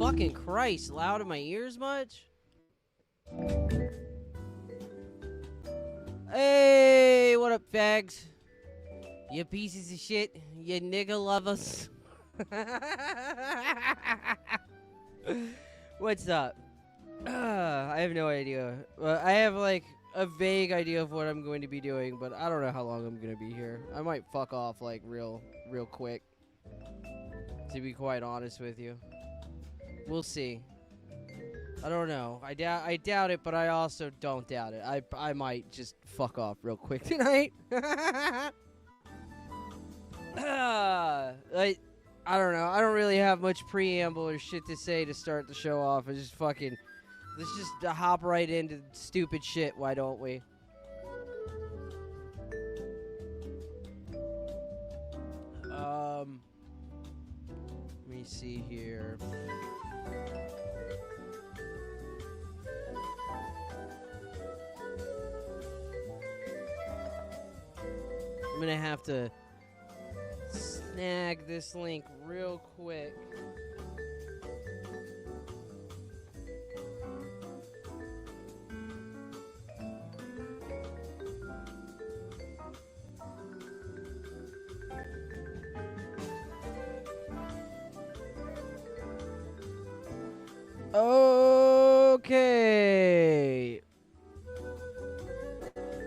fucking Christ, loud in my ears much? Hey, what up, fags? You pieces of shit, you nigga lovers. What's up? I have no idea. Well, I have like a vague idea of what I'm going to be doing, but I don't know how long I'm going to be here. I might fuck off like real quick. To be quite honest with you. We'll see. I don't know. I doubt it, but I also don't doubt it. I might just fuck off real quick tonight. I don't know. I don't really have much preamble or shit to say to start the show off. Let's just hop right into stupid shit, why don't we? Let me see here. I'm gonna have to snag this link real quick. Okay.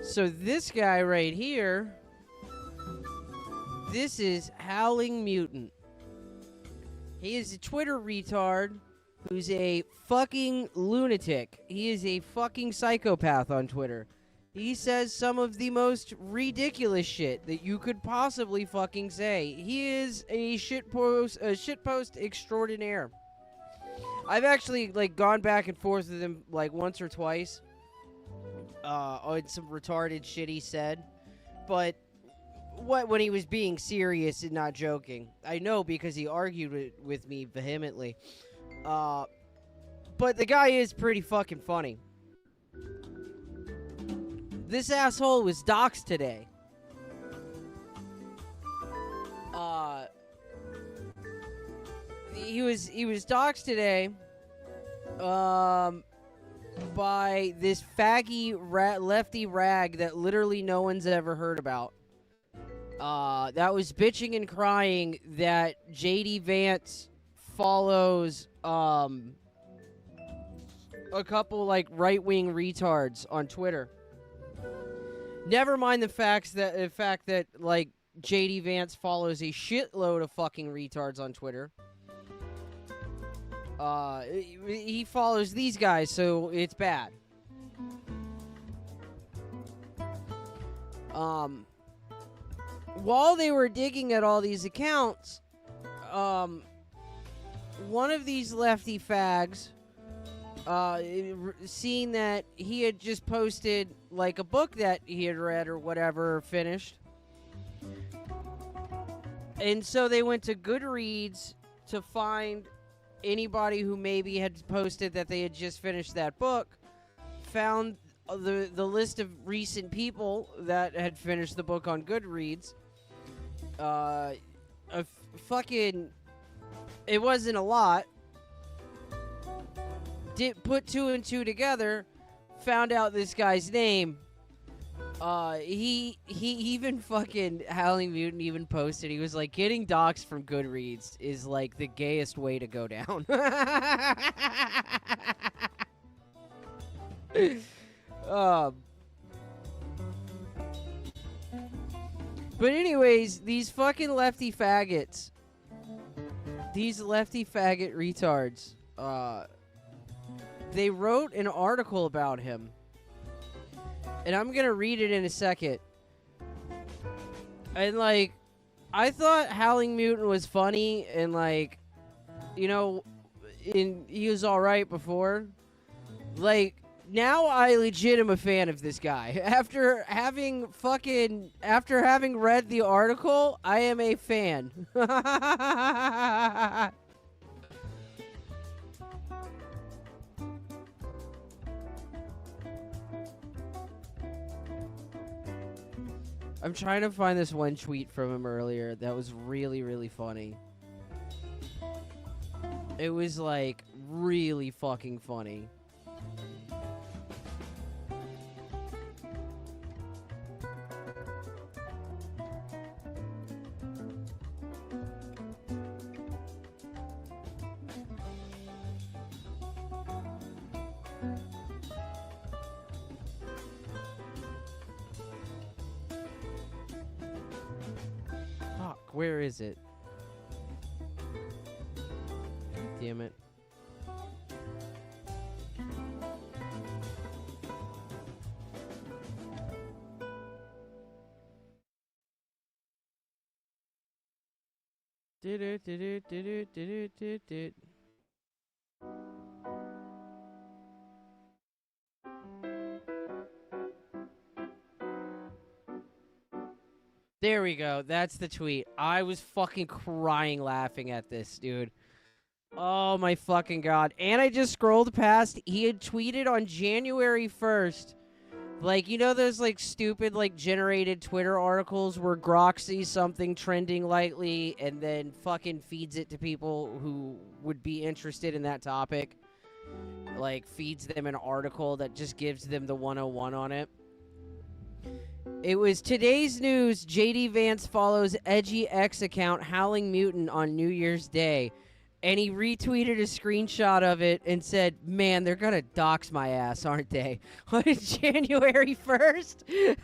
So this guy right here, this is Howling Mutant. He is a Twitter retard who's a fucking lunatic. He is a fucking psychopath on Twitter. He says some of the most ridiculous shit that you could possibly fucking say. He is a shitpost extraordinaire. I've actually like gone back and forth with him like once or twice on some retarded shit he said, but when he was being serious and not joking. I know because he argued with me vehemently. But the guy is pretty fucking funny. This asshole was doxxed today. He was doxxed today by this faggy lefty rag that literally no one's ever heard about. That was bitching and crying that JD Vance follows a couple like right-wing retards on Twitter. Never mind the fact that like JD Vance follows a shitload of fucking retards on Twitter. He follows these guys, so it's bad. While they were digging at all these accounts, one of these lefty fags, seeing that he had just posted like a book that he had read or whatever, finished. And so they went to Goodreads to find anybody who maybe had posted that they had just finished that book, found the list of recent people that had finished the book on Goodreads. It wasn't a lot. Did put two and two together, found out this guy's name. He even fucking Howling Mutant even posted. He was like, getting doxxed from Goodreads is like the gayest way to go down. But anyways, these fucking lefty faggots, these lefty faggot retards, they wrote an article about him. And I'm going to read it in a second. And, like, I thought Howling Mutant was funny and, like, you know, he was alright before. Like, now I legit am a fan of this guy. After having read the article, I am a fan. I'm trying to find this one tweet from him earlier that was really, really funny. It was, like, really fucking funny. Fuck, where is it? Damn it. There we go. That's the tweet. I was fucking crying laughing at this, dude. Oh my fucking god. And I just scrolled past. He had tweeted on January 1st. Like, you know those, like, stupid, like, generated Twitter articles where Grok sees something trending lightly and then fucking feeds it to people who would be interested in that topic? Like, feeds them an article that just gives them the 101 on it. It was today's news. JD Vance follows edgy X account Howling Mutant on New Year's Day. And he retweeted a screenshot of it and said, man, they're going to dox my ass, aren't they? On January 1st?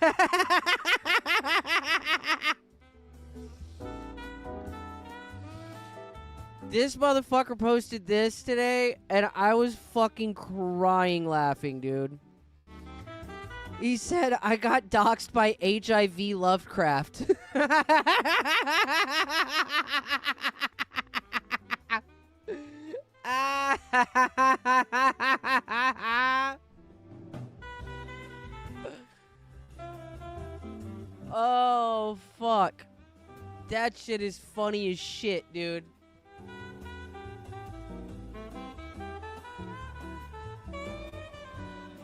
This motherfucker posted this today, and I was fucking crying laughing, dude. He said, I got doxed by HIV Lovecraft. Oh, fuck. That shit is funny as shit, dude.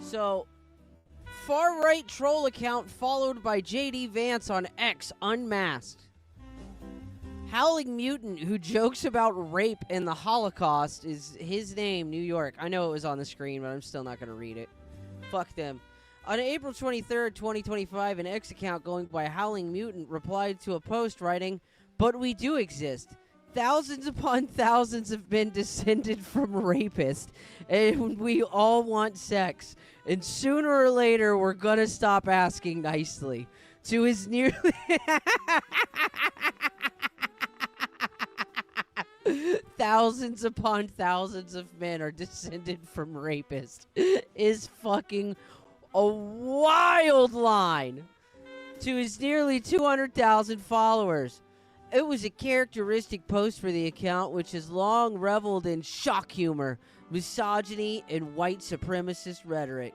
So, far-right troll account followed by JD Vance on X unmasked. Howling Mutant, who jokes about rape and the Holocaust, is his name, New York. I know it was on the screen, but I'm still not going to read it. Fuck them. On April 23rd, 2025, an X account going by Howling Mutant replied to a post writing, "But we do exist. Thousands upon thousands have been descended from rapists, and we all want sex. And sooner or later, we're going to stop asking nicely." To his nearly... Thousands upon thousands of men are descended from rapists is fucking a wild line. To his nearly 200,000 followers. It was a characteristic post for the account, which has long reveled in shock humor, misogyny, and white supremacist rhetoric.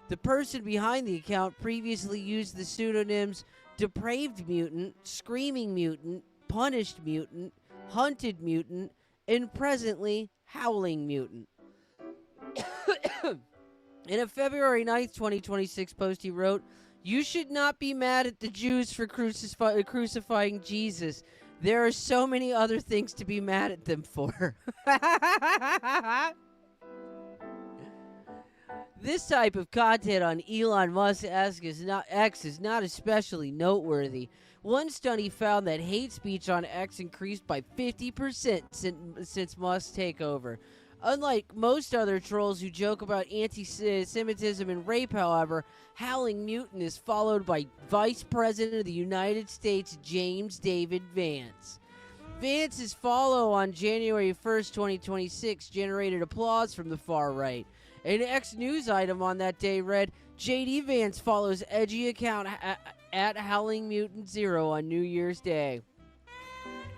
The person behind the account previously used the pseudonyms Depraved Mutant, Screaming Mutant, Punished Mutant, Hunted Mutant, and presently Howling Mutant. In a February 9th, 2026 post, he wrote, "You should not be mad at the Jews for crucifying Jesus. There are so many other things to be mad at them for." This type of content on Elon Musk X is not especially noteworthy. One study found that hate speech on X increased by 50% since Musk's takeover. Unlike most other trolls who joke about anti-Semitism and rape, however, Howling Mutant is followed by Vice President of the United States James David Vance. Vance's follow on January 1st, 2026 generated applause from the far right. An X news item on that day read, JD Vance follows edgy account at Howling Mutant 0 on New Year's Day.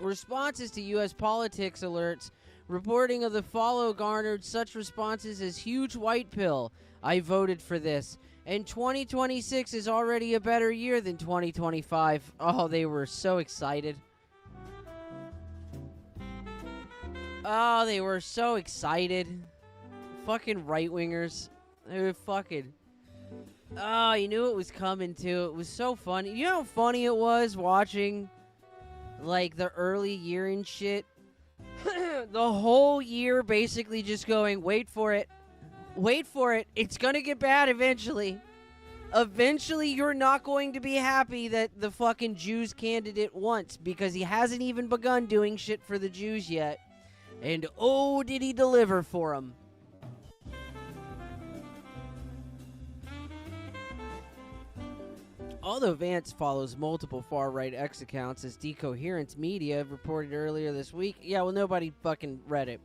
Responses to U.S. politics alerts reporting of the follow garnered such responses as huge white pill, I voted for this, and 2026 is already a better year than 2025. Oh, they were so excited. Oh, they were so excited. Fucking right-wingers. They were fucking... Oh, you knew it was coming, too. It was so funny. You know how funny it was watching, like, the early year and shit? the whole year basically just going, wait for it, it's gonna get bad eventually. Eventually, you're not going to be happy that the fucking Jews candidate wants, because he hasn't even begun doing shit for the Jews yet. And oh, did he deliver for them. Although Vance follows multiple far-right X accounts, as Decoherence Media reported earlier this week. Yeah, well, nobody fucking read it.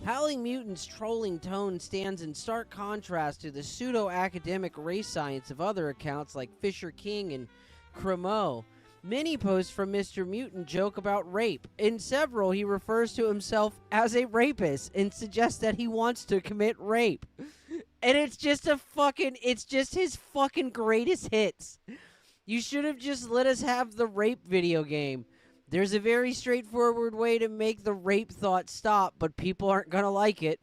Howling Mutant's trolling tone stands in stark contrast to the pseudo-academic race science of other accounts like Fisher King and Cremo. Many posts from Mr. Mutant joke about rape. In several, he refers to himself as a rapist and suggests that he wants to commit rape. And it's just his fucking greatest hits. You should have just let us have the rape video game. There's a very straightforward way to make the rape thought stop, but people aren't gonna like it.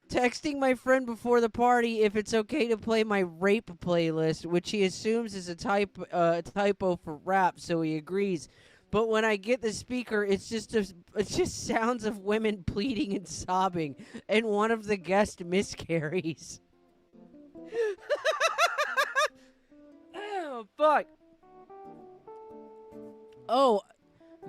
Texting my friend before the party if it's okay to play my rape playlist, which he assumes is a typo for rap, so he agrees. But when I get the speaker, it's just sounds of women pleading and sobbing, and one of the guests miscarries. Oh, fuck. Oh,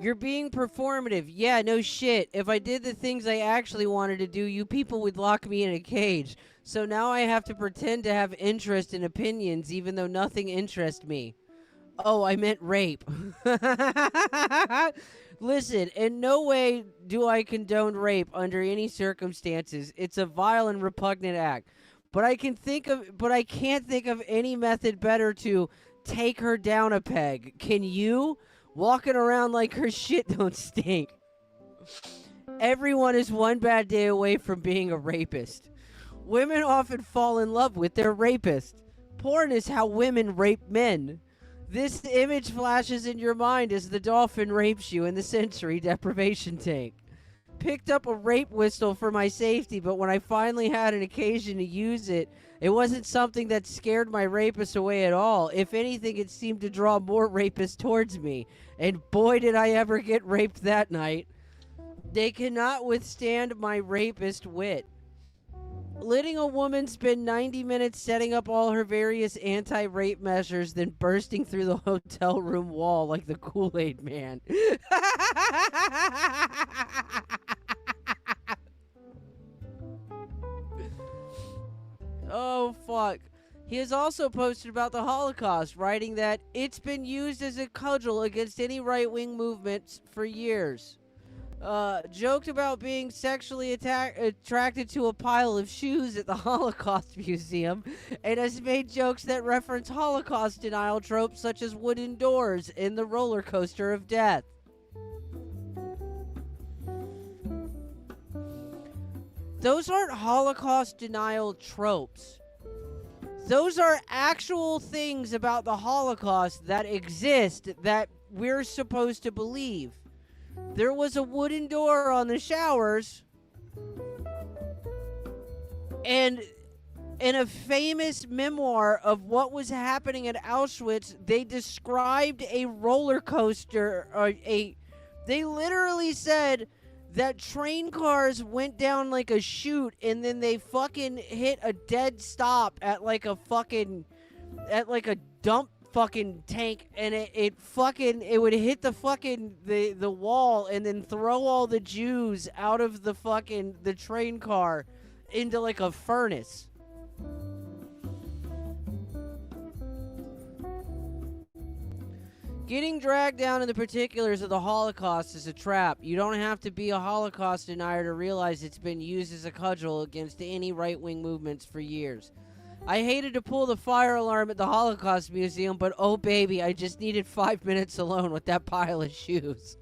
you're being performative. Yeah, no shit. If I did the things I actually wanted to do, you people would lock me in a cage. So now I have to pretend to have interest in opinions, even though nothing interests me. Oh, I meant rape. Listen, in no way do I condone rape under any circumstances. It's a vile and repugnant act. But I can't think of any method better to take her down a peg. Can you? Walking around like her shit don't stink. Everyone is one bad day away from being a rapist. Women often fall in love with their rapist. Porn is how women rape men. This image flashes in your mind as the dolphin rapes you in the sensory deprivation tank. Picked up a rape whistle for my safety, but when I finally had an occasion to use it, it wasn't something that scared my rapist away at all. If anything, it seemed to draw more rapists towards me. And boy, did I ever get raped that night. They cannot withstand my rapist wit. Letting a woman spend 90 minutes setting up all her various anti-rape measures, then bursting through the hotel room wall like the Kool-Aid Man. Oh, fuck. He has also posted about the Holocaust, writing that it's been used as a cudgel against any right-wing movements for years. Joked about being sexually attracted to a pile of shoes at the Holocaust Museum, and has made jokes that reference Holocaust denial tropes such as wooden doors in the roller coaster of death. Those aren't Holocaust denial tropes. Those are actual things about the Holocaust that exist that we're supposed to believe. There was a wooden door on the showers, and in a famous memoir of what was happening at Auschwitz, they described a roller coaster, they literally said that train cars went down like a chute, and then they fucking hit a dead stop at like a dump fucking tank, and it would hit the fucking the wall and then throw all the Jews out of the train car into like a furnace. Getting dragged down in the particulars of the Holocaust is a trap. You don't have to be a Holocaust denier to realize it's been used as a cudgel against any right-wing movements for years. I hated to pull the fire alarm at the Holocaust Museum, but oh baby, I just needed 5 minutes alone with that pile of shoes.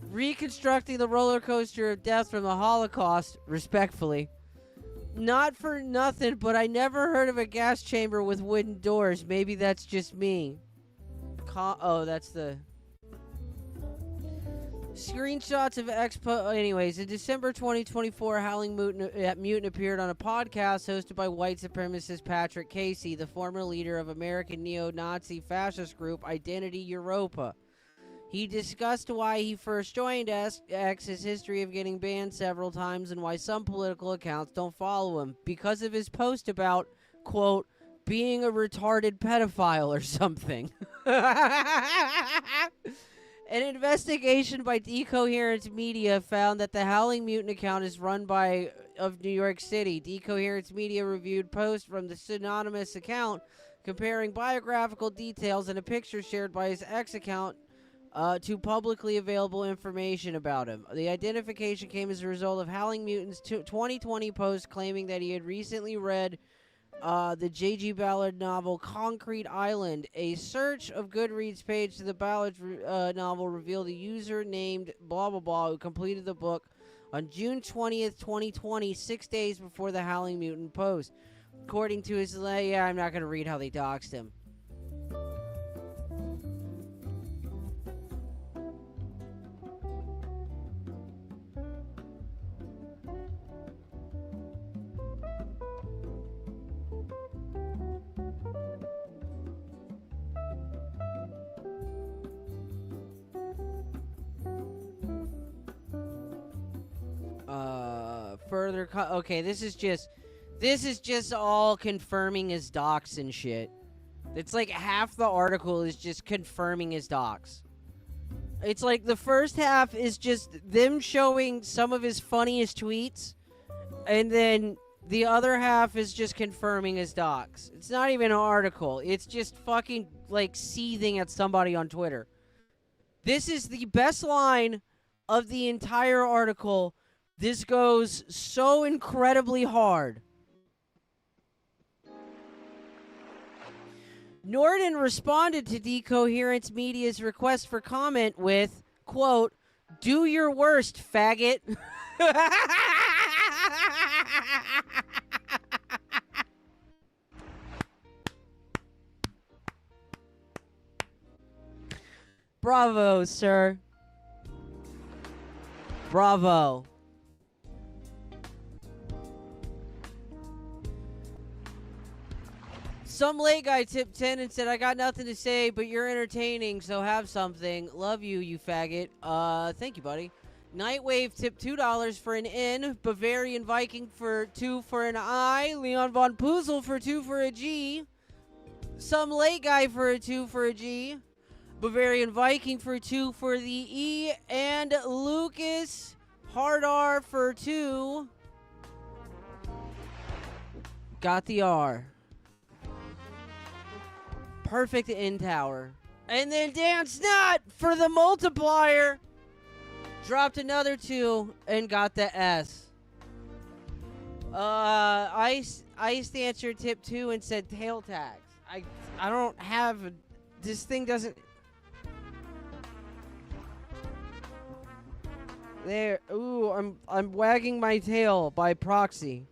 Reconstructing the roller coaster of death from the Holocaust, respectfully. Not for nothing, but I never heard of a gas chamber with wooden doors. Maybe that's just me. That's the screenshots of Expo. Anyways, in December 2024, Howling Mutant appeared on a podcast hosted by white supremacist Patrick Casey, the former leader of American neo-Nazi fascist group Identity Europa. He discussed why he first joined X, his history of getting banned several times, and why some political accounts don't follow him because of his post about, quote, being a retarded pedophile or something. An investigation by Decoherence Media found that the Howling Mutant account is run by of New York City. Decoherence Media reviewed posts from the synonymous account comparing biographical details and a picture shared by his X account to publicly available information about him. The identification came as a result of Howling Mutant's 2020 post claiming that he had recently read the J.G. Ballard novel Concrete Island. A search of Goodreads page to the Ballard novel revealed a user named blah blah blah who completed the book on June 20th, 2020, 6 days before the Howling Mutant post. According to his... yeah, I'm not going to read how they doxed him. Okay, this is just all confirming his docs and shit. It's like half the article is just confirming his docs. It's like the first half is just them showing some of his funniest tweets, and then the other half is just confirming his docs. It's not even an article. It's just fucking like seething at somebody on Twitter. This is the best line of the entire article. This goes so incredibly hard. Norton responded to Decoherence Media's request for comment with, quote, "Do your worst, faggot." Bravo, sir. Bravo. Some late guy tipped 10 and said, "I got nothing to say, but you're entertaining, so have something. Love you, you faggot." Thank you, buddy. Nightwave tipped $2 for an N. Bavarian Viking for 2 for an I. Leon Von Puzel for 2 for a G. Some late guy for a 2 for a G. Bavarian Viking for 2 for the E. And Lucas Hard R for 2. Got the R. Perfect in tower. And then Dan Snot for the multiplier. Dropped another 2 and got the S. Ice Dancer tipped 2 and said tail tags. I don't have this thing doesn't. There. Ooh, I'm wagging my tail by proxy.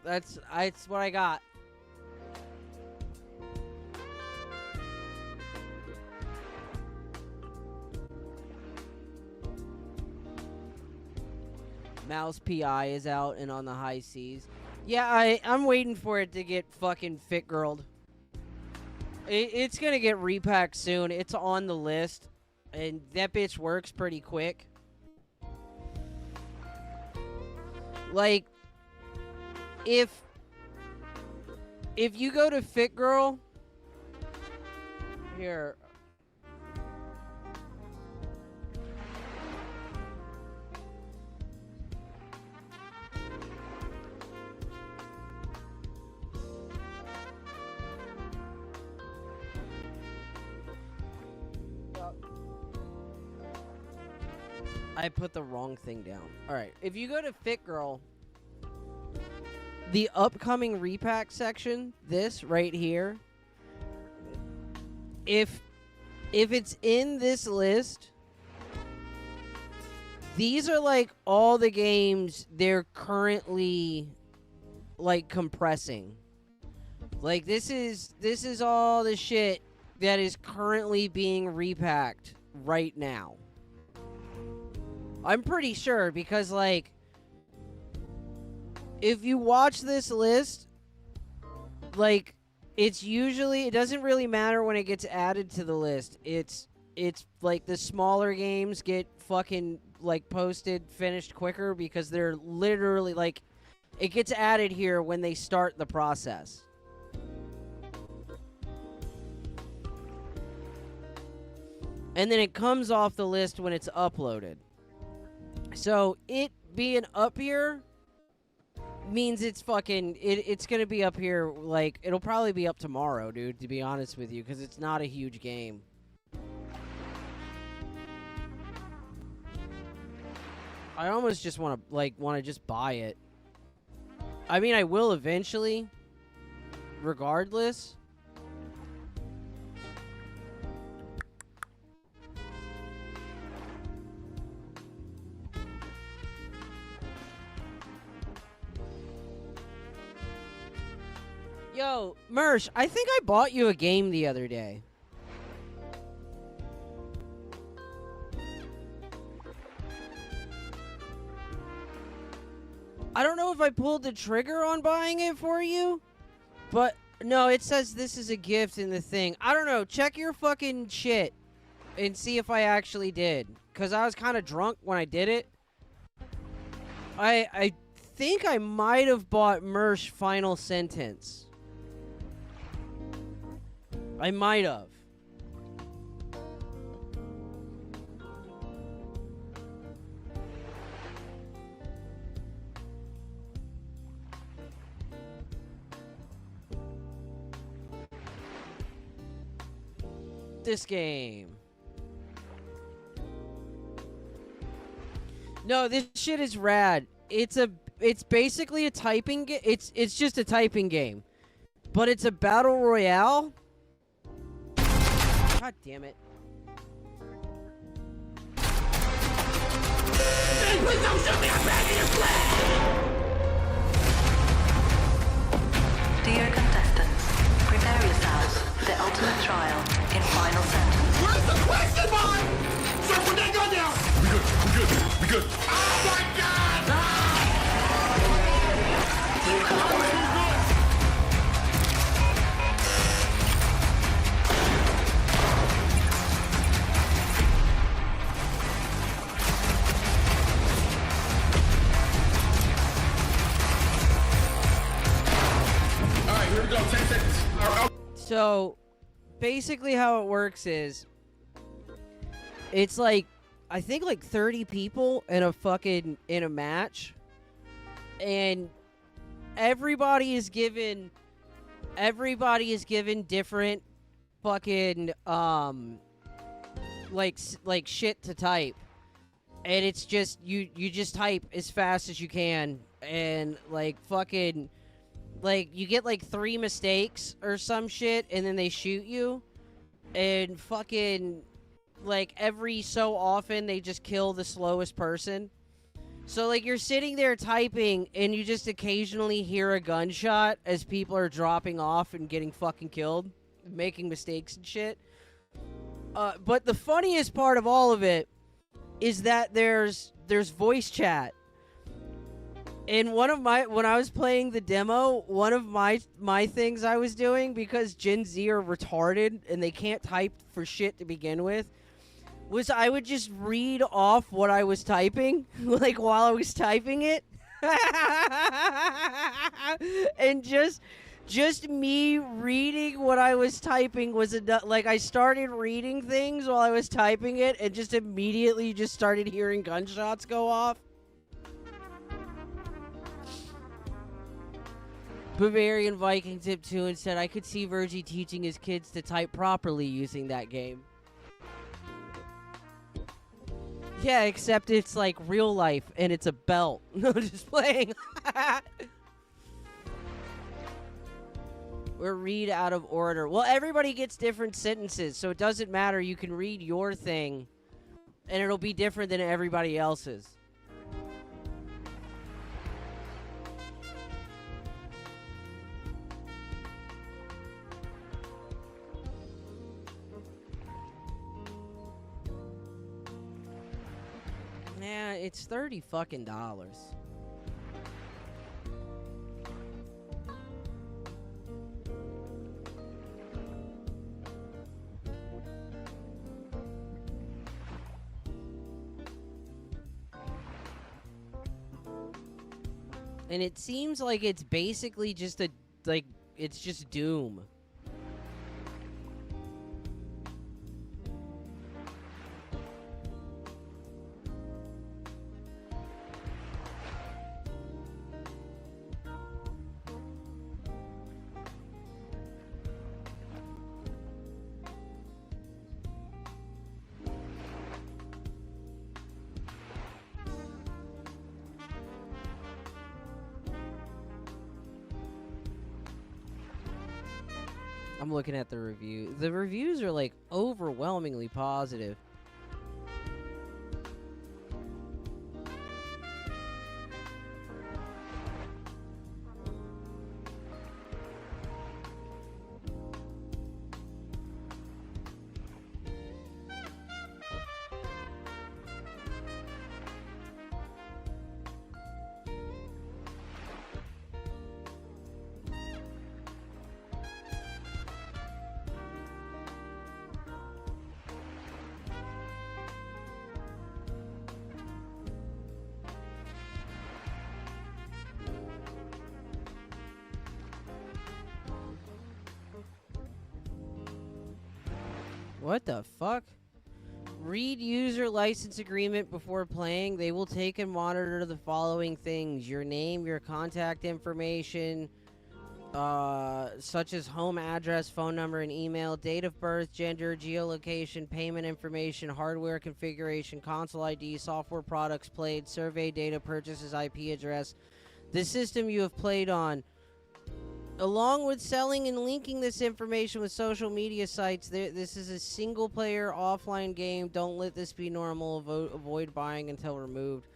That's what I got. Mouse PI is out and on the high seas. Yeah, I'm waiting for it to get fucking fit girled. It's gonna get repacked soon. It's on the list, and that bitch works pretty quick. Like, if you go to Fit Girl here. I put the wrong thing down. Alright, if you go to Fit Girl, the upcoming repack section, this right here, if it's in this list, these are like all the games they're currently like compressing. Like this is all the shit that is currently being repacked right now. I'm pretty sure because, like, if you watch this list, like, It's usually, it doesn't really matter when it gets added to the list. It's like the smaller games get fucking like posted, finished quicker because they're literally like, it gets added here when they start the process. And then it comes off the list when it's uploaded. So it being up here means it's fucking, it's gonna be up here, like, it'll probably be up tomorrow, dude, to be honest with you, because it's not a huge game. I almost just want to just buy it. I mean, I will eventually, regardless. Yo, Mersh, I think I bought you a game the other day. I don't know if I pulled the trigger on buying it for you, but no, it says this is a gift in the thing. I don't know. Check your fucking shit and see if I actually did, because I was kind of drunk when I did it. I think I might have bought Mersh Final Sentence. I might have. This game. No, this shit is rad. It's basically a typing game. It's just a typing game. But it's a battle royale. God damn it. Please don't shoot me, I'm begging you, please! Dear contestants, prepare yourselves for the ultimate trial in Final Sentence. Where's the question mark? Sir, put that gun down! We good. Oh my God! You have won. Alright, here we go, 10 seconds. So, basically how it works is, it's like, I think like 30 people in a match, and everybody is given different fucking, like shit to type. And it's just, you just type as fast as you can, and like fucking, like, you get like 3 mistakes or some shit, and then they shoot you, and fucking, like, every so often they just kill the slowest person. So, like, you're sitting there typing, and you just occasionally hear a gunshot as people are dropping off and getting fucking killed, making mistakes and shit. But the funniest part of all of it is that there's voice chat. And when I was playing the demo, one of my things I was doing, because Gen Z are retarded and they can't type for shit to begin with, was I would just read off what I was typing, like while I was typing it. And just me reading what I was typing was enough. Like, I started reading things while I was typing it, and just immediately just started hearing gunshots go off. Bavarian Viking Tip 2 and said, I could see Virgie teaching his kids to type properly using that game. Yeah, except it's like real life and it's a belt. No, just playing. Or read out of order. Well, everybody gets different sentences, so it doesn't matter. You can read your thing and it'll be different than everybody else's. Yeah, it's $30 fucking dollars. And it seems like it's basically just it's just Doom. I'm looking at the review. The reviews are like overwhelmingly positive. What the fuck? Read user license agreement before playing. They will take and monitor the following things: your name, your contact information, such as home address, phone number, and email, date of birth, gender, geolocation, payment information, hardware configuration, console ID, software products played, survey data, purchases, IP address, the system you have played on. Along with selling and linking this information with social media sites, this is a single-player offline game. Don't let this be normal. Avoid buying until removed.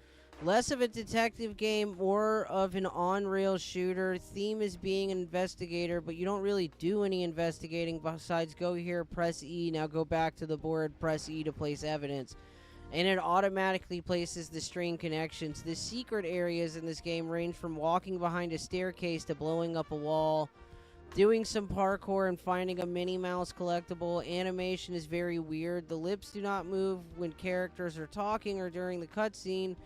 Less of a detective game, more of an on-rail shooter. Theme is being an investigator, but you don't really do any investigating besides go here, press E. Now go back to the board, press E to place evidence. And it automatically places the string connections. The secret areas in this game range from walking behind a staircase to blowing up a wall, doing some parkour, and finding a Minnie Mouse collectible. Animation is very weird. The lips do not move when characters are talking or during the cutscene.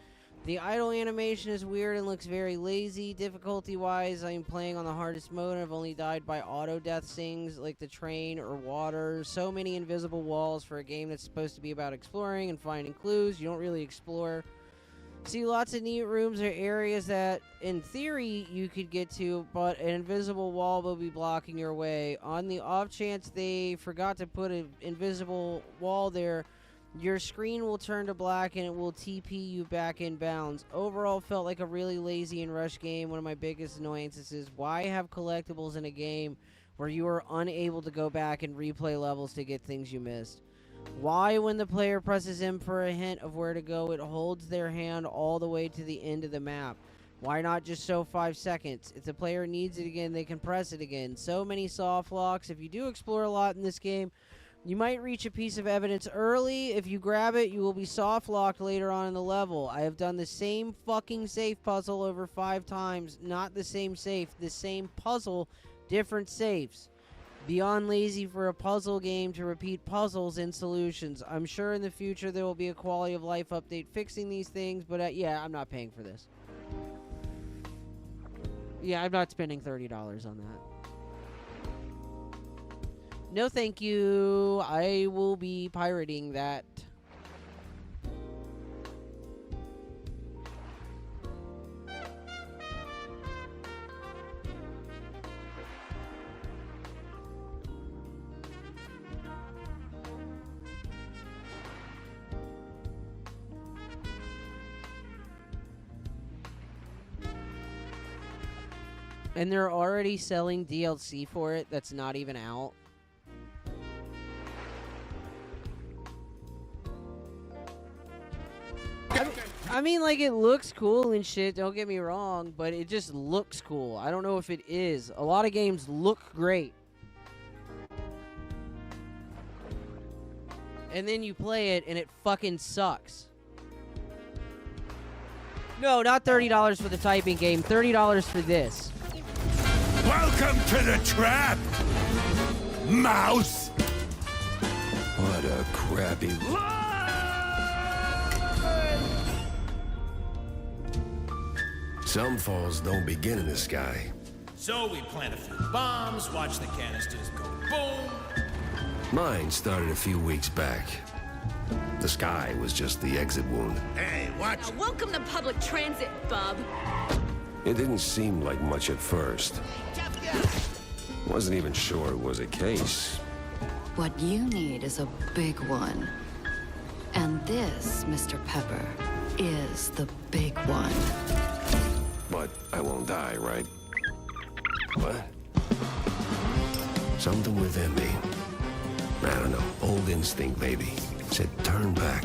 The idle animation is weird and looks very lazy. Difficulty-wise, I am playing on the hardest mode and I've only died by auto-death things like the train or water. So many invisible walls for a game that's supposed to be about exploring and finding clues. You don't really explore. See lots of neat rooms or areas that, in theory, you could get to, but an invisible wall will be blocking your way. On the off chance they forgot to put an invisible wall there, your screen will turn to black and it will TP you back in bounds. Overall, felt like a really lazy and rushed game. One of my biggest annoyances is why have collectibles in a game where you are unable to go back and replay levels to get things you missed? Why, when the player presses M for a hint of where to go, it holds their hand all the way to the end of the map? Why not just show 5 seconds? If the player needs it again, they can press it again. So many soft locks. If you do explore a lot in this game, you might reach a piece of evidence early. If you grab it, you will be soft locked later on in the level. I have done the same fucking safe puzzle over 5 times. Not the same safe, the same puzzle, different safes. Beyond lazy for a puzzle game to repeat puzzles and solutions. I'm sure in the future there will be a quality of life update fixing these things, but yeah, I'm not paying for this. Yeah, I'm not spending $30 on that. No, thank you. I will be pirating that. And they're already selling DLC for it that's not even out. I mean, like, it looks cool and shit, don't get me wrong, but it just looks cool. I don't know if it is. A lot of games look great. And then you play it, and it fucking sucks. No, not $30 for the typing game. $30 for this. Welcome to the trap, mouse! What a crappy... Some falls don't begin in the sky. So we plant a few bombs, watch the canisters go boom. Mine started a few weeks back. The sky was just the exit wound. Hey, watch it. Welcome to public transit, bub. It didn't seem like much at first. Wasn't even sure it was a case. What you need is a big one. And this, Mr. Pepper, is the big one. But I won't die, right? What? Something within me. I don't know, old instinct maybe. Said turn back.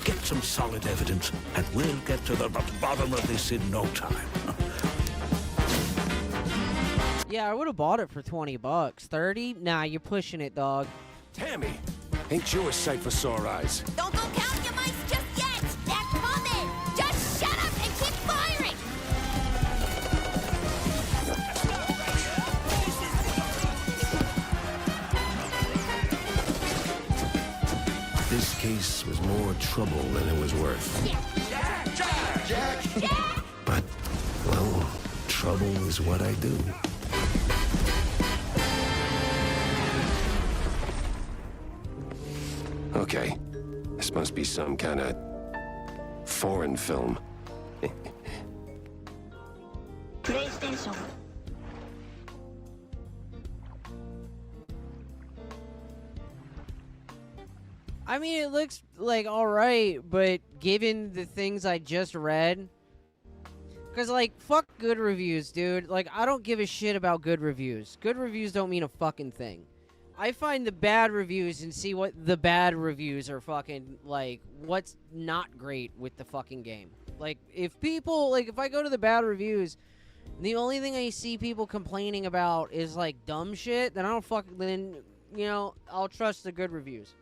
Get some solid evidence, and we'll get to the bottom of this in no time. Yeah, I would have bought it for $20. 30? Nah, you're pushing it, dog. Tammy, ain't you a sight for sore eyes? Don't go counting your mice just yet. They're coming. Just shut up and keep firing. This case was more trouble than it was worth. Jack! But, well, trouble is what I do. Okay, this must be some kind of foreign film. PlayStation. I mean, it looks like alright, but given the things I just read... Because, like, fuck good reviews, dude. Like, I don't give a shit about good reviews. Good reviews don't mean a fucking thing. I find the bad reviews and see what the bad reviews are fucking, like, what's not great with the fucking game. Like, if people, like, if I go to the bad reviews, the only thing I see people complaining about is, like, dumb shit, then I don't fucking, then, you know, I'll trust the good reviews.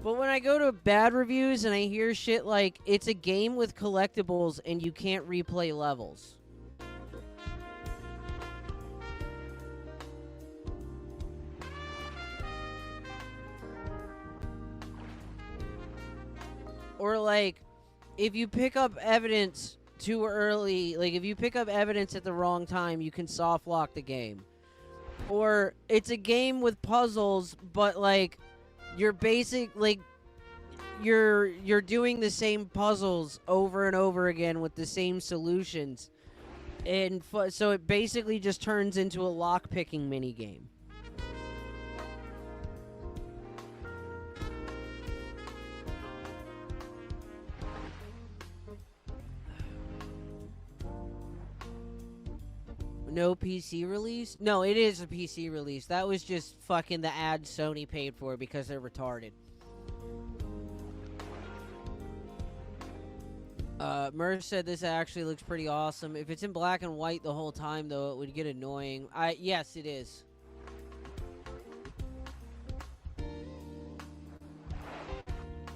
But when I go to bad reviews and I hear shit like, it's a game with collectibles and you can't replay levels. Or like, if you pick up evidence too early, like if you pick up evidence at the wrong time, you can soft lock the game. Or it's a game with puzzles, but like, you're you're doing the same puzzles over and over again with the same solutions. And so it basically just turns into a lock-picking minigame. No PC release? No, it is a PC release. That was just fucking the ad Sony paid for because they're retarded. Merv said this actually looks pretty awesome. If it's in black and white the whole time, though, it would get annoying. Yes, it is.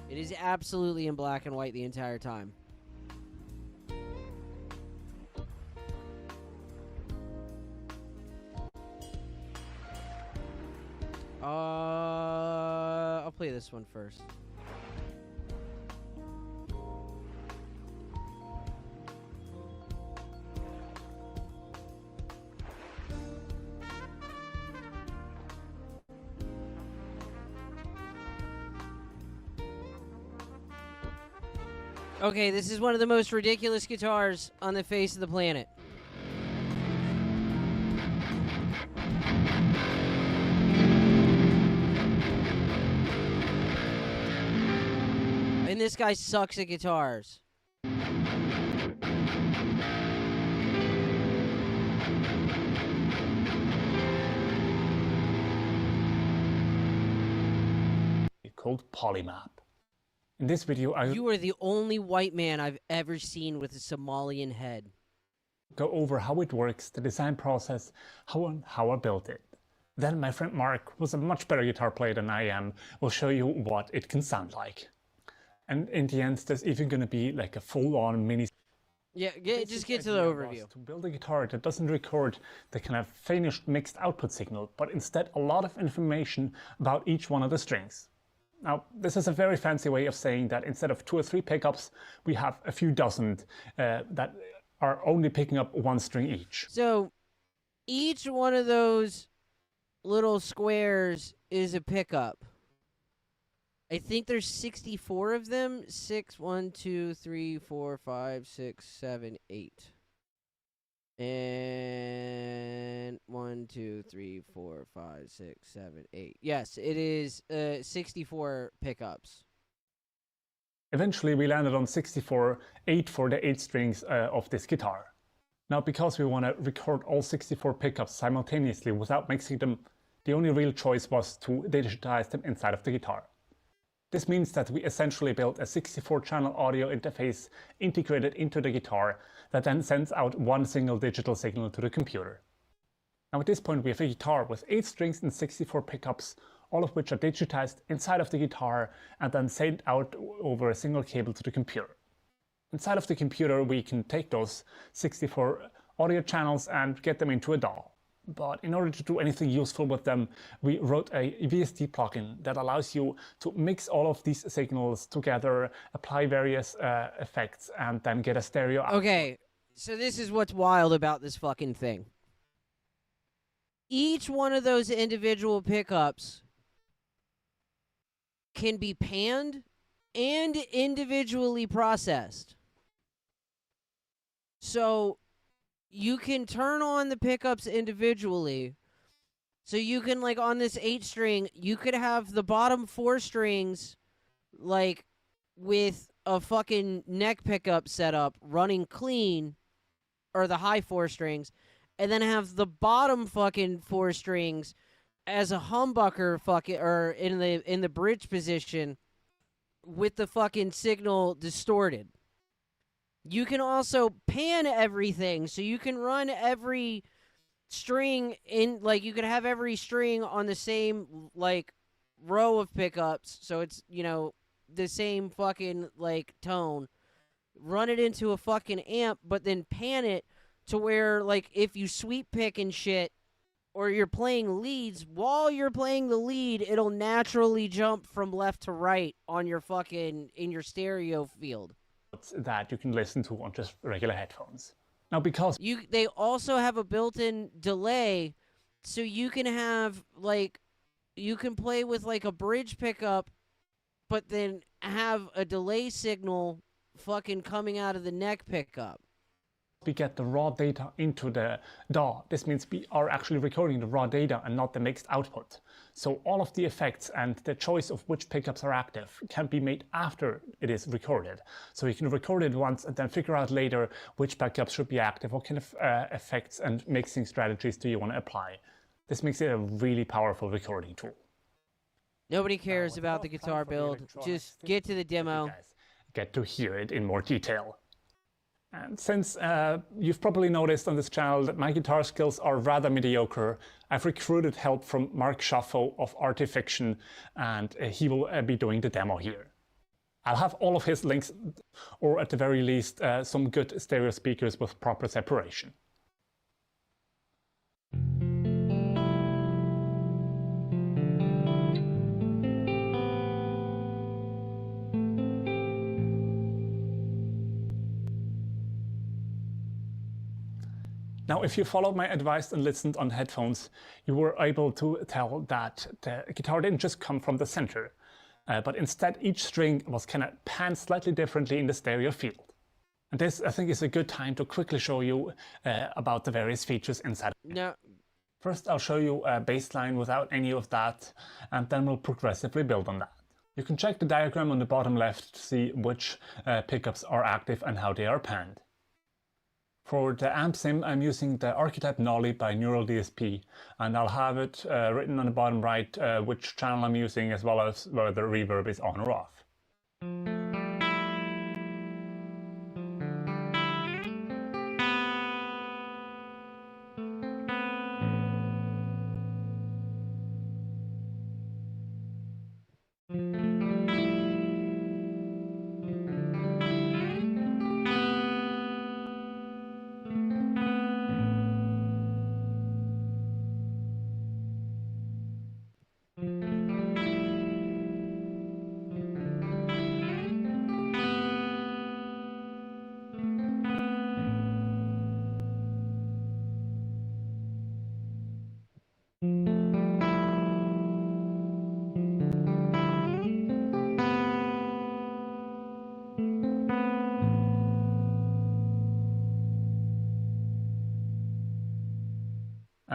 It is absolutely in black and white the entire time. I'll play this one first. Okay, this is one of the most ridiculous guitars on the face of the planet. And this guy sucks at guitars. Called Polymap. In this video, You are the only white man I've ever seen with a Somalian head. Go over how it works, the design process, how I built it. Then my friend Mark, who's a much better guitar player than I am, will show you what it can sound like. And in the end, there's even gonna be like a full-on mini... Yeah, Basic just get to the idea overview. was to build a guitar that doesn't record the kind of finished mixed output signal, but instead a lot of information about each one of the strings. Now, this is a very fancy way of saying that instead of 2 or 3 pickups, we have a few dozen that are only picking up one string each. So each one of those little squares is a pickup. I think there's 64 of them. 6, 1, 2, 3, 4, 5, 6, 7, 8. And 1, 2, 3, 4, 5, 6, 7, 8. Yes, it is 64 pickups. Eventually, we landed on 64, 8 for the 8 strings of this guitar. Now, because we want to record all 64 pickups simultaneously without mixing them, the only real choice was to digitize them inside of the guitar. This means that we essentially built a 64-channel audio interface integrated into the guitar that then sends out one single digital signal to the computer. Now at this point we have a guitar with 8 strings and 64 pickups, all of which are digitized inside of the guitar and then sent out over a single cable to the computer. Inside of the computer we can take those 64 audio channels and get them into a DAW. But in order to do anything useful with them, we wrote a VST plugin that allows you to mix all of these signals together, apply various effects, and then get a stereo output. Okay, so this is what's wild about this fucking thing. Each one of those individual pickups can be panned and individually processed. So you can turn on the pickups individually. So you can, like, on this 8 string, you could have the bottom 4 strings, like, with a fucking neck pickup setup running clean, or the high 4 strings, and then have the bottom fucking 4 strings as a humbucker fucking, or in the bridge position with the fucking signal distorted. You can also pan everything, so you can run every string in, like, you could have every string on the same, like, row of pickups, so it's, you know, the same fucking, like, tone. Run it into a fucking amp, but then pan it to where, like, if you sweep pick and shit, or you're playing leads, while you're playing the lead, it'll naturally jump from left to right on your fucking, in your stereo field. That you can listen to on just regular headphones. Now because they also have a built-in delay, so you can have, like, you can play with, like, a bridge pickup, but then have a delay signal fucking coming out of the neck pickup. we get the raw data into the DAW. This means we are actually recording the raw data and not the mixed output. So all of the effects and the choice of which pickups are active can be made after it is recorded. So you can record it once and then figure out later which pickups should be active, what kind of effects and mixing strategies do you want to apply. This makes it a really powerful recording tool. Nobody cares about the guitar build. Just get to the demo. Get to hear it in more detail. And since you've probably noticed on this channel that my guitar skills are rather mediocre, I've recruited help from Mark Schaffo of Artifiction, and he will be doing the demo here. I'll have all of his links, or at the very least, some good stereo speakers with proper separation. Now, if you followed my advice and listened on headphones, you were able to tell that the guitar didn't just come from the center, but instead each string was kind of panned slightly differently in the stereo field. And this, I think, is a good time to quickly show you about the various features inside. No. First, I'll show you a bass line without any of that, and then we'll progressively build on that. You can check the diagram on the bottom left to see which pickups are active and how they are panned. For the amp sim, I'm using the Archetype Nolly by Neural DSP, and I'll have it written on the bottom right which channel I'm using, as well as whether the reverb is on or off.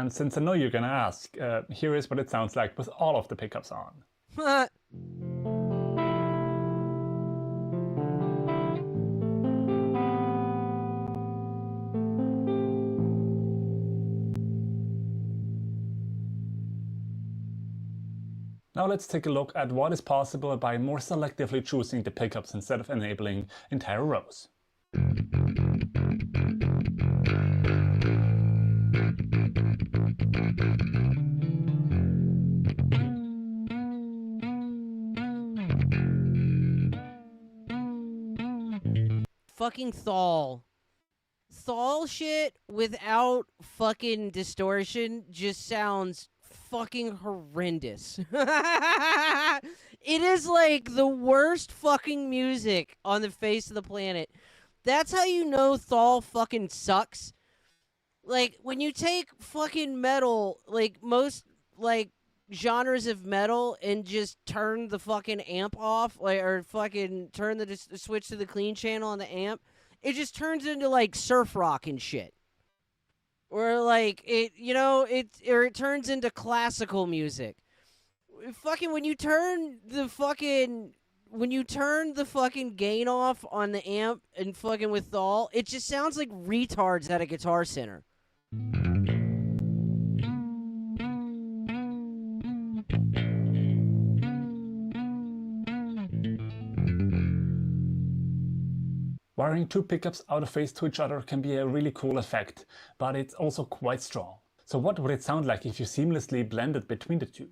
And since I know you're gonna ask, here is what it sounds like with all of the pickups on. Now let's take a look at what is possible by more selectively choosing the pickups instead of enabling entire rows. Fucking Thal. Thal shit without fucking distortion just sounds fucking horrendous. It is like the worst fucking music on the face of the planet. That's how you know Thal fucking sucks. Like, when you take fucking metal, like, most, like, genres of metal and just turn the fucking amp off, like, or fucking turn the switch to the clean channel on the amp, it just turns into, like, surf rock and shit. Or, like, it, you know, it turns into classical music. Fucking, when you turn the fucking gain off on the amp and fucking with Thal, it just sounds like retards at a Guitar Center. Wiring two pickups out of phase to each other can be a really cool effect, but it's also quite strong. So what would it sound like if you seamlessly blended between the two?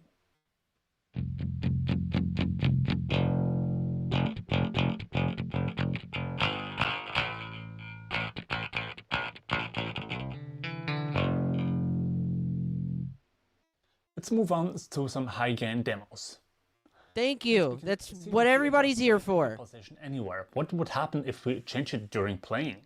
Let's move on to some high-gain demos. Thank you. That's what everybody's here for. Position anywhere. What would happen if we change it during playing?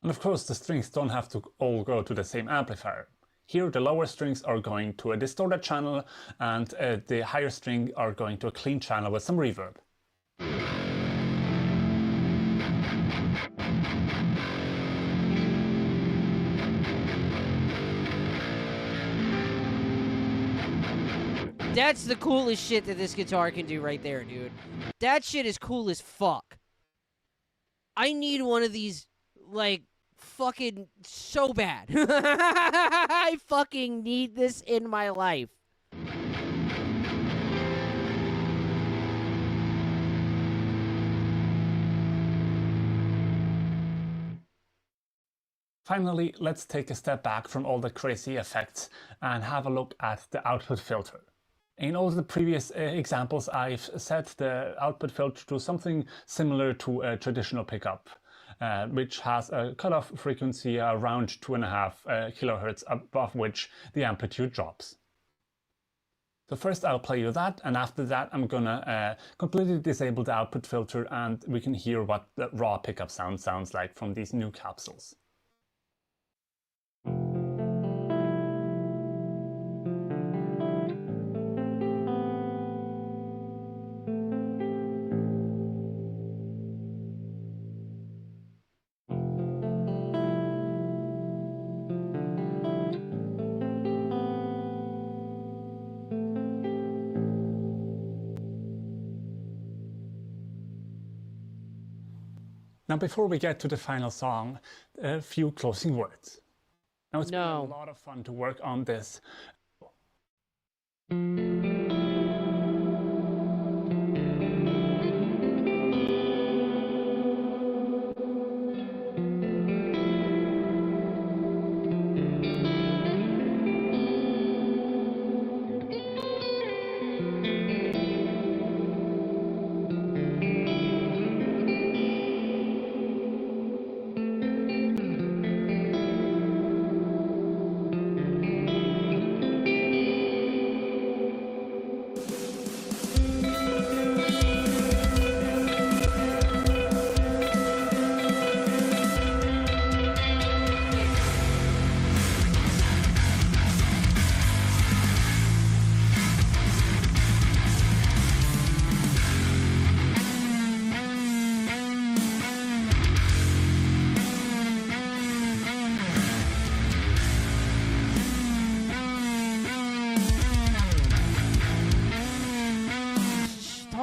And of course, the strings don't have to all go to the same amplifier. Here, the lower strings are going to a distorted channel, and the higher string are going to a clean channel with some reverb. That's the coolest shit that this guitar can do right there, dude. That shit is cool as fuck. I need one of these, like, fucking so bad. I fucking need this in my life. Finally, let's take a step back from all the crazy effects and have a look at the output filter. In all the previous examples, I've set the output filter to something similar to a traditional pickup, which has a cutoff frequency around 2.5 kilohertz, above which the amplitude drops. So first I'll play you that, and after that I'm gonna completely disable the output filter, and we can hear what the raw pickup sound sounds like from these new capsules. Now, before we get to the final song, a few closing words. Now, it's been a lot of fun to work on this.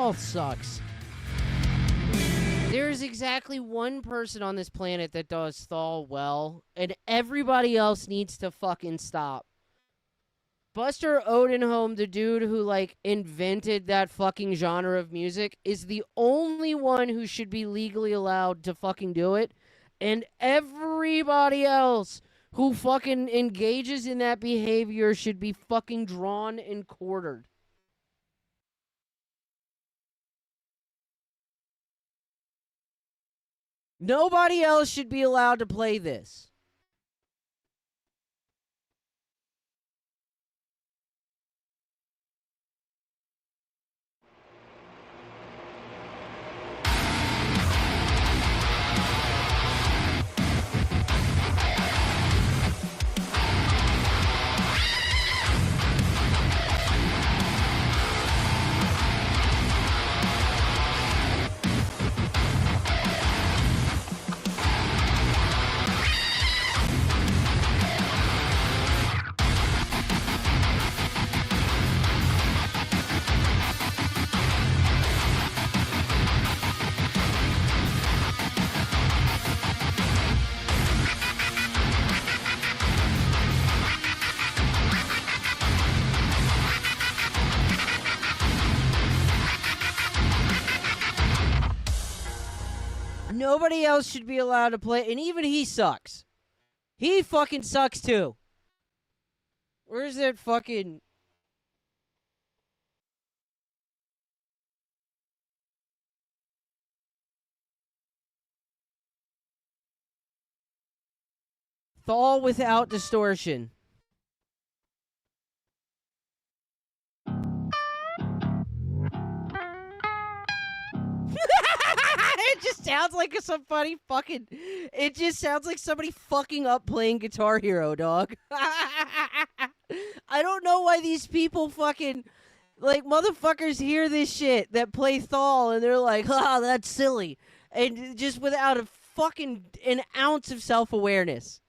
Thal sucks. There is exactly one person on this planet that does Thal well, and everybody else needs to fucking stop. Buster Odenholm, the dude who, like, invented that fucking genre of music, is the only one who should be legally allowed to fucking do it, and everybody else who fucking engages in that behavior should be fucking drawn and quartered. Nobody else should be allowed to play this. Nobody else should be allowed to play, and even he sucks. He fucking sucks too. Where's that fucking... Thal without distortion. It just sounds like somebody fucking... It just sounds like somebody fucking up playing Guitar Hero, dog. I don't know why these people fucking... Like, motherfuckers hear this shit that play Thal, and they're like, that's silly. And just without a fucking... an ounce of self-awareness.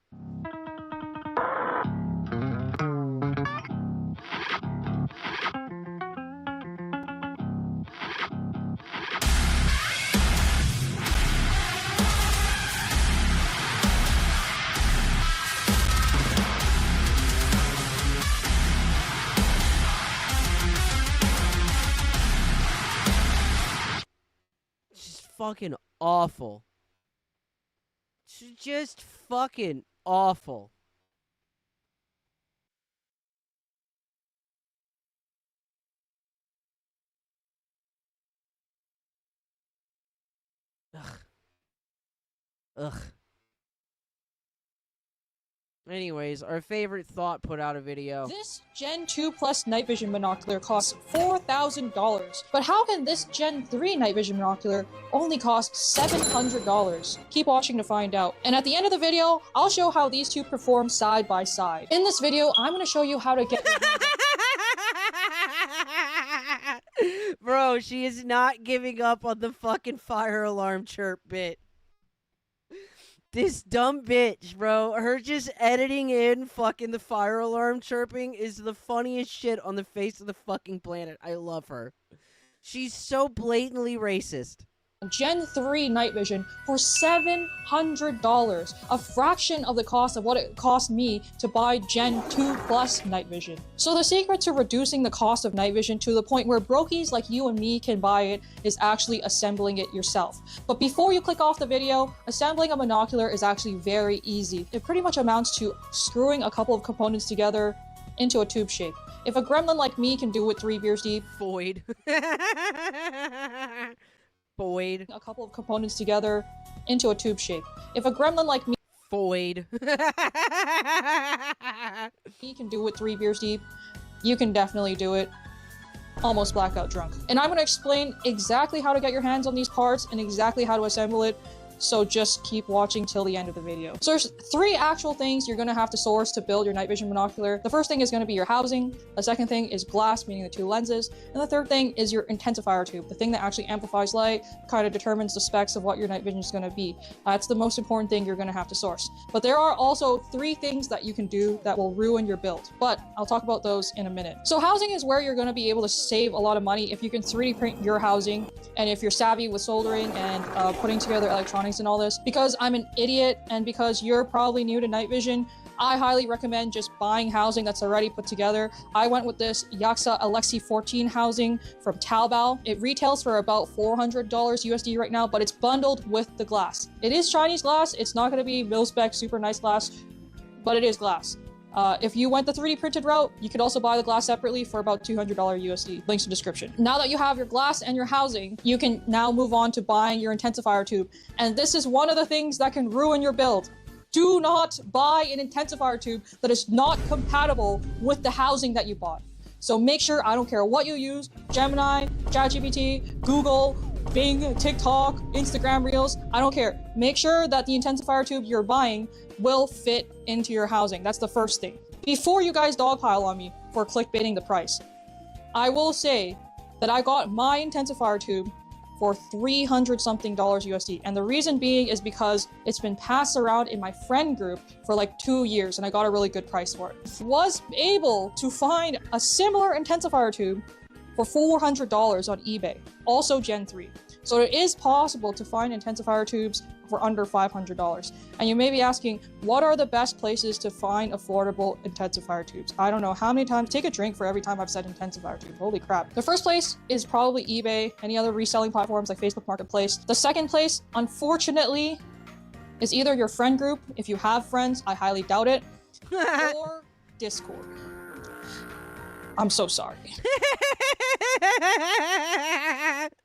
Fucking awful. It's just fucking awful. Ugh. Anyways, our favorite thought put out a video. This Gen 2 Plus night vision binocular costs $4,000, but how can this Gen 3 night vision binocular only cost $700? Keep watching to find out. And at the end of the video, I'll show how these two perform side by side. In this video, I'm going to show you how to get... Bro, she is not giving up on the fucking fire alarm chirp bit. This dumb bitch, bro. Her just editing in fucking the fire alarm chirping is the funniest shit on the face of the fucking planet. I love her. She's so blatantly racist. Gen 3 night vision for $700, a fraction of the cost of what it cost me to buy Gen 2 Plus night vision. So the secret to reducing the cost of night vision to the point where brokies like you and me can buy it is actually assembling it yourself. But before you click off the video, assembling a binocular is actually very easy. It pretty much amounts to screwing a couple of components together into a tube shape. If a gremlin like me can do it 3 beers deep, Boyd. Boyd. A couple of components together into a tube shape. If a gremlin like me Boyd. he can do it 3 beers deep, you can definitely do it almost blackout drunk. And I'm going to explain exactly how to get your hands on these parts and exactly how to assemble it so just keep watching till the end of the video. So there's 3 actual things you're going to have to source to build your night vision binocular. The first thing is going to be your housing, the second thing is glass, meaning the 2 lenses, and the third thing is your intensifier tube, the thing that actually amplifies light, kind of determines the specs of what your night vision is going to be. That's the most important thing you're going to have to source. But there are also 3 things that you can do that will ruin your build, but I'll talk about those in a minute. So housing is where you're going to be able to save a lot of money if you can 3D print your housing, and if you're savvy with soldering and putting together electronics and all this. Because I'm an idiot and because you're probably new to night vision, I highly recommend just buying housing that's already put together. I went with this Yaxa Alexi 14 housing from Taobao. It retails for about $400 USD right now, but it's bundled with the glass. It is Chinese glass. It's not going to be mil-spec super nice glass, but it is glass. If you went the 3D printed route, you could also buy the glass separately for about $200 USD. Links in description. Now that you have your glass and your housing, you can now move on to buying your intensifier tube. And this is one of the things that can ruin your build. Do not buy an intensifier tube that is not compatible with the housing that you bought. So make sure, I don't care what you use, Gemini, ChatGPT, Google, Bing, TikTok, Instagram Reels, I don't care. Make sure that the intensifier tube you're buying will fit into your housing. That's the first thing. Before you guys dogpile on me for clickbaiting the price, I will say that I got my intensifier tube for $300 something USD. And the reason being is because it's been passed around in my friend group for like 2 years and I got a really good price for it. Was able to find a similar intensifier tube for $400 on eBay, also Gen 3. So it is possible to find intensifier tubes for under $500. And you may be asking, what are the best places to find affordable intensifier tubes? I don't know how many times, take a drink for every time I've said intensifier tube, holy crap. The first place is probably eBay, any other reselling platforms like Facebook Marketplace. The second place, unfortunately, is either your friend group, if you have friends, I highly doubt it, or Discord. I'm so sorry.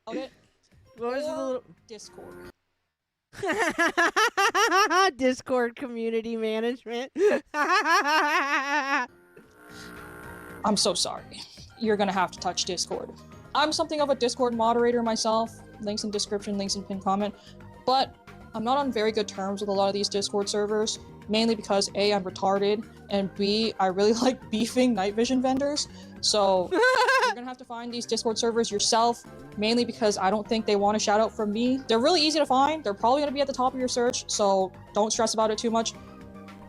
What was the little... Discord. Discord community management. I'm so sorry. You're gonna have to touch Discord. I'm something of a Discord moderator myself. Links in description, links in pinned comment. But I'm not on very good terms with a lot of these Discord servers. Mainly because A, I'm retarded, and B, I really like beefing night vision vendors. So you're gonna have to find these Discord servers yourself, mainly because I don't think they want a shout out from me. They're really easy to find. They're probably gonna be at the top of your search, so don't stress about it too much.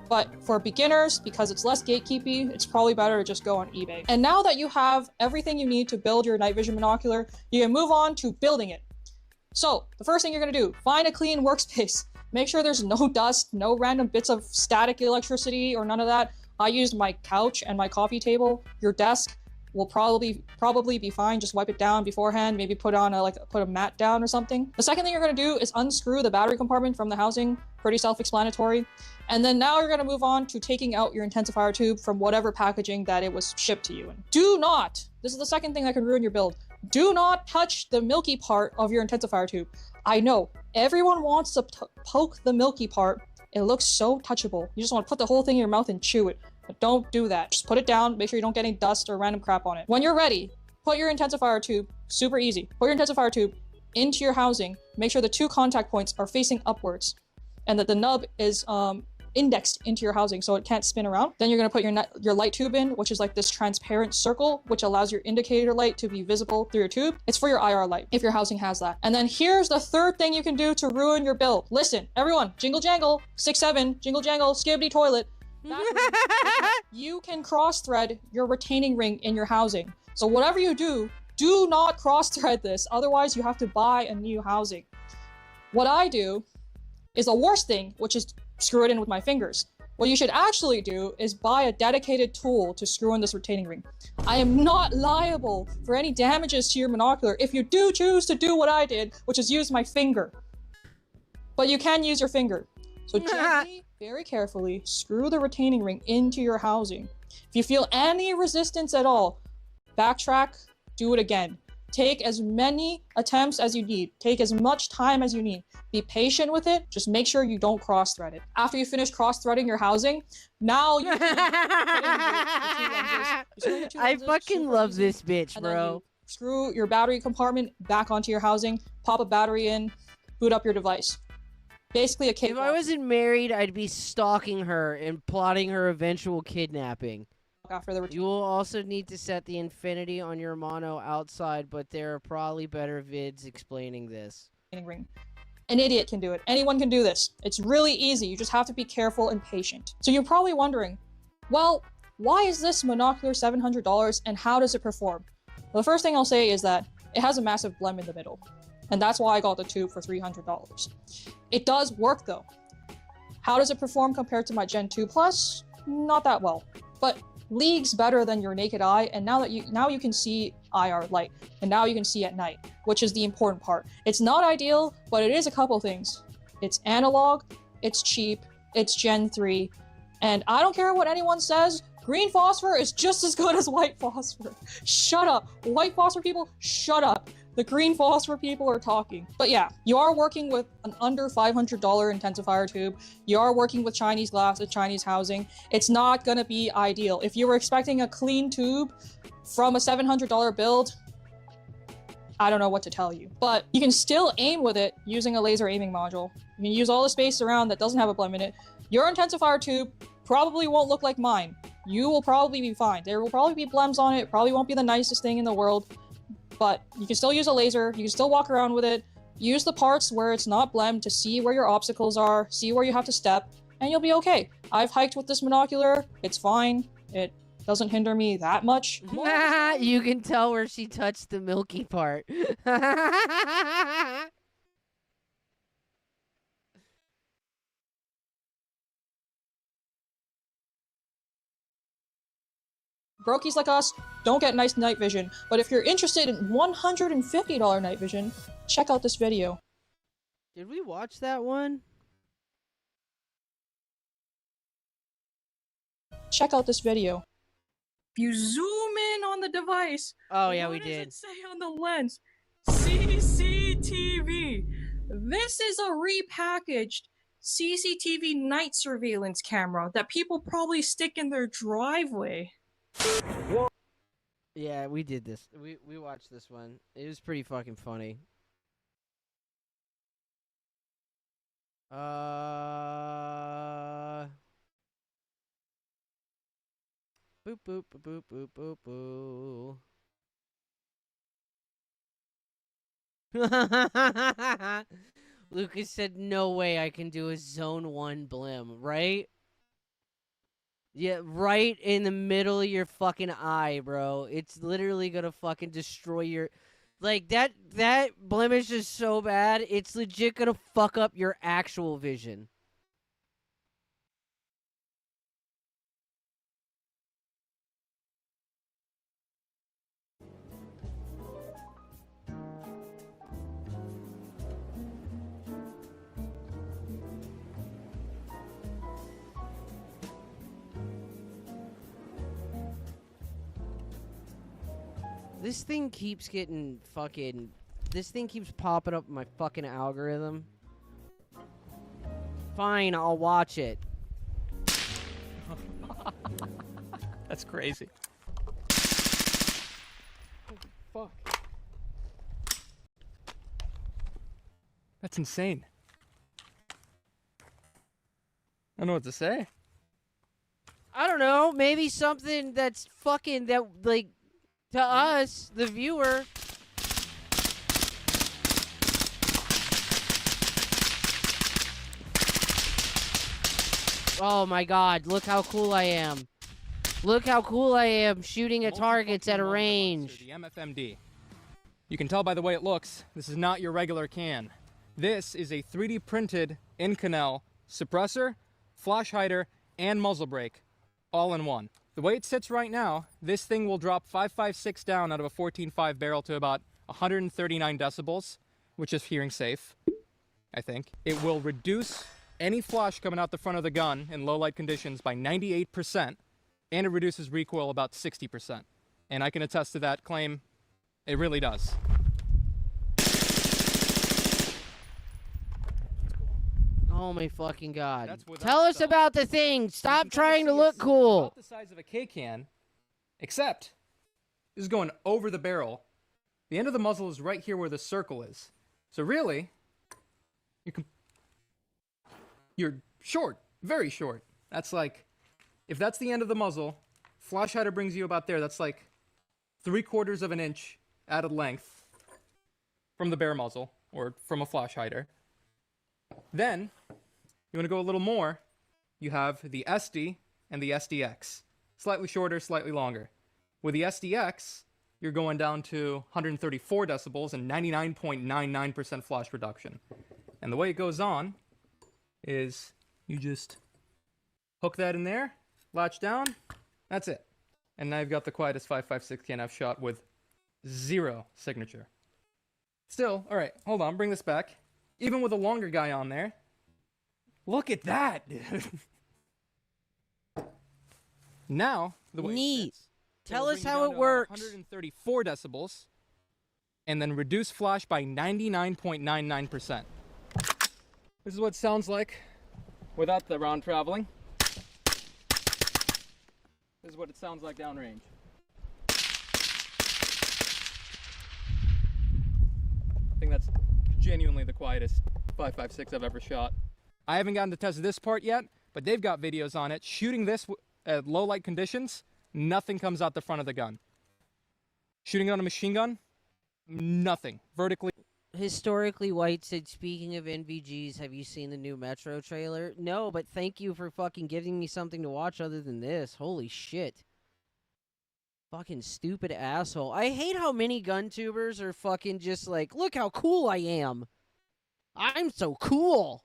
But for beginners, because it's less gatekeepy, it's probably better to just go on eBay. And now that you have everything you need to build your night vision binocular, you can move on to building it. So the first thing you're gonna do, find a clean workspace. Make sure there's no dust, no random bits of static electricity or none of that. I used my couch and my coffee table. Your desk will probably be fine. Just wipe it down beforehand. Maybe put a mat down or something. The second thing you're gonna do is unscrew the battery compartment from the housing. Pretty self-explanatory. And then now you're gonna move on to taking out your intensifier tube from whatever packaging that it was shipped to you in. Do not, this is the second thing that can ruin your build. Do not touch the milky part of your intensifier tube. I know, everyone wants to poke the milky part. It looks so touchable. You just want to put the whole thing in your mouth and chew it. But don't do that. Just put it down, make sure you don't get any dust or random crap on it. When you're ready, put your intensifier tube, super easy. Put your intensifier tube into your housing. Make sure the 2 contact points are facing upwards and that the nub is indexed into your housing so it can't spin around. Then you're gonna put your light tube in, which is like this transparent circle, which allows your indicator light to be visible through your tube. It's for your IR light, if your housing has that. And then here's the third thing you can do to ruin your build. Listen, everyone, jingle jangle, 6-7, jingle jangle, skibbity toilet. You can cross-thread your retaining ring in your housing. So whatever you do, do not cross-thread this, otherwise you have to buy a new housing. What I do is the worst thing, which is screw it in with my fingers. What you should actually do is buy a dedicated tool to screw in this retaining ring. I am not liable for any damages to your binocular if you do choose to do what I did, which is use my finger. But you can use your finger. So gently, very carefully, screw the retaining ring into your housing. If you feel any resistance at all, backtrack, do it again. Take as many attempts as you need. Take as much time as you need. Be patient with it. Just make sure you don't cross-thread it. After you finish cross-threading your housing, now you can put in the 2 lenses. I fucking love this bitch, bro. Screw your battery compartment back onto your housing, pop a battery in, boot up your device. basically a If cakewalk I wasn't married, I'd be stalking her and plotting her eventual kidnapping. after the You will also need to set the infinity on your mono outside, but there are probably better vids explaining this. retaining ring. An idiot can do it. Anyone can do this. It's really easy. You just have to be careful and patient. So you're probably wondering, well, why is this monocular $700 and how does it perform? Well, the first thing I'll say is that it has a massive blem in the middle. And that's why I got the tube for $300. It does work though. How does it perform compared to my Gen 2 Plus? Not that well. But leagues better than your naked eye, and now you can see IR light, and now you can see at night, which is the important part. It's not ideal, but it is a couple things. It's analog, it's cheap, it's Gen 3, and I don't care what anyone says, green phosphor is just as good as white phosphor. Shut up. White phosphor people, shut up. The green phosphor people are talking. But yeah, you are working with an under $500 intensifier tube. You are working with Chinese glass and Chinese housing. It's not gonna be ideal. If you were expecting a clean tube from a $700 build, I don't know what to tell you. But you can still aim with it using a laser aiming module. You can use all the space around that doesn't have a blem in it. Your intensifier tube probably won't look like mine. You will probably be fine. There will probably be blems on it. Probably won't be the nicest thing in the world. But you can still use a laser, you can still walk around with it, use the parts where it's not blem to see where your obstacles are, see where you have to step, and you'll be okay. I've hiked with this monocular, it's fine, it doesn't hinder me that much. You can tell where she touched the milky part. Brokies like us don't get nice night vision, but if you're interested in $150 night vision, check out this video. Did we watch that one? Check out this video. If you zoom in on the device, Oh, yeah, what we does did. it say on the lens? CCTV. This is a repackaged CCTV night surveillance camera that people probably stick in their driveway. Yeah, we did this. We watched this one. It was pretty fucking funny. Boop boop boop boop boop boop boo. Lucas said, "No way I can do a Zone 1 blim, right?" Yeah, right in the middle of your fucking eye, bro. It's literally gonna fucking destroy your... Like, that blemish is so bad, it's legit gonna fuck up your actual vision. This thing keeps getting fucking... This thing keeps popping up in my fucking algorithm. Fine, I'll watch it. That's crazy. Fuck. That's insane. I don't know what to say. I don't know, maybe something that's fucking... That, like, to us, the viewer... Oh my god, look how cool I am. Look how cool I am shooting at targets at a range. The MFMD. You can tell by the way it looks, this is not your regular can. This is a 3D printed Inconel suppressor, flash hider, and muzzle brake, all in one. The way it sits right now, this thing will drop 5.56 down out of a 14.5 barrel to about 139 decibels, which is hearing safe, I think. It will reduce any flash coming out the front of the gun in low light conditions by 98%, and it reduces recoil about 60%. And I can attest to that claim. It really does. Oh my fucking god. That's without Tell us stuff. about the thing. Stop You can trying to kinda see look it's cool. About the size of a K-can, except this is going over the barrel. The end of the muzzle is right here where the circle is. So really, you can you're short, very short. That's like, if that's the end of the muzzle, flash hider brings you about there. That's like 3/4 of an inch added length from the bare muzzle or from a flash hider. Then, you want to go a little more, you have the SD and the SDX. Slightly shorter, slightly longer. With the SDX, you're going down to 134 decibels and 99.99% flash reduction. And the way it goes on is you just hook that in there, latch down, that's it. And now you've got the quietest 5.56 KNF shot with 0 signature. Still, alright, hold on, bring this back. Even with a longer guy on there, look at that, dude. Now, the way Neat. it fits, Tell it'll us bring you how down it to works. 134 decibels, and then reduce flash by 99.99%. This is what it sounds like without the round traveling. This is what it sounds like downrange. I think that's genuinely the quietest 5.56 I've ever shot. I haven't gotten to test this part yet, but they've got videos on it. Shooting this at low light conditions, nothing comes out the front of the gun. Shooting it on a machine gun, nothing. Vertically. Historically White said, speaking of NVGs, have you seen the new Metro trailer? No, but thank you for fucking giving me something to watch other than this. Holy shit. Fucking stupid asshole. I hate how many gun tubers are fucking just like, look how cool I am. I'm so cool.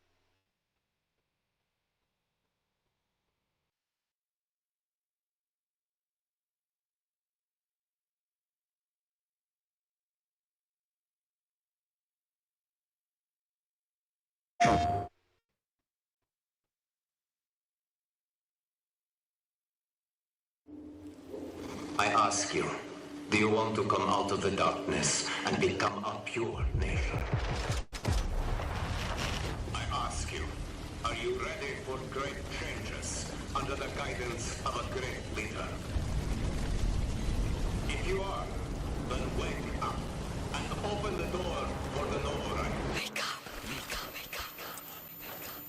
I ask you, do you want to come out of the darkness and become a pure nation? I ask you, are you ready for great changes under the guidance of a great leader? If you are, then wake up and open the door for the Novorite. Wake up, wake up, wake up, wake up.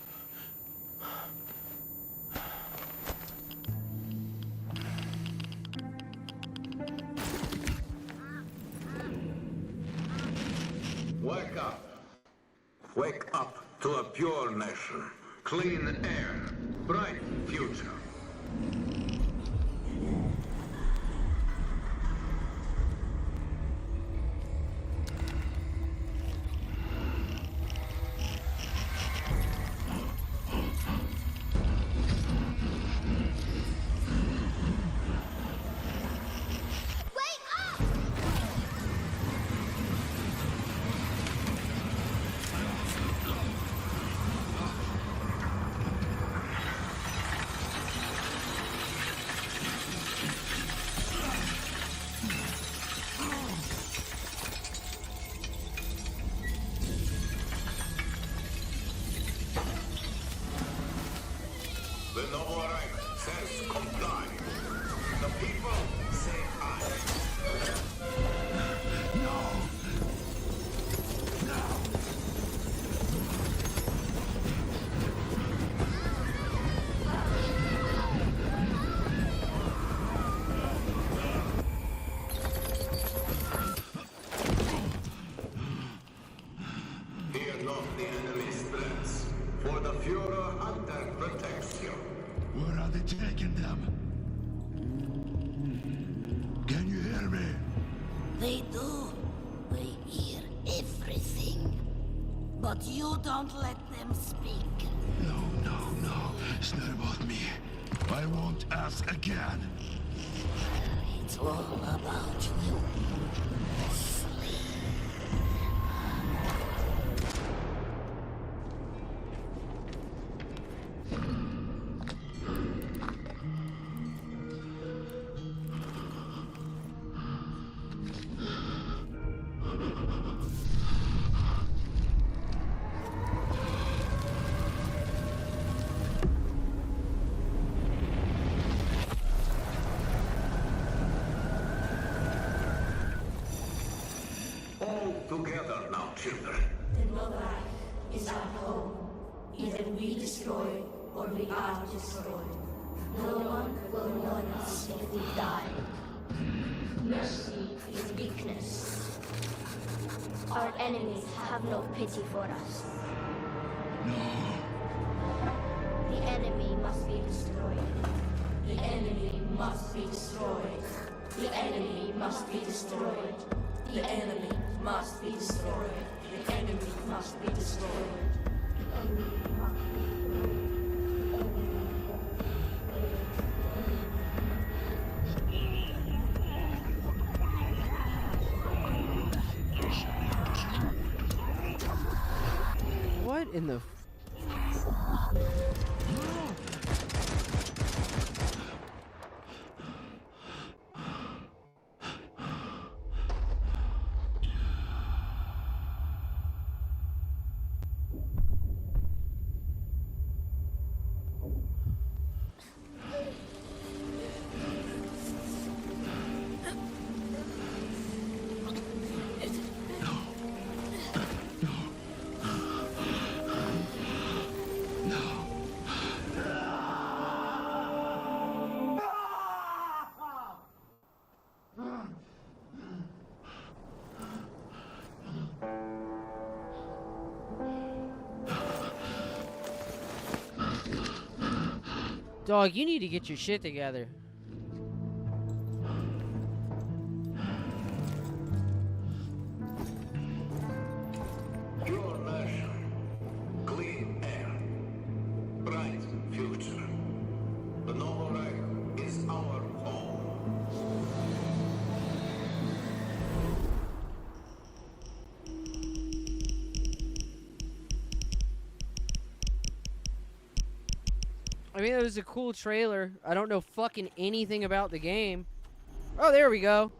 Wake up. Wake up to a pure nation. Clean air. Bright future. The Novorite says comply. The people say aye. No! Fear not the enemy's threats, for the Führer Hunter protects you. Where are they taking them? Can you hear me? They do. They hear everything. But you don't let them speak. No. It's not about me. I won't ask again. It's all about you. Sleep. All together now, children. The Novorite is our home. Either we destroy or we are destroyed. No one will mourn us if we die. Mercy is weakness. Our enemies have no pity for us. The enemy must be destroyed. The enemy must be destroyed. The enemy must be destroyed. The enemy must be destroyed. The enemy must be destroyed. The enemy must be destroyed. What in the... Dog, you need to get your shit together. Pure nation, clean air, bright future. The Noble Reich is our home. I mean, it was a cool trailer. I don't know fucking anything about the game. Oh, there we go.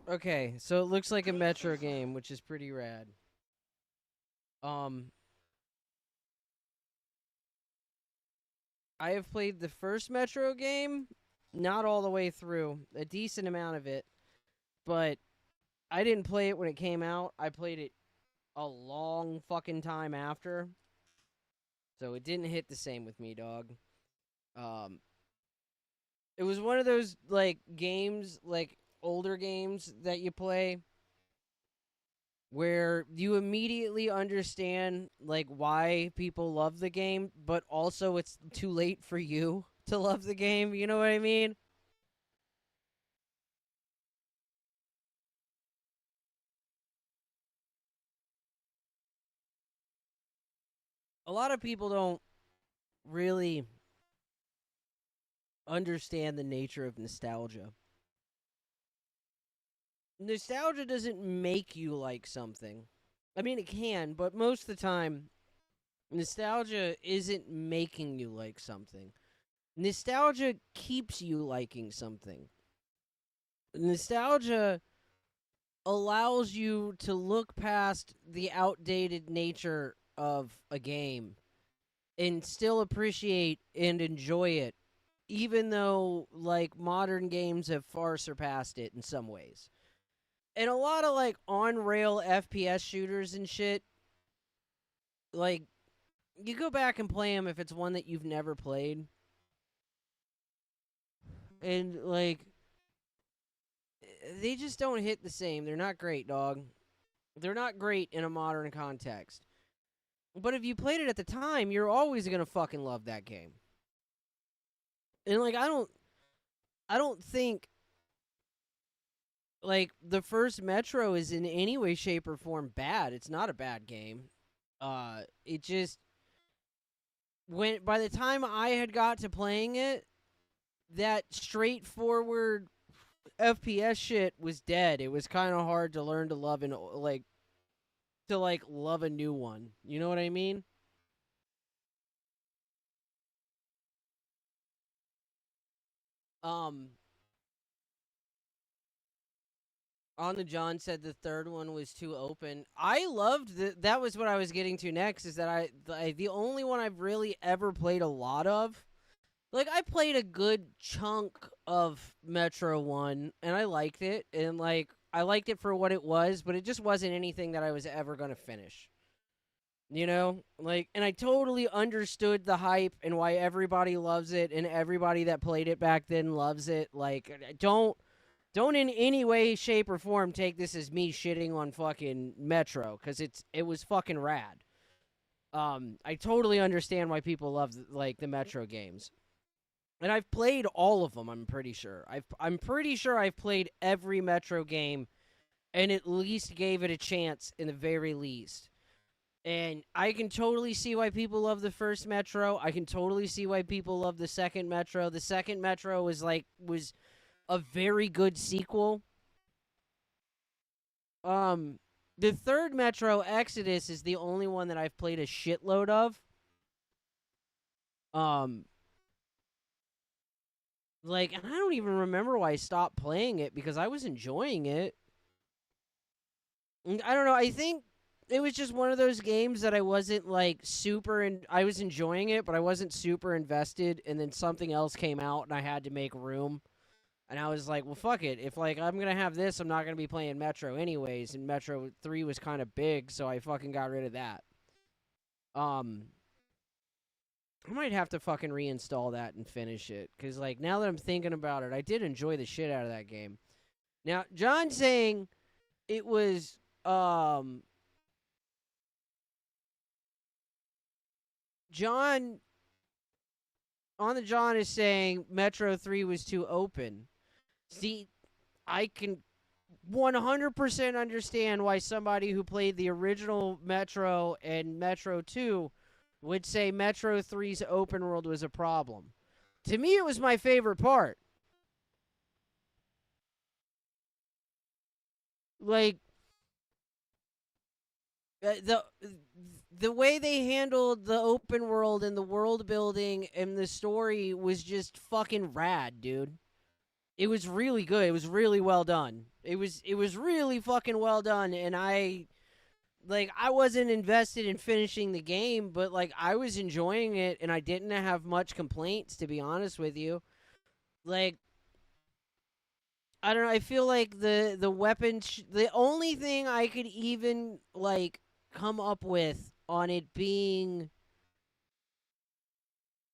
Okay, so it looks like a Metro game, which is pretty rad. I have played the first Metro game, not all the way through, a decent amount of it, but I didn't play it when it came out. I played it a long fucking time after, so it didn't hit the same with me, dog. It was one of those, like, games, like, older games that you play where you immediately understand like why people love the game, but also it's too late for you to love the game, you know what I mean? A lot of people don't really understand the nature of nostalgia. Nostalgia doesn't make you like something. I mean, it can, but most of the time, nostalgia isn't making you like something. Nostalgia keeps you liking something. Nostalgia allows you to look past the outdated nature of a game and still appreciate and enjoy it, even though, like, modern games have far surpassed it in some ways. And a lot of, like, on-rail FPS shooters and shit, like, you go back and play them if it's one that you've never played. And, like, they just don't hit the same. They're not great, dog. They're not great in a modern context. But if you played it at the time, you're always going to fucking love that game. And, like, I don't think, like, the first Metro is in any way, shape, or form bad. It's not a bad game. It just, by the time I had got to playing it, that straightforward FPS shit was dead. It was kind of hard to learn to love and, like, love a new one. You know what I mean? On the John said the third one was too open. I loved that was what I was getting to next, is that the only one I've really ever played a lot of. Like, I played a good chunk of Metro 1, and I liked it, and, like, I liked it for what it was, but it just wasn't anything that I was ever going to finish. You know? Like, and I totally understood the hype and why everybody loves it, and everybody that played it back then loves it. Like, don't in any way, shape, or form take this as me shitting on fucking Metro, because it was fucking rad. I totally understand why people love, like, the Metro games. And I've played all of them, I'm pretty sure. I'm pretty sure I've played every Metro game and at least gave it a chance in the very least. And I can totally see why people love the first Metro. I can totally see why people love the second Metro. The second Metro was a very good sequel. The third Metro, Exodus, is the only one that I've played a shitload of. Like, and I don't even remember why I stopped playing it, because I was enjoying it. I don't know, I think it was just one of those games that I wasn't, like, I was enjoying it, but I wasn't super invested, and then something else came out, and I had to make room. And I was like, well, fuck it. If, like, I'm gonna have this, I'm not gonna be playing Metro anyways, and Metro 3 was kind of big, so I fucking got rid of that. I might have to fucking reinstall that and finish it. Because, like, now that I'm thinking about it, I did enjoy the shit out of that game. Now, John saying it was, John is saying Metro 3 was too open. See, I can 100% understand why somebody who played the original Metro and Metro 2 would say Metro 3's open world was a problem. To me, it was my favorite part. Like, the way they handled the open world and the world building and the story was just fucking rad, dude. It was really good. It was really well done. It was really fucking well done, and I wasn't invested in finishing the game, but, like, I was enjoying it, and I didn't have much complaints, to be honest with you. Like, I don't know, I feel like the weapons, the only thing I could even, like, come up with on it being,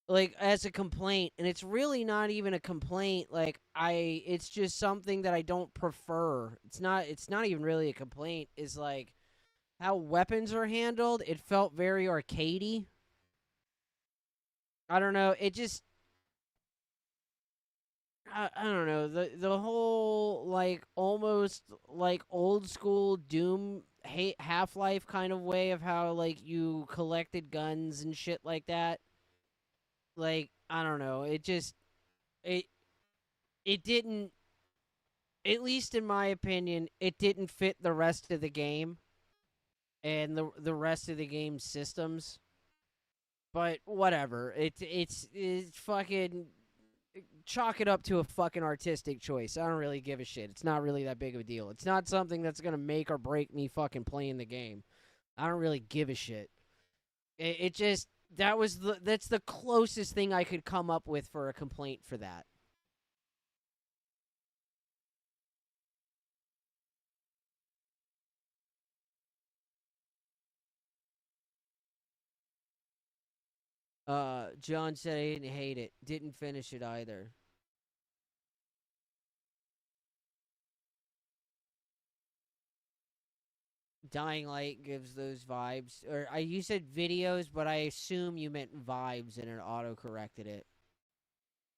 like, as a complaint, and it's really not even a complaint, like, it's just something that I don't prefer. It's not even really a complaint, is, like, how weapons are handled. It felt very arcadey. I don't know, it just, I don't know, the whole, like, almost, like, old school Doom Half-Life kind of way of how, like, you collected guns and shit like that. Like, I don't know, it just, it didn't, at least in my opinion, it didn't fit the rest of the game and the rest of the game's systems. But whatever, it's fucking, chalk it up to a fucking artistic choice. I don't really give a shit. It's not really that big of a deal. It's not something that's gonna make or break me fucking playing the game. I don't really give a shit. It just, that's the closest thing I could come up with for a complaint for that. John said he didn't hate it. Didn't finish it either. Dying Light gives those vibes. Or you said videos, but I assume you meant vibes and it auto-corrected it.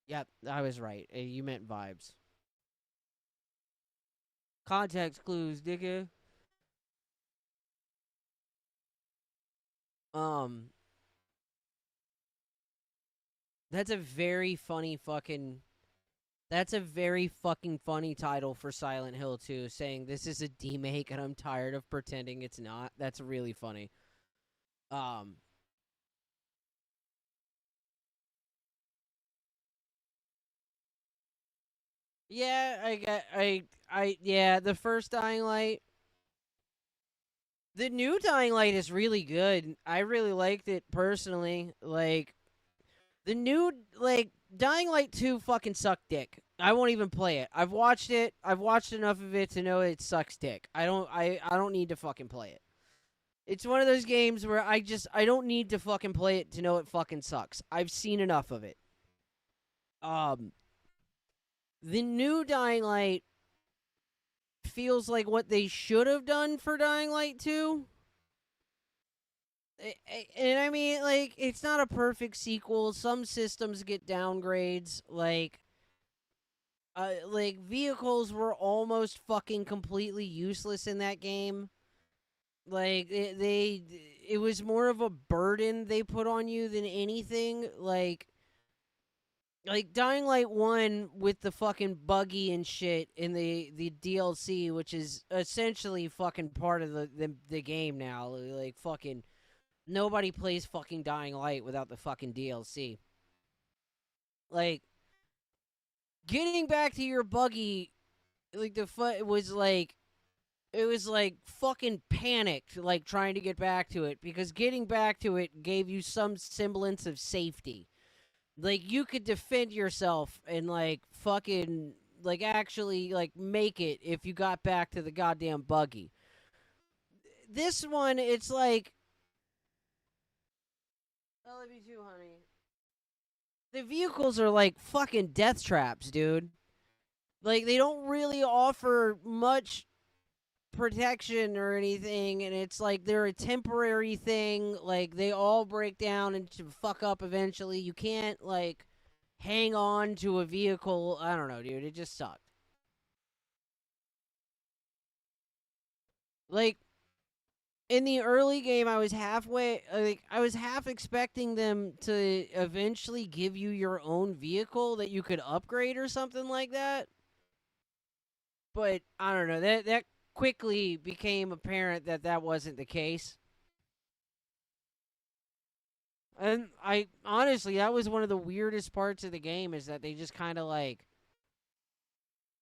Yep, I was right. You meant vibes. Context clues, nigga. That's a very funny fucking... That's a very fucking funny title for Silent Hill 2, saying this is a demake and I'm tired of pretending it's not. That's really funny. Yeah, yeah, the first Dying Light. The new Dying Light is really good. I really liked it personally. Like, the new, like, Dying Light 2 fucking sucked dick. I won't even play it. I've watched it. I've watched enough of it to know it sucks dick. I don't need to fucking play it. It's one of those games where I don't need to fucking play it to know it fucking sucks. I've seen enough of it. The new Dying Light feels like what they should have done for Dying Light 2. And I mean, like, it's not a perfect sequel. Some systems get downgrades. Like, vehicles were almost fucking completely useless in that game. Like, it was more of a burden they put on you than anything. Like Dying Light 1 with the fucking buggy and shit in the DLC, which is essentially fucking part of the game now. Like, fucking nobody plays fucking Dying Light without the fucking DLC. Like, getting back to your buggy, like, it was like fucking panicked, like, trying to get back to it, because getting back to it gave you some semblance of safety. Like, you could defend yourself and, like, fucking, like, actually, like, make it if you got back to the goddamn buggy. This one, it's like... I love you too, honey. The vehicles are like fucking death traps, dude. Like, they don't really offer much protection or anything, and it's like they're a temporary thing. Like, they all break down and fuck up eventually. You can't, like, hang on to a vehicle. I don't know, dude. It just sucked. Like, in the early game, I was half expecting them to eventually give you your own vehicle that you could upgrade or something like that. But I don't know. That quickly became apparent that wasn't the case. And honestly, that was one of the weirdest parts of the game, is that they just kind of, like,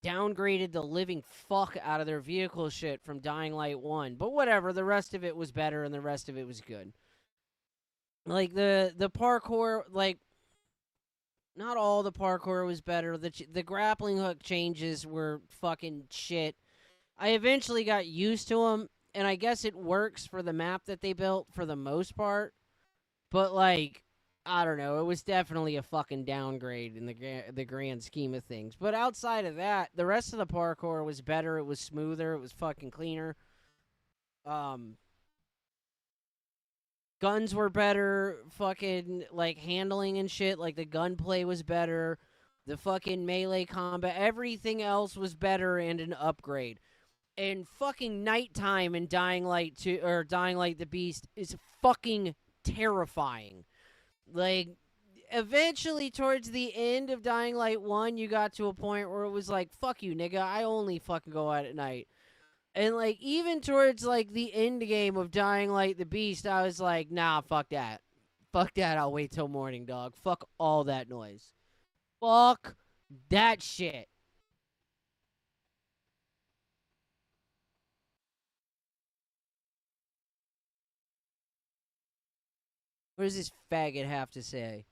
downgraded the living fuck out of their vehicle shit from Dying Light 1. But whatever, the rest of it was better and the rest of it was good. Like, the parkour, like, not all the parkour was better. The grappling hook changes were fucking shit. I eventually got used to them, and I guess it works for the map that they built for the most part. But, like, I don't know. It was definitely a fucking downgrade in the grand scheme of things. But outside of that, the rest of the parkour was better. It was smoother. It was fucking cleaner. Guns were better. Fucking, like, handling and shit. Like, the gunplay was better. The fucking melee combat. Everything else was better and an upgrade. And fucking nighttime in Dying Light 2, or Dying Light the Beast, is fucking terrifying. Like, eventually, towards the end of Dying Light 1, you got to a point where it was like, fuck you, nigga, I only fucking go out at night. And, like, even towards, like, the end game of Dying Light the Beast, I was like, nah, fuck that. Fuck that, I'll wait till morning, dog. Fuck all that noise. Fuck that shit. What does this faggot have to say?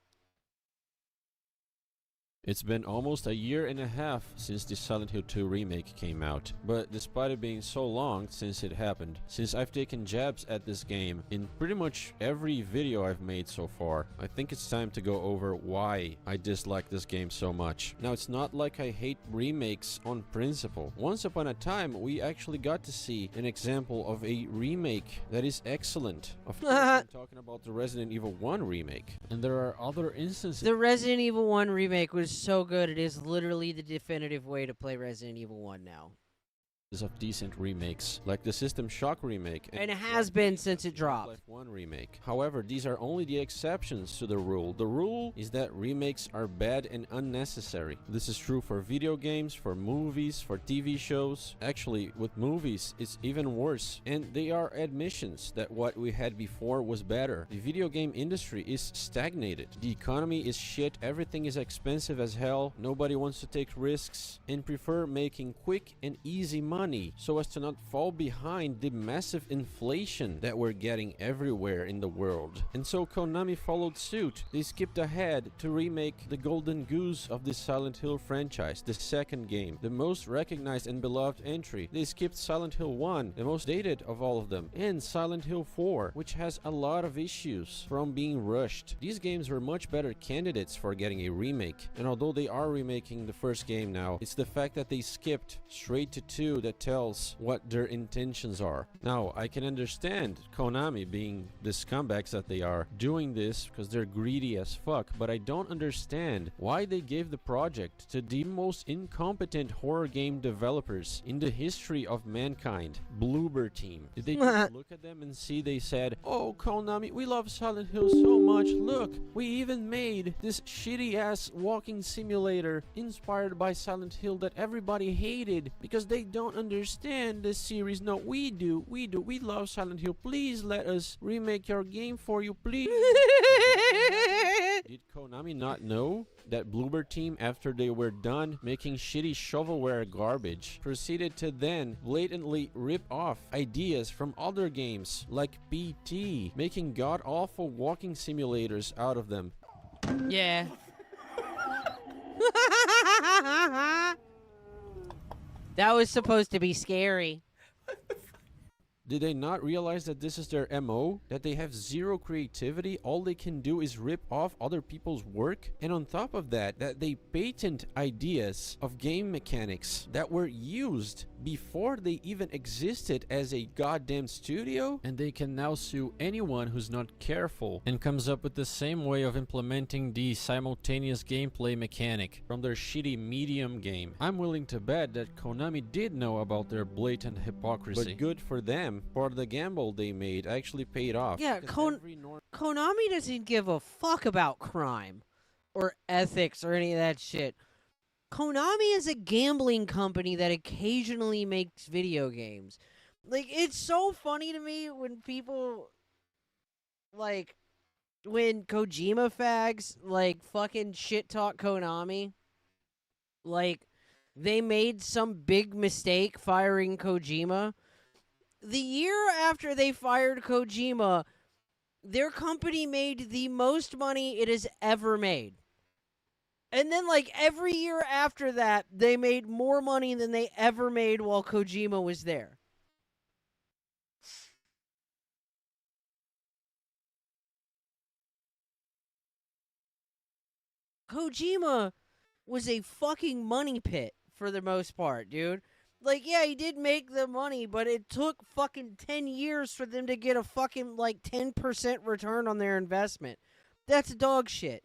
It's been almost a year and a half since the Silent Hill 2 remake came out, but despite it being so long since it happened, since I've taken jabs at this game in pretty much every video I've made so far, I think it's time to go over why I dislike this game so much. Now, it's not like I hate remakes on principle. Once upon a time, we actually got to see an example of a remake that is excellent. Of course, I'm talking about the Resident Evil 1 remake, and there are other instances. The Resident Evil 1 remake was so good. It is literally the definitive way to play Resident Evil 1 now. Of decent remakes, like the System Shock remake, and it has been since it dropped. Half-Life 1 remake. However, these are only the exceptions to the rule. The rule is that remakes are bad and unnecessary. This is true for video games, for movies, for TV shows. Actually, with movies, it's even worse. And they are admissions that what we had before was better. The video game industry is stagnated. The economy is shit. Everything is expensive as hell. Nobody wants to take risks and prefer making quick and easy money so as to not fall behind the massive inflation that we're getting everywhere in the world. And so Konami followed suit. They skipped ahead to remake the golden goose of the Silent Hill franchise, the second game, the most recognized and beloved entry. They skipped Silent Hill 1, the most dated of all of them, and Silent Hill 4, which has a lot of issues from being rushed. These games were much better candidates for getting a remake, and although they are remaking the first game now, it's the fact that they skipped straight to 2 that tells what their intentions are. Now, I can understand Konami, being the scumbags that they are, doing this because they're greedy as fuck, but I don't understand why they gave the project to the most incompetent horror game developers in the history of mankind, Bloober Team. Did they just look at them and see they said, "Oh, Konami, we love Silent Hill so much, look, we even made this shitty ass walking simulator inspired by Silent Hill that everybody hated because they don't understand this series." No, we do. We love Silent Hill. Please let us remake your game for you, please. Did Konami not know that Bloober Team, after they were done making shitty shovelware garbage, proceeded to then blatantly rip off ideas from other games like PT, making god-awful walking simulators out of them? Yeah. That was supposed to be scary. Did they not realize that this is their MO? That they have zero creativity? All they can do is rip off other people's work? And on top of that, that they patent ideas of game mechanics that were used before they even existed as a goddamn studio? And they can now sue anyone who's not careful and comes up with the same way of implementing the simultaneous gameplay mechanic from their shitty Medium game. I'm willing to bet that Konami did know about their blatant hypocrisy. But good for them. For the gamble they made actually paid off. Yeah, Konami doesn't give a fuck about crime or ethics or any of that shit. Konami is a gambling company that occasionally makes video games. Like, it's so funny to me when people, like, when Kojima fags, like, fucking shit talk Konami. Like, they made some big mistake firing Kojima. The year after they fired Kojima, their company made the most money it has ever made. And then, like, every year after that, they made more money than they ever made while Kojima was there. Kojima was a fucking money pit for the most part, dude. Like, yeah, he did make the money, but it took fucking 10 years for them to get a fucking, like, 10% return on their investment. That's dog shit.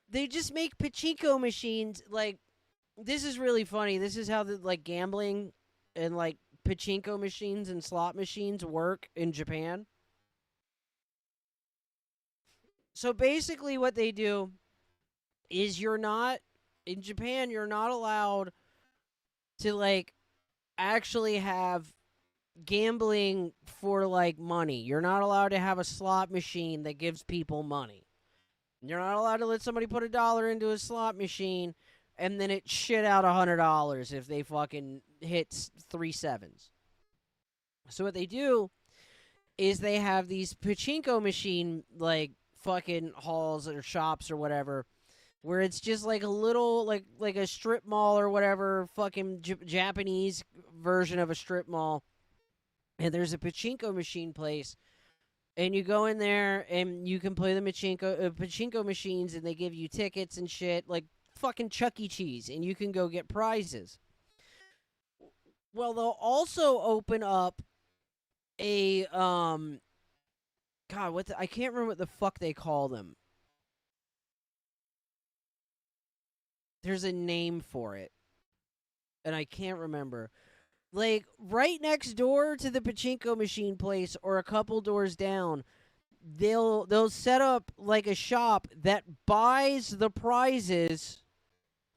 They just make pachinko machines, like, this is really funny. This is how, the, like, gambling and, like, pachinko machines and slot machines work in Japan. So basically what they do is in Japan, you're not allowed to, like, actually have gambling for, like, money. You're not allowed to have a slot machine that gives people money. You're not allowed to let somebody put $1 into a slot machine and then it shit out $100 if they fucking hit 3 sevens. So what they do is they have these pachinko machine, like, fucking halls or shops or whatever where it's just like a little like a strip mall or whatever, fucking Japanese version of a strip mall. And there's a pachinko machine place, and you go in there and you can play the pachinko machines, and they give you tickets and shit like fucking Chuck E. Cheese, and you can go get prizes. Well, they'll also open up a God, I can't remember what the fuck they call them. There's a name for it, and I can't remember. Like, right next door to the pachinko machine place, or a couple doors down, they'll set up like a shop that buys the prizes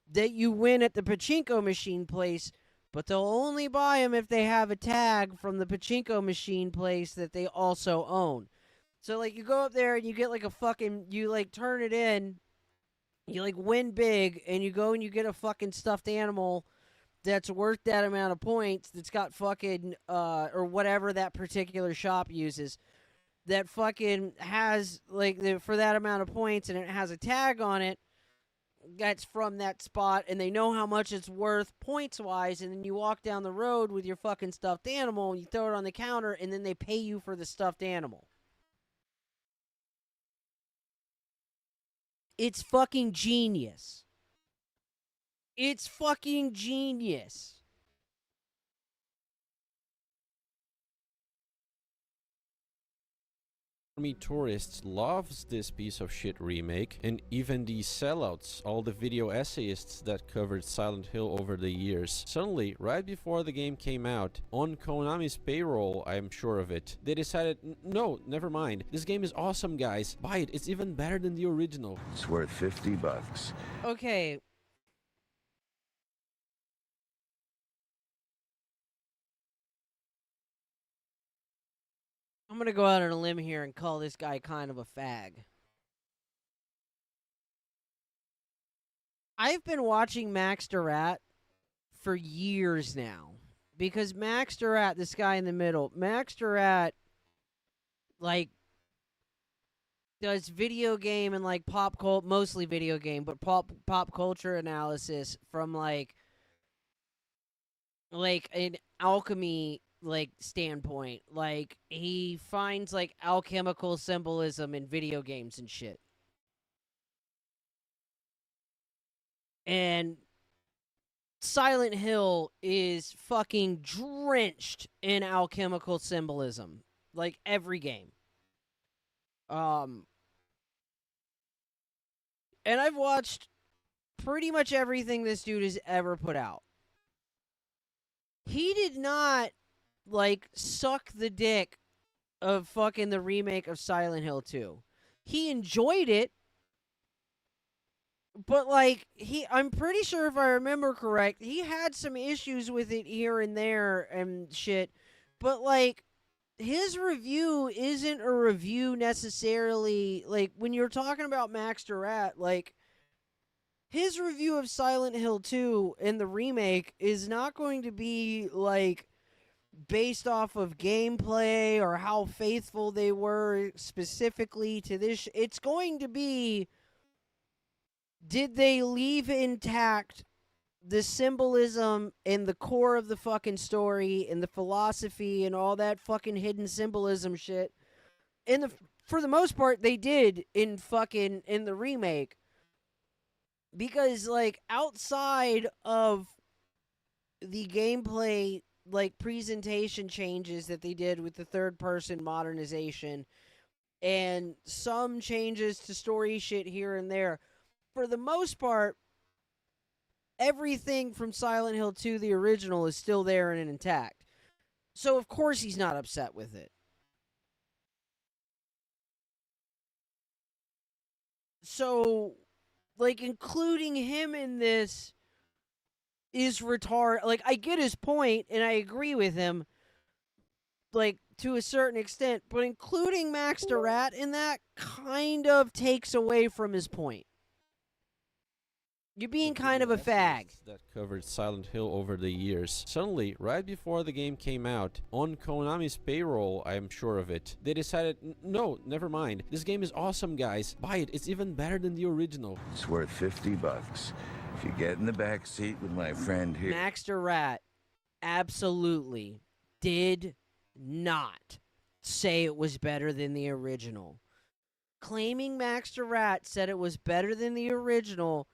that you win at the pachinko machine place, but they'll only buy them if they have a tag from the pachinko machine place that they also own. So, like, you go up there and you get like a fucking, you like turn it in, you like win big, and you go and you get a fucking stuffed animal that's worth that amount of points, that's got fucking, or whatever that particular shop uses, that fucking has, like, for that amount of points, and it has a tag on it that's from that spot, and they know how much it's worth points-wise, and then you walk down the road with your fucking stuffed animal, and you throw it on the counter, and then they pay you for the stuffed animal. It's fucking genius. It's fucking genius. Army Tourists loves this piece of shit remake, and even the sellouts, all the video essayists that covered Silent Hill over the years. Suddenly, right before the game came out, on Konami's payroll, I am sure of it, they decided, no, never mind, this game is awesome, guys, buy it, it's even better than the original. It's worth $50. Okay. I'm gonna go out on a limb here and call this guy kind of a fag. I've been watching Max Durat for years now. Because Max Durat, this guy in the middle, Max Durat, like, does video game and, like, pop culture, mostly video game, but pop culture analysis from, like an alchemy like standpoint. Like, he finds like alchemical symbolism in video games and shit. And Silent Hill is fucking drenched in alchemical symbolism. Like every game. And I've watched pretty much everything this dude has ever put out. He did not like suck the dick of fucking the remake of Silent Hill 2. He enjoyed it, but like I'm pretty sure if I remember correct, he had some issues with it here and there and shit. But like his review isn't a review necessarily, like when you're talking about Max Durat, like his review of Silent Hill 2 and the remake is not going to be like based off of gameplay or how faithful they were specifically to this. It's going to be, did they leave intact the symbolism and the core of the fucking story and the philosophy and all that fucking hidden symbolism shit? And for the most part, they did in the remake. Because, like, outside of the gameplay, like, presentation changes that they did with the third-person modernization and some changes to story shit here and there, for the most part, everything from Silent Hill 2, the original, is still there and intact. So, of course, he's not upset with it. So, like, including him in this is retarded. Like, I get his point, and I agree with him, like, to a certain extent, but including Max Durat in that kind of takes away from his point. You're being the kind of a video fag. essayists that covered Silent Hill over the years. Suddenly, right before the game came out, on Konami's payroll, I am sure of it, they decided, no, never mind. This game is awesome, guys. Buy it. It's even better than the original. It's worth $50 if you get in the back seat with my friend here. Maxter Rat absolutely did not say it was better than the original. Claiming Maxter Rat said it was better than the original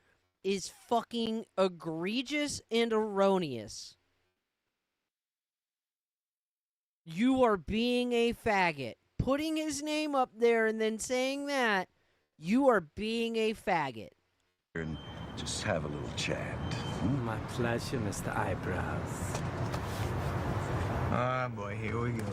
is fucking egregious and erroneous. You are being a faggot. Putting his name up there and then saying that, you are being a faggot. And just have a little chat. My pleasure, Mr. Eyebrows. Ah, boy, here we go.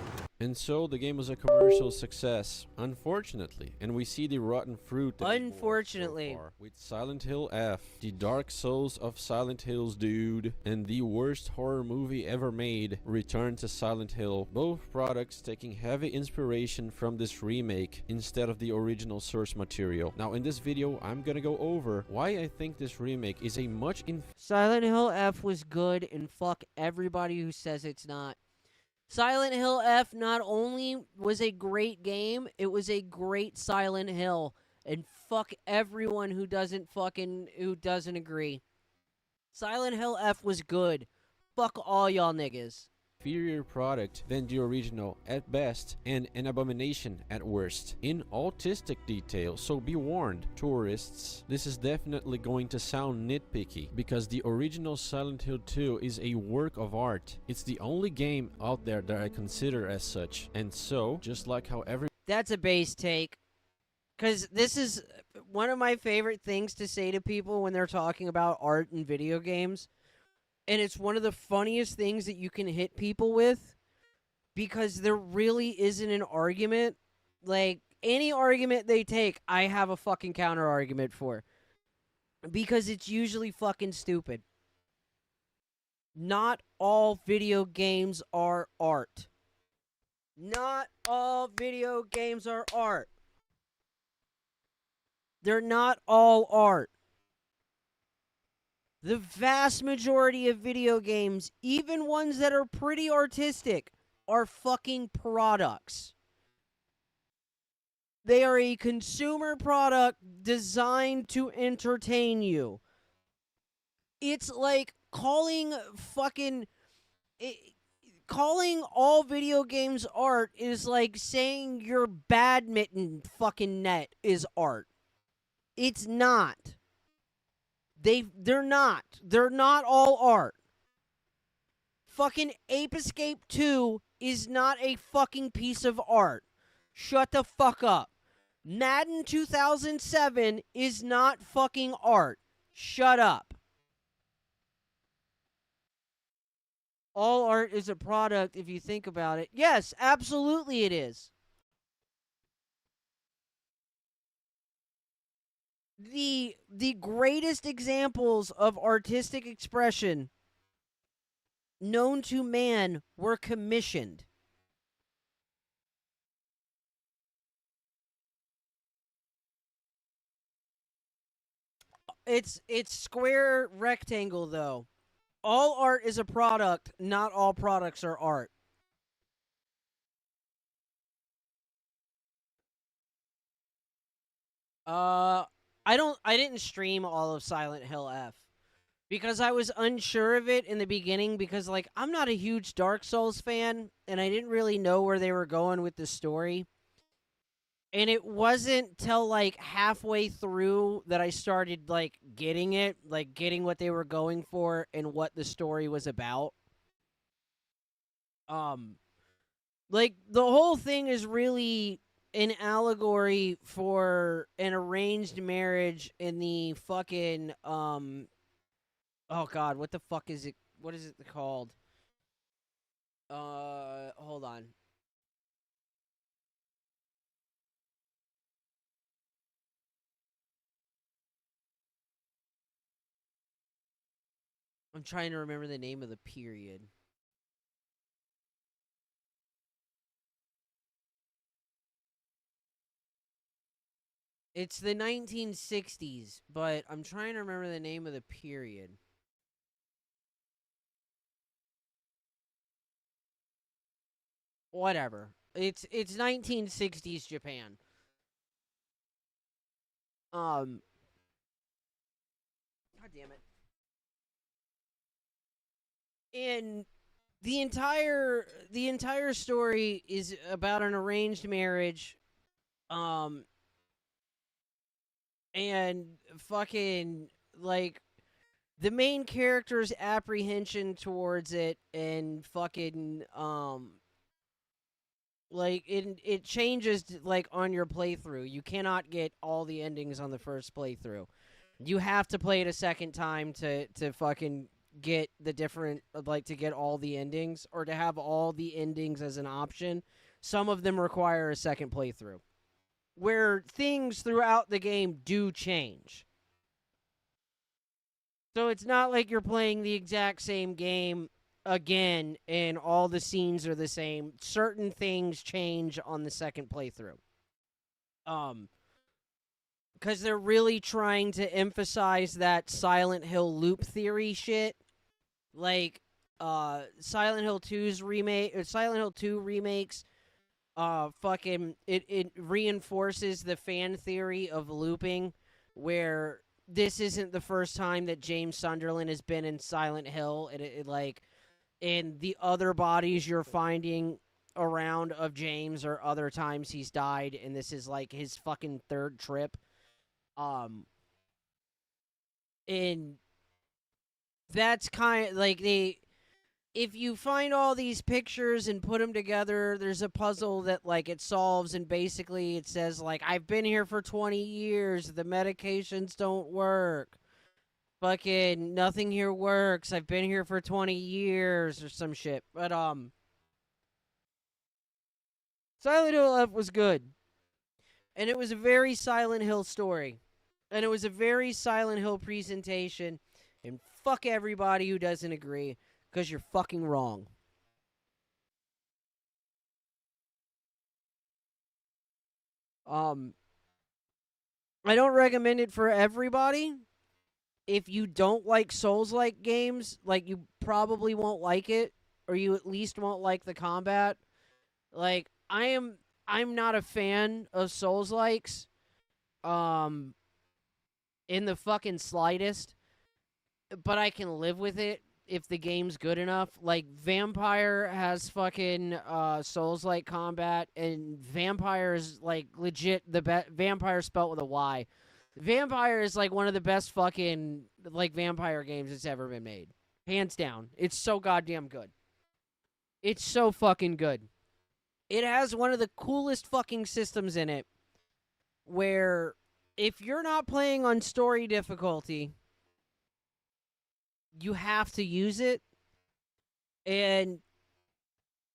And so the game was a commercial success, unfortunately, and we see the rotten fruit that it bore Unfortunately. so far with Silent Hill F, the Dark Souls of Silent Hills, dude, and the worst horror movie ever made, Return to Silent Hill, both products taking heavy inspiration from this remake instead of the original source material. Now in this video, I'm gonna go over why I think this remake is a much Silent Hill F was good, and fuck everybody who says it's not. Silent Hill F not only was a great game, it was a great Silent Hill. And fuck everyone who doesn't agree. Silent Hill F was good. Fuck all y'all niggas. inferior product than the original at best and an abomination at worst in autistic detail, so be warned, tourists. This is definitely going to sound nitpicky because the original Silent Hill 2 is a work of art. It's the only game out there that I consider as such, and so just like how That's a base take. Because this is one of my favorite things to say to people when they're talking about art in video games. And it's one of the funniest things that you can hit people with. Because there really isn't an argument. Like, any argument they take, I have a fucking counter argument for. Because it's usually fucking stupid. Not all video games are art. Not all video games are art. They're not all art. The vast majority of video games, even ones that are pretty artistic, are fucking products. They are a consumer product designed to entertain you. It's like calling all video games art is like saying your badminton fucking net is art. It's not. They're not. They're not all art. Fucking Ape Escape 2 is not a fucking piece of art. Shut the fuck up. Madden 2007 is not fucking art. Shut up. All art is a product if you think about it. Yes, absolutely it is. The greatest examples of artistic expression known to man were commissioned. It's square rectangle though. All art is a product, not all products are art. I didn't stream all of Silent Hill F because I was unsure of it in the beginning because like I'm not a huge Dark Souls fan and I didn't really know where they were going with the story. And it wasn't till like halfway through that I started like getting it, like getting what they were going for and what the story was about. Like the whole thing is really an allegory for an arranged marriage in the fucking oh god, what the fuck is it? What is it called? Hold on. I'm trying to remember the name of the period. It's the 1960s, but I'm trying to remember the name of the period. Whatever. It's 1960s Japan. God damn it. And the entire story is about an arranged marriage. And fucking, like, the main character's apprehension towards it and fucking, like, it changes, like, on your playthrough. You cannot get all the endings on the first playthrough. You have to play it a second time to fucking get the different, like, to get all the endings, or to have all the endings as an option. Some of them require a second playthrough, where things throughout the game do change. So it's not like you're playing the exact same game again and all the scenes are the same. Certain things change on the second playthrough. Because they're really trying to emphasize that Silent Hill loop theory shit. Like, Silent Hill 2's remake, or Silent Hill 2 remakes, fucking, it reinforces the fan theory of looping, where this isn't the first time that James Sunderland has been in Silent Hill, and it like, and the other bodies you're finding around of James are other times he's died, and this is like his fucking third trip. And that's kind of like if you find all these pictures and put them together, there's a puzzle that, like, it solves, and basically it says, like, I've been here for 20 years, the medications don't work. Fucking nothing here works, I've been here for 20 years, or some shit. But, Silent Hill F was good. And it was a very Silent Hill story. And it was a very Silent Hill presentation. And fuck everybody who doesn't agree. Because you're fucking wrong. I don't recommend it for everybody. If you don't like Souls-like games, like, you probably won't like it. Or you at least won't like the combat. Like, I'm not a fan of Souls-likes. In the fucking slightest. But I can live with it if the game's good enough. Like, Vampire has fucking Souls-like combat, and Vampire is, like, legit the Vampire spelt with a Y. Vampire is, like, one of the best fucking, like, vampire games that's ever been made. Hands down. It's so goddamn good. It's so fucking good. It has one of the coolest fucking systems in it, where if you're not playing on story difficulty, you have to use it. And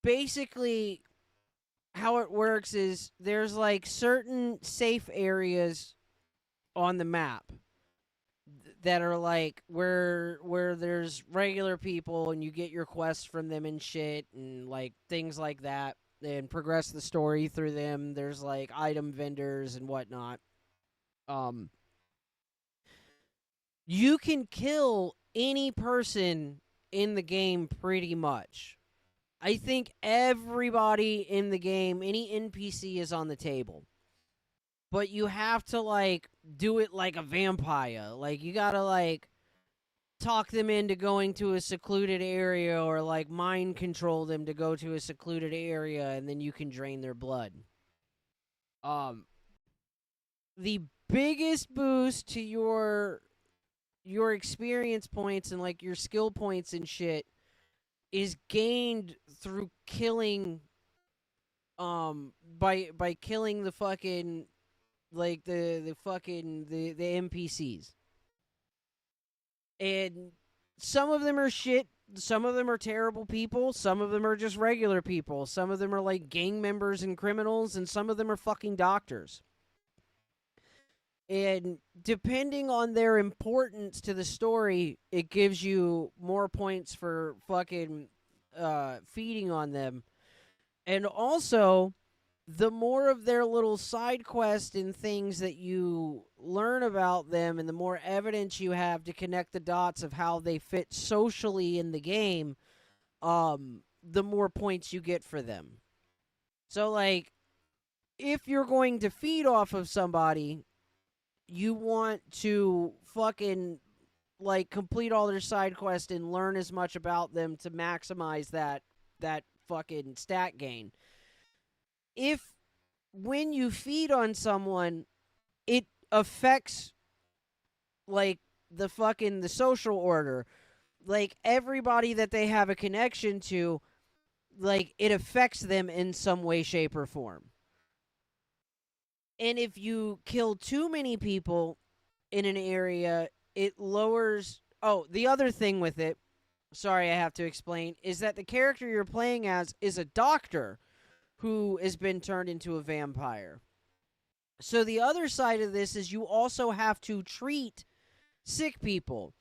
basically how it works is there's, like, certain safe areas on the map that are, like, where there's regular people and you get your quests from them and shit, and, like, things like that, and progress the story through them. There's, like, item vendors and whatnot. You can kill any person in the game pretty much. I think everybody in the game, any NPC is on the table. But you have to, like, do it like a vampire. Like, you gotta, like, talk them into going to a secluded area, or, like, mind control them to go to a secluded area, and then you can drain their blood. The biggest boost to your experience points and, like, your skill points and shit is gained through killing, by killing the fucking, like, the NPCs. And some of them are shit, some of them are terrible people, some of them are just regular people, some of them are, like, gang members and criminals, and some of them are fucking doctors. And depending on their importance to the story, it gives you more points for fucking feeding on them. And also, the more of their little side quests and things that you learn about them, and the more evidence you have to connect the dots of how they fit socially in the game, the more points you get for them. So, like, if you're going to feed off of somebody, you want to fucking, like, complete all their side quests and learn as much about them to maximize that fucking stat gain. If, when you feed on someone, it affects, like, the social order, like, everybody that they have a connection to, like, it affects them in some way, shape, or form. And if you kill too many people in an area, it lowers... Oh, the other thing with it, sorry, I have to explain, is that the character you're playing as is a doctor who has been turned into a vampire. So the other side of this is you also have to treat sick people.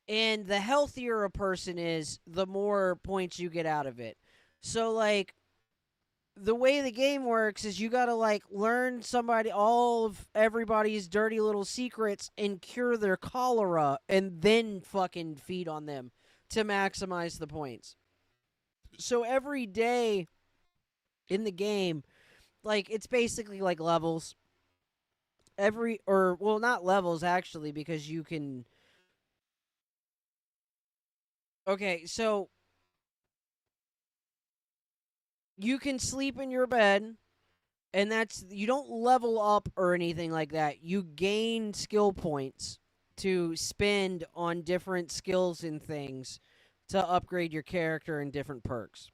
And the healthier a person is, the more points you get out of it. So, like, the way the game works is you gotta, like, learn all of everybody's dirty little secrets and cure their cholera and then fucking feed on them to maximize the points. So every day in the game, like, it's basically like levels. Not levels, actually, because you can... Okay, so you can sleep in your bed, and you don't level up or anything like that. You gain skill points to spend on different skills and things to upgrade your character and different perks.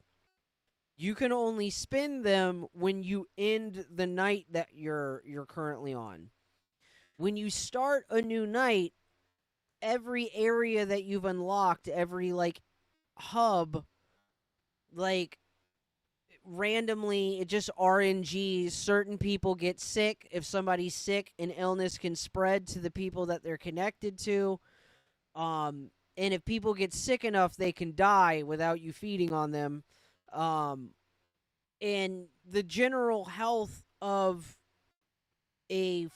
You can only spend them when you end the night that you're currently on. When you start a new night, every area that you've unlocked, every, like, hub, like, randomly, it just RNGs. Certain people get sick. If somebody's sick, an illness can spread to the people that they're connected to. And if people get sick enough, they can die without you feeding on them. And the general health of an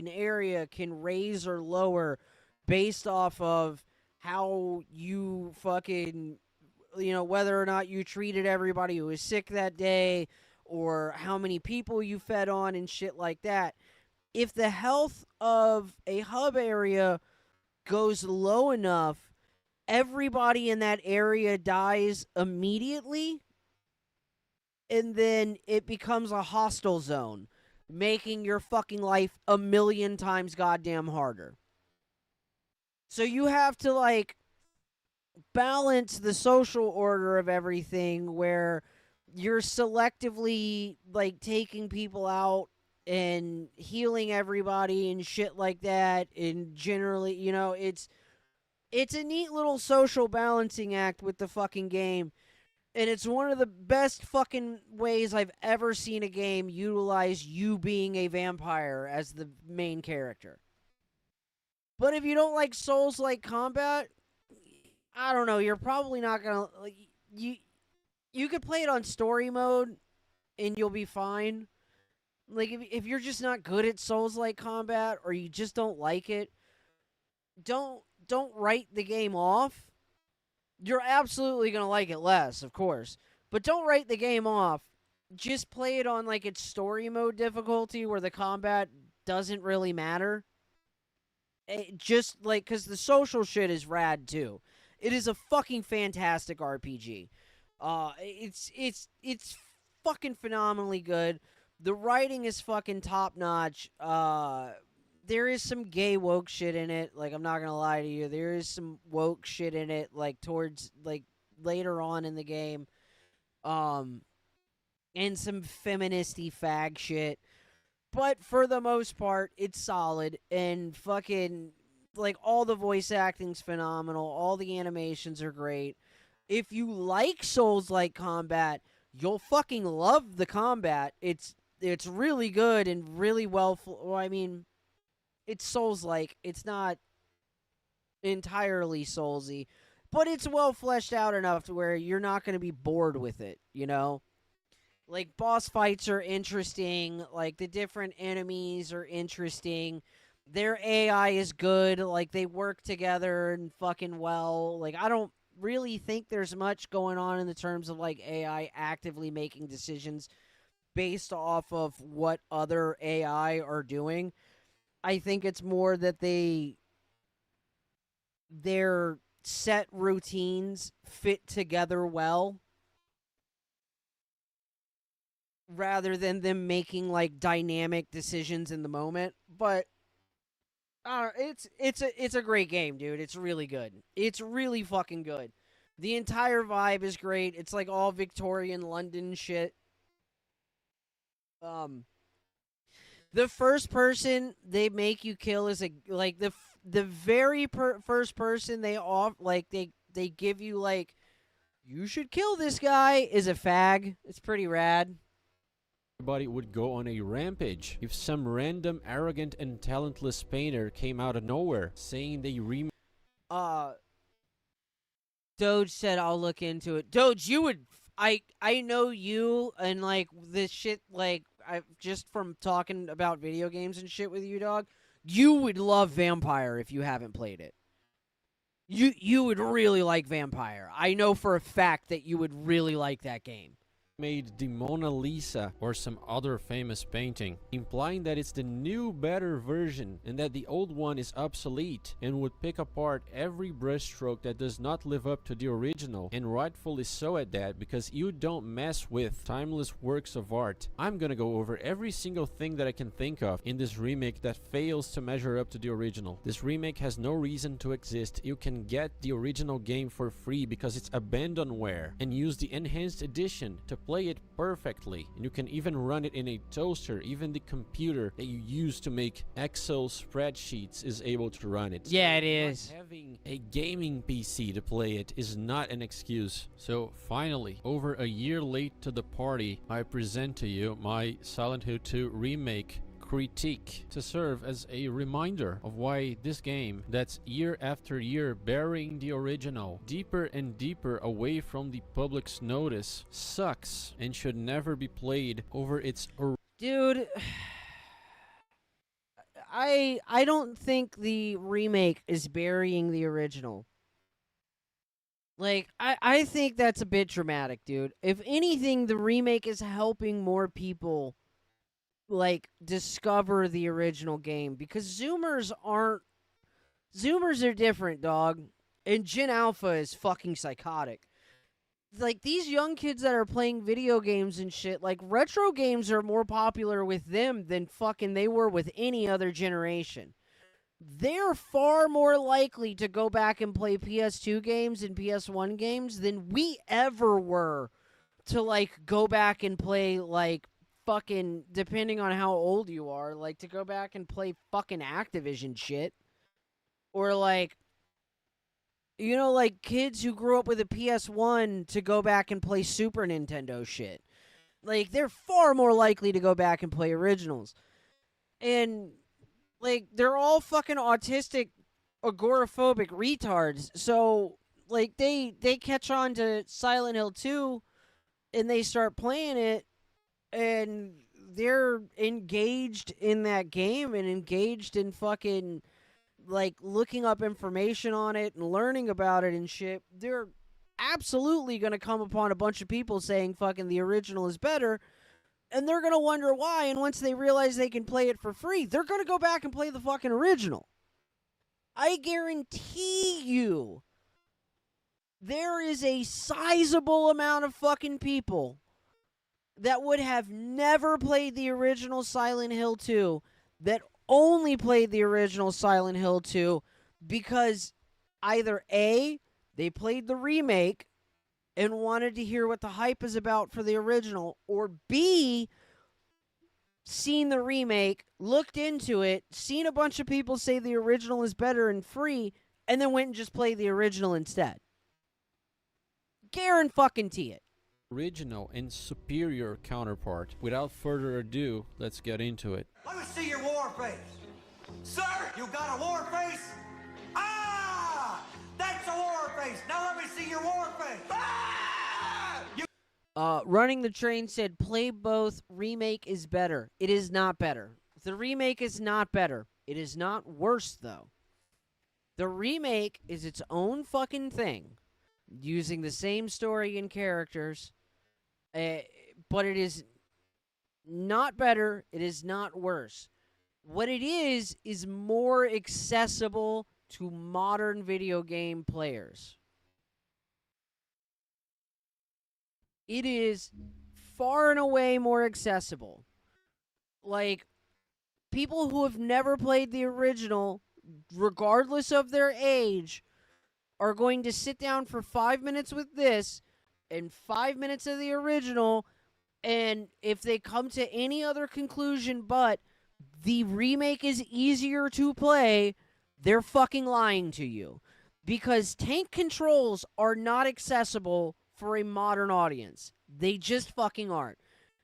area can raise or lower based off of how you fucking, whether or not you treated everybody who was sick that day, or how many people you fed on and shit like that. If the health of a hub area goes low enough, everybody in that area dies immediately, and then it becomes a hostile zone, making your fucking life 1,000,000 times goddamn harder. So you have to, like, balance the social order of everything, where you're selectively, like, taking people out and healing everybody and shit like that, and generally, it's a neat little social balancing act with the fucking game. And it's one of the best fucking ways I've ever seen a game utilize you being a vampire as the main character. But if you don't like Souls-like combat, I don't know, you're probably not gonna... Like, you could play it on story mode, and you'll be fine. Like, if you're just not good at Souls-like combat, or you just don't like it, don't write the game off. You're absolutely going to like it less, of course. But don't write the game off. Just play it on, like, its story mode difficulty, where the combat doesn't really matter. Just, like, because the social shit is rad, too. It is a fucking fantastic RPG. It's fucking phenomenally good. The writing is fucking top-notch. There is some gay woke shit in it. Like, I'm not gonna lie to you. There is some woke shit in it, like, towards, like, later on in the game. And some feministy fag shit. But for the most part, it's solid. And fucking, like, all the voice acting's phenomenal. All the animations are great. If you like Souls-like combat, you'll fucking love the combat. It's really good and really well... I mean, it's Souls-like. It's not entirely Soulsy. but it's well fleshed out enough to where you're not going to be bored with it, you know? Like, boss fights are interesting, like, the different enemies are interesting, their AI is good, like, they work together and fucking well. Like, I don't really think there's much going on in the terms of, like, AI actively making decisions based off of what other AI are doing. I think it's more that their set routines fit together well, rather than them making like dynamic decisions in the moment. But it's a great game, dude. It's really good. It's really fucking good. The entire vibe is great. It's like all Victorian London shit. The first person they make you kill is the very first person they give you like, you should kill this guy, is a fag. It's pretty rad. Everybody would go on a rampage if some random, arrogant, and talentless painter came out of nowhere saying they Doge said, I'll look into it. Doge, you would... I know you and, like, this shit, like, just from talking about video games and shit with you, dog, you would love Vampire if you haven't played it. You would really like Vampire. I know for a fact that you would really like that game. Made the Mona Lisa or some other famous painting, implying that it's the new, better version and that the old one is obsolete, and would pick apart every brushstroke that does not live up to the original, and rightfully so at that, because you don't mess with timeless works of art. I'm gonna go over every single thing that I can think of in this remake that fails to measure up to the original. This remake has no reason to exist. You can get the original game for free because it's abandonware, and use the enhanced edition to play it perfectly, and you can even run it in a toaster. Even the computer that you use to make Excel spreadsheets is able to run it. Yeah, it is. Having a gaming PC to play it is not an excuse. So finally, over a year late to the party, I present to you my Silent Hill 2 remake critique to serve as a reminder of why this game, that's year after year burying the original deeper and deeper away from the public's notice, sucks and should never be played over its Dude, I don't think the remake is burying the original. Like, I think that's a bit dramatic, dude. If anything, the remake is helping more people like discover the original game, because Zoomers are different, dog, and Gen Alpha is fucking psychotic. Like, these young kids that are playing video games and shit, like, retro games are more popular with them than fucking they were with any other generation. They're far more likely to go back and play PS2 games and PS1 games than we ever were to, like, go back and play, like, fucking, depending on how old you are, like, to go back and play fucking Activision shit. Or, like, you know, like, kids who grew up with a PS1 to go back and play Super Nintendo shit. Like, they're far more likely to go back and play originals. And, like, they're all fucking autistic, agoraphobic retards. So, like, they catch on to Silent Hill 2, and they start playing it, and they're engaged in that game and engaged in fucking, like, looking up information on it and learning about it and shit. They're absolutely going to come upon a bunch of people saying fucking the original is better, and they're going to wonder why, and once they realize they can play it for free, they're going to go back and play the fucking original. I guarantee you there is a sizable amount of fucking people that would have never played the original Silent Hill 2, that only played the original Silent Hill 2 because either A, they played the remake and wanted to hear what the hype is about for the original, or B, seen the remake, looked into it, seen a bunch of people say the original is better and free, and then went and just played the original instead. Guarantee it. original and superior counterpart. Without further ado, let's get into it. Let me see your war face. Sir, you got a war face? Ah! That's a war face. Now let me see your war face. Running the Train said, play both. Remake is better. It is not better. The remake is not better. It is not worse, though. The remake is its own fucking thing, using the same story and characters, but it is not better. It is not worse. What it is more accessible to modern video game players. It is far and away more accessible. Like, people who have never played the original, regardless of their age, are going to sit down for 5 minutes with this and 5 minutes of the original, and if they come to any other conclusion but the remake is easier to play, they're fucking lying to you. Because tank controls are not accessible for a modern audience. They just fucking aren't.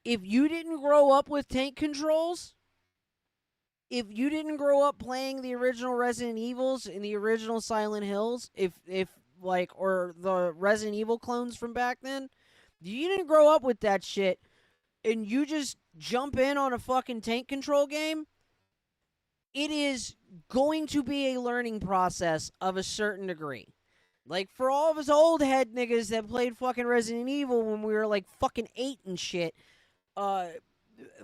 If you didn't grow up with tank controls, if you didn't grow up playing the original Resident Evils and the original Silent Hills, or the Resident Evil clones from back then, you didn't grow up with that shit, and you just jump in on a fucking tank control game, it is going to be a learning process of a certain degree. Like, for all of us old head niggas that played fucking Resident Evil when we were, like, fucking 8 and shit,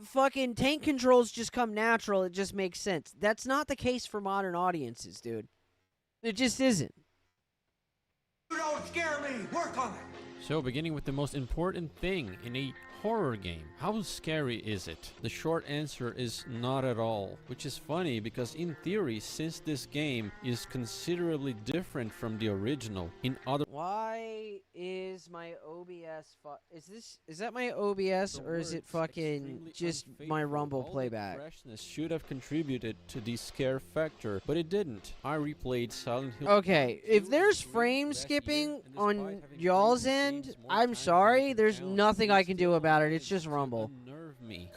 fucking tank controls just come natural. It just makes sense. That's not the case for modern audiences, dude. It just isn't. You don't scare me. Work on it. So, beginning with the most important thing in a horror game, how scary is it? The short answer is not at all, which is funny because in theory, since this game is considerably different from the original, in other Why is my OBS is that my OBS or is it fucking just my Rumble playback? freshness should have contributed to the scare factor, but it didn't. I replayed Silent Hill. Okay, if there's frame skipping on y'all's end, I'm sorry, there's nothing I can do about it. It's just Rumble.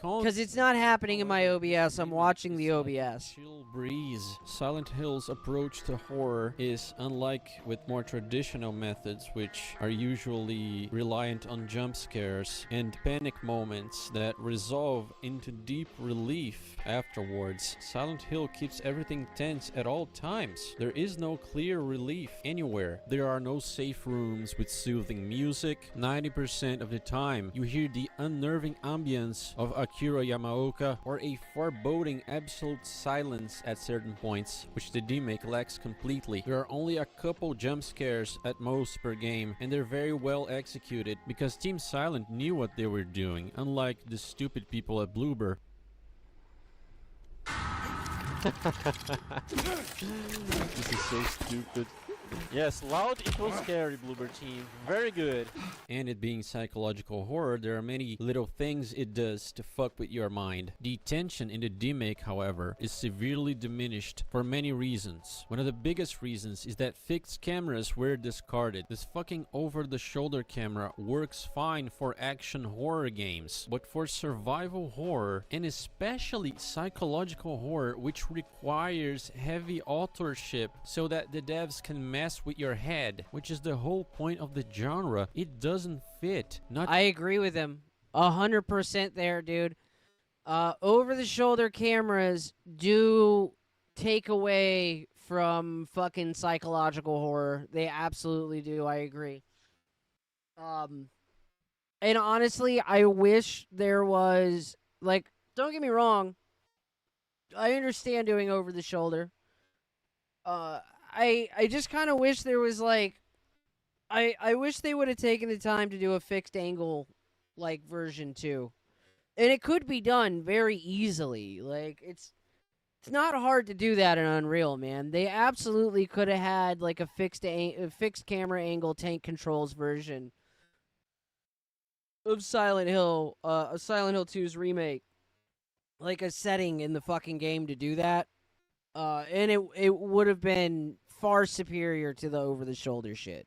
Because it's not happening in my OBS. I'm watching the OBS. Chill breeze. Silent Hill's approach to horror is unlike with more traditional methods, which are usually reliant on jump scares and panic moments that resolve into deep relief afterwards. Silent Hill keeps everything tense at all times. There is no clear relief anywhere. There are no safe rooms with soothing music. 90% of the time, you hear the unnerving ambience of Akira Yamaoka or a foreboding absolute silence at certain points, which the remake lacks completely. There are only a couple jump scares at most per game, and they're very well executed because Team Silent knew what they were doing, unlike the stupid people at Bloober. This is so stupid. Yes, loud equals scary, Bloober team. Very good. And it being psychological horror, there are many little things it does to fuck with your mind. The tension in the remake, however, is severely diminished for many reasons. One of the biggest reasons is that fixed cameras were discarded. This fucking over-the-shoulder camera works fine for action horror games, but for survival horror, and especially psychological horror, which requires heavy authorship so that the devs can mess with your head, which is the whole point of the genre, it doesn't fit. I agree with him 100% there, dude. Over-the-shoulder cameras do take away from fucking psychological horror. They absolutely do. I agree. And honestly, I wish there was, like, don't get me wrong, I understand doing over-the-shoulder. I just kind of wish there was, like, I wish they would have taken the time to do a fixed angle, like, version too. And it could be done very easily. Like, it's not hard to do that in Unreal, man. They absolutely could have had, like, a fixed camera angle tank controls version of Silent Hill 2's remake. Like, a setting in the fucking game to do that. And it would have been far superior to the over-the-shoulder shit.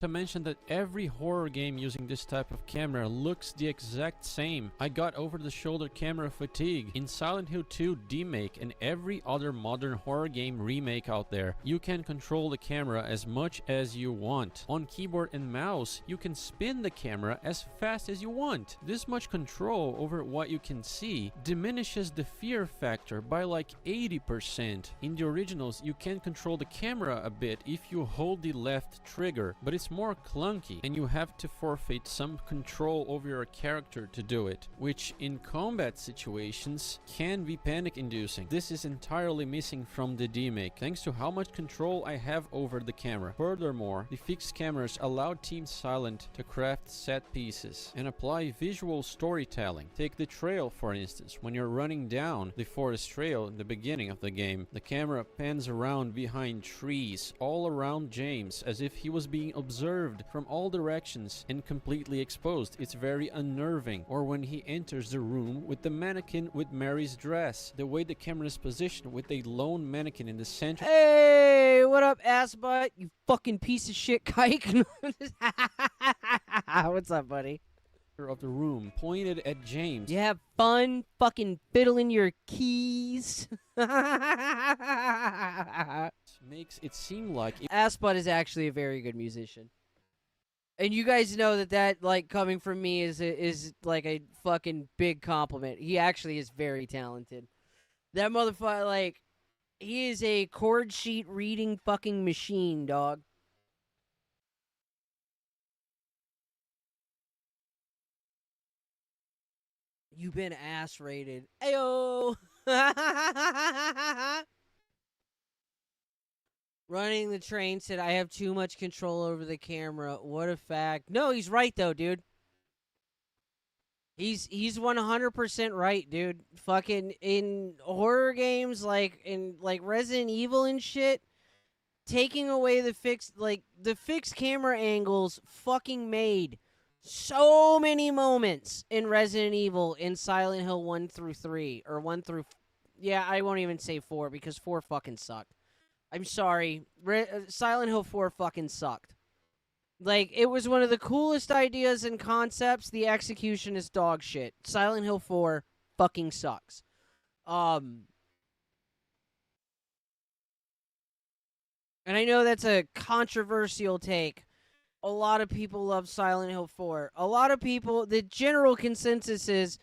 To mention that every horror game using this type of camera looks the exact same. I got over-the-shoulder camera fatigue. In Silent Hill 2 Demake and every other modern horror game remake out there, you can control the camera as much as you want. On keyboard and mouse, you can spin the camera as fast as you want. This much control over what you can see diminishes the fear factor by like 80%. In the originals, you can control the camera a bit if you hold the left trigger, but it's more clunky and you have to forfeit some control over your character to do it, which in combat situations can be panic-inducing. This is entirely missing from the Demake, thanks to how much control I have over the camera. Furthermore, the fixed cameras allow Team Silent to craft set pieces and apply visual storytelling. Take the trail, for instance. When you're running down the forest trail in the beginning of the game, the camera pans around behind trees all around James as if he was being observed from all directions and completely exposed. It's very unnerving. Or when he enters the room with the mannequin with Mary's dress, the way the camera is positioned with a lone mannequin in the center. Hey, what up, ass butt? You fucking piece of shit, kike. What's up, buddy? Of the room pointed at James. You have fun fucking fiddling your keys. Makes it seem like Assbutt is actually a very good musician. And you guys know that like coming from me is like a fucking big compliment. He actually is very talented. That motherfucker, like, he is a chord sheet reading fucking machine, dog. You've been ass rated. Ayo! Running the train said, I have too much control over the camera. What a fact. No, he's right, though, dude. He's 100% right, dude. Fucking in horror games, like in like Resident Evil and shit, taking away the fixed camera angles fucking made so many moments in Resident Evil in Silent Hill 1 through 3. Or 1 through... Yeah, I won't even say 4 because 4 fucking sucked. I'm sorry. Silent Hill 4 fucking sucked. Like, it was one of the coolest ideas and concepts. The execution is dog shit. Silent Hill 4 fucking sucks. And I know that's a controversial take. A lot of people love Silent Hill 4. A lot of people, the general consensus is,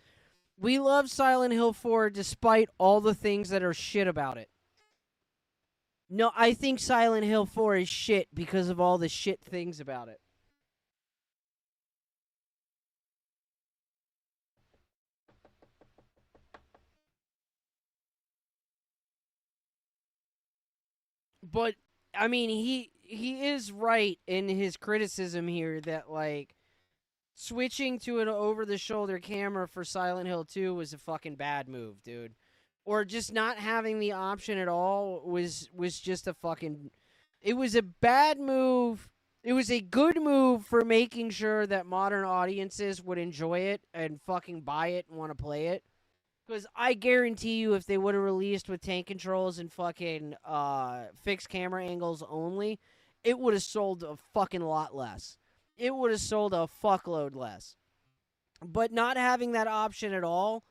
we love Silent Hill 4 despite all the things that are shit about it. No, I think Silent Hill 4 is shit because of all the shit things about it. But, I mean, he is right in his criticism here that, like, switching to an over-the-shoulder camera for Silent Hill 2 was a fucking bad move, dude. Or just not having the option at all was just a fucking... It was a bad move. It was a good move for making sure that modern audiences would enjoy it and fucking buy it and want to play it. Because I guarantee you if they would have released with tank controls and fucking fixed camera angles only, it would have sold a fucking lot less. It would have sold a fuckload less. But not having that option at all,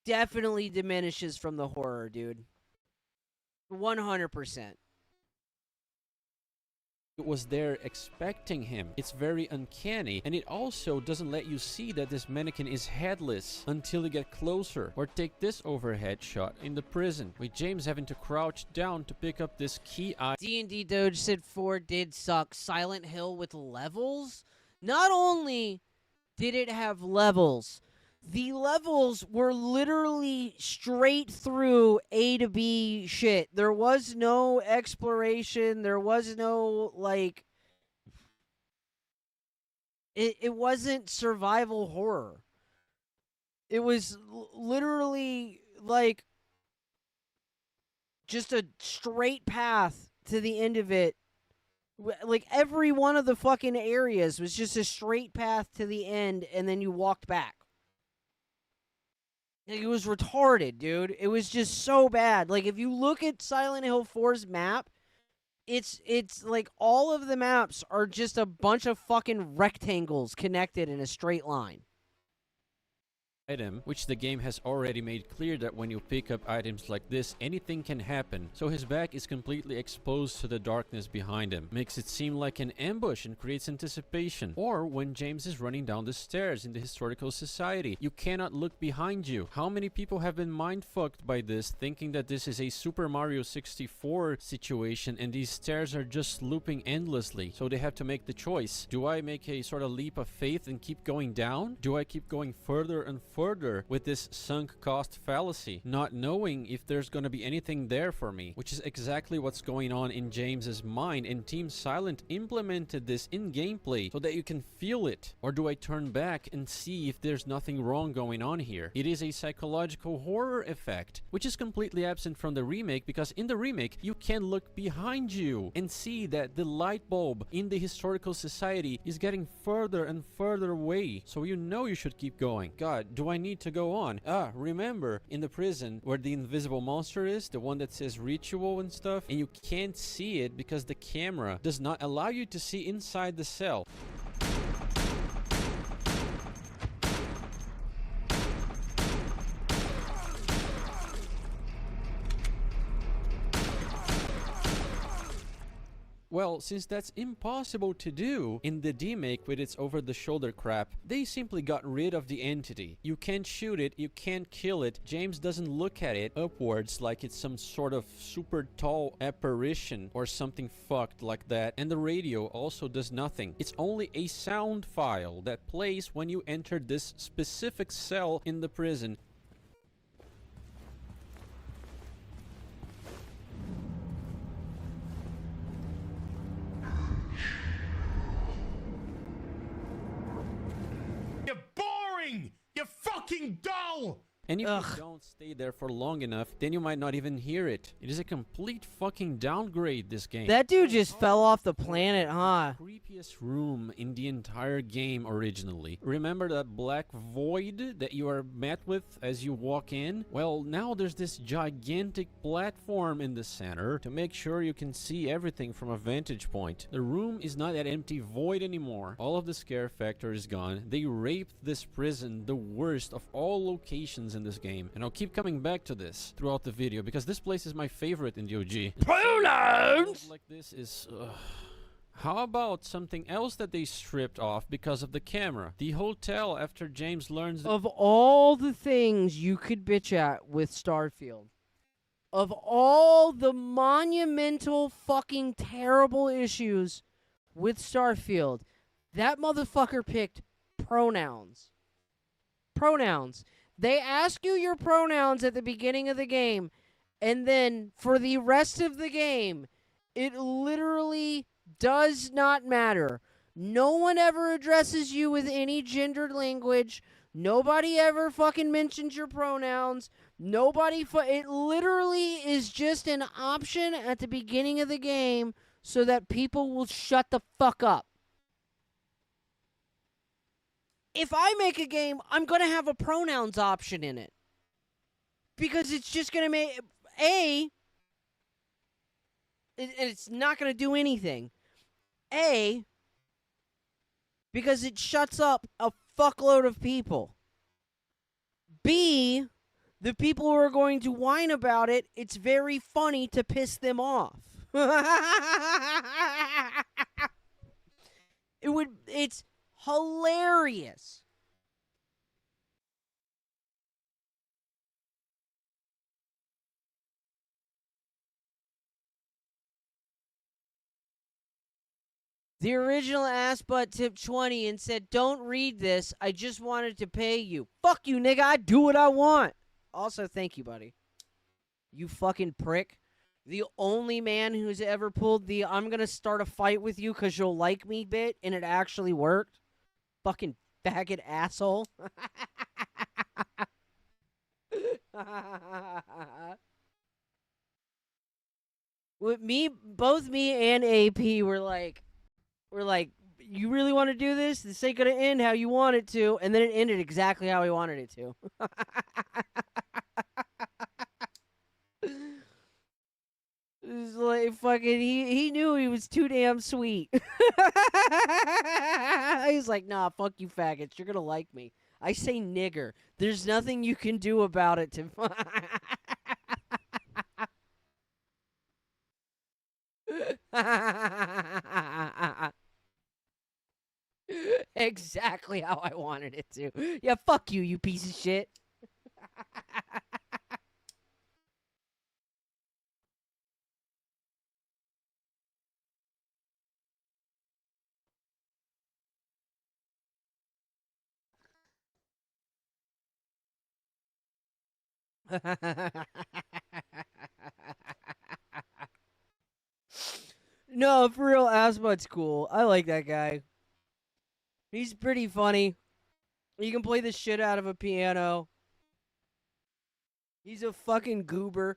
definitely diminishes from the horror, dude. 100%. It was there expecting him. It's very uncanny, and it also doesn't let you see that this mannequin is headless until you get closer. Or take this overhead shot in the prison, with James having to crouch down to pick up this key eye. D&D Doge said 4 did suck. Silent Hill with levels? Not only did it have levels, the levels were literally straight through A to B shit. There was no exploration. There was no, like... It wasn't survival horror. It was literally, like, just a straight path to the end of it. Like, every one of the fucking areas was just a straight path to the end, and then you walked back. Like, it was retarded, dude. It was just so bad. Like, if you look at Silent Hill 4's map, it's like all of the maps are just a bunch of fucking rectangles connected in a straight line. Item, which the game has already made clear that when you pick up items like this, anything can happen. So his back is completely exposed to the darkness behind him. Makes it seem like an ambush and creates anticipation. Or when James is running down the stairs in the historical society, you cannot look behind you. How many people have been mindfucked by this, thinking that this is a Super Mario 64 situation and these stairs are just looping endlessly? So they have to make the choice. Do I make a sort of leap of faith and keep going down? Do I keep going further and further with this sunk cost fallacy, not knowing if there's going to be anything there for me, which is exactly what's going on in James's mind, and Team Silent implemented this in gameplay so that you can feel it. Or do I turn back and see if there's nothing wrong going on here? It is a psychological horror effect, which is completely absent from the remake, because in the remake you can look behind you and see that the light bulb in the historical society is getting further and further away, so you know you should keep going. God, do I need to go on? Remember in the prison where the invisible monster is, the one that says ritual and stuff, and you can't see it because the camera does not allow you to see inside the cell. Well, since that's impossible to do in the demake with its over-the-shoulder crap, they simply got rid of the entity. You can't shoot it, you can't kill it, James doesn't look at it upwards like it's some sort of super tall apparition or something fucked like that, and the radio also does nothing. It's only a sound file that plays when you enter this specific cell in the prison. You're boring! You're fucking dull! And if you don't stay there for long enough, then you might not even hear it. It is a complete fucking downgrade, this game. That dude just fell off the planet, huh? Creepiest room in the entire game originally. Remember that black void that you are met with as you walk in? Well, now there's this gigantic platform in the center to make sure you can see everything from a vantage point. The room is not that empty void anymore. All of the scare factor is gone. They raped this prison, the worst of all locations in this game, and I'll keep coming back to this throughout the video because this place is my favorite in the OG. Pronouns! Like this is how about something else that they stripped off because of the camera? The hotel, after James learns that Of all the things you could bitch at with Starfield, of all the monumental fucking terrible issues with Starfield, that motherfucker picked pronouns. Pronouns. They ask you your pronouns at the beginning of the game, and then for the rest of the game, it literally does not matter. No one ever addresses you with any gendered language. Nobody ever fucking mentions your pronouns. It literally is just an option at the beginning of the game so that people will shut the fuck up. If I make a game, I'm going to have a pronouns option in it. Because it's just going to make... and it's not going to do anything. Because it shuts up a fuckload of people. B, the people who are going to whine about it, it's very funny to piss them off. It's hilarious. The original ass butt tipped 20 and said, "Don't read this. I just wanted to pay you." Fuck you, nigga. I do what I want. Also, thank you, buddy. You fucking prick. The only man who's ever pulled the "I'm gonna start a fight with you because you'll like me" bit, and it actually worked. Fucking faggot asshole. Both me and AP were like, "You really want to do this? This ain't gonna end how you want it to," and then it ended exactly how we wanted it to. like fucking he knew he was too damn sweet. He's like, nah, fuck you faggots. You're gonna like me. I say nigger. There's nothing you can do about it to exactly how I wanted it to. Yeah, fuck you, you piece of shit. No, for real, Asmod's cool. I like that guy. He's pretty funny. He can play the shit out of a piano. He's a fucking goober.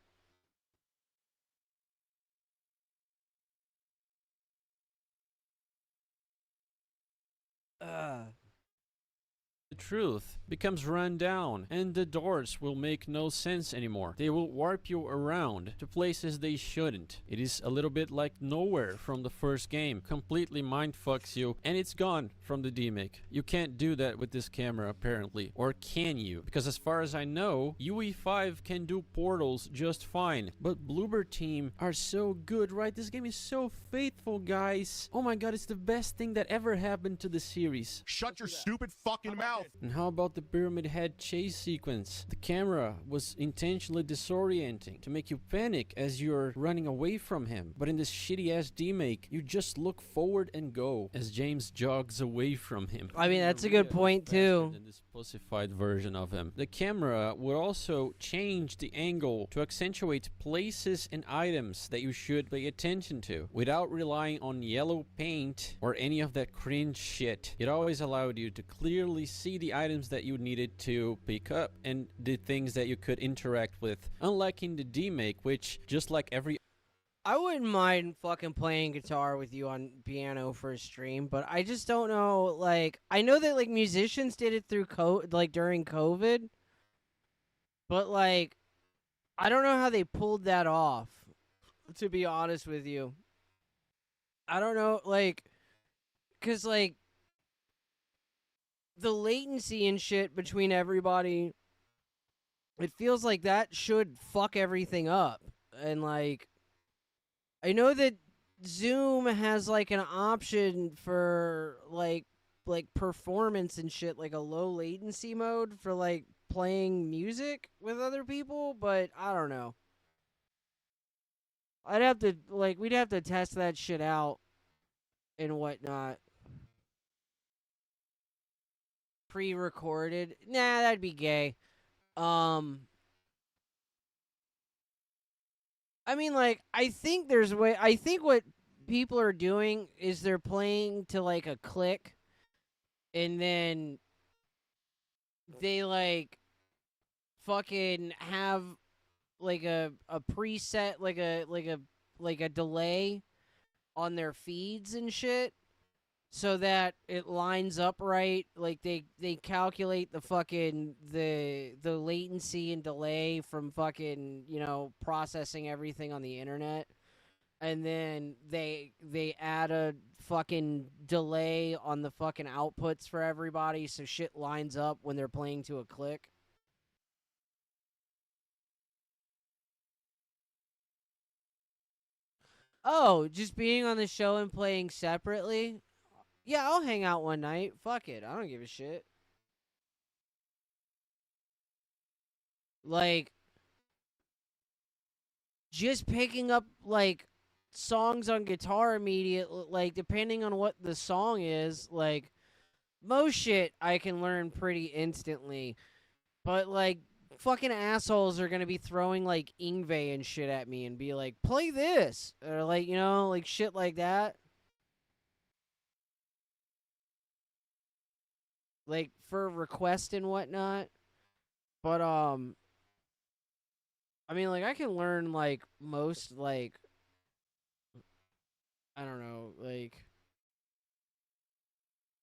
The truth becomes run down, and the doors will make no sense anymore. They will warp you around to places they shouldn't. It is a little bit like Nowhere from the first game. Completely mindfucks you, and it's gone from the DMake. You can't do that with this camera, apparently. Or can you? Because as far as I know, UE5 can do portals just fine. But Bloober Team are so good, right? This game is so faithful, guys. Oh my god, it's the best thing that ever happened to the series. Shut your stupid fucking mouth. And how about the Pyramid Head chase sequence? The camera was intentionally disorienting to make you panic as you're running away from him. But in this shitty ass demake, you just look forward and go as James jogs away from him. I mean, that's a good point too. In this pussified version of him. The camera would also change the angle to accentuate places and items that you should pay attention to without relying on yellow paint or any of that cringe shit. It always allowed you to clearly see the items that you needed to pick up and the things that you could interact with, unlike in the demake, which just like every I wouldn't mind fucking playing guitar with you on piano for a stream, but I just don't know, like, I know that, like, musicians did it through during COVID, but, like, I don't know how they pulled that off, to be honest with you. I don't know, like, because, like, the latency and shit between everybody, it feels like that should fuck everything up. And, like, I know that Zoom has, like, an option for, like performance and shit, like a low latency mode for, like, playing music with other people, but I don't know. I'd have to, like, we'd have to test that shit out and whatnot. Pre-recorded. Nah, that'd be gay. I mean, like, I think what people are doing is they're playing to, like, a click, and then they, like, fucking have, like, a preset, like a delay on their feeds and shit, so that it lines up right. Like, they calculate the fucking the latency and delay from fucking, you know, processing everything on the internet, and then they add a fucking delay on the fucking outputs for everybody, so shit lines up when they're playing to a click. Oh, just being on the show and playing separately? Yeah, I'll hang out one night. Fuck it. I don't give a shit. Like, just picking up, like, songs on guitar immediately, like, depending on what the song is, like, most shit I can learn pretty instantly. But, like, fucking assholes are gonna be throwing, like, Yngwie and shit at me and be like, play this! Or, like, you know, like, shit like that. Like, for request and whatnot. But, I mean, like, I can learn, like, most, like, I don't know, like,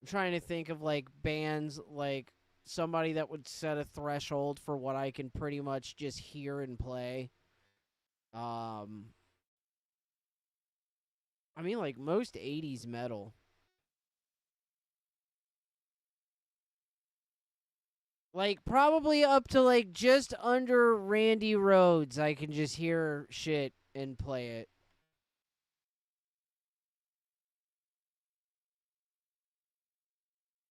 I'm trying to think of, like, bands, like, somebody that would set a threshold for what I can pretty much just hear and play. I mean, like, most 80s metal. Like, probably up to, like, just under Randy Rhoads, I can just hear shit and play it.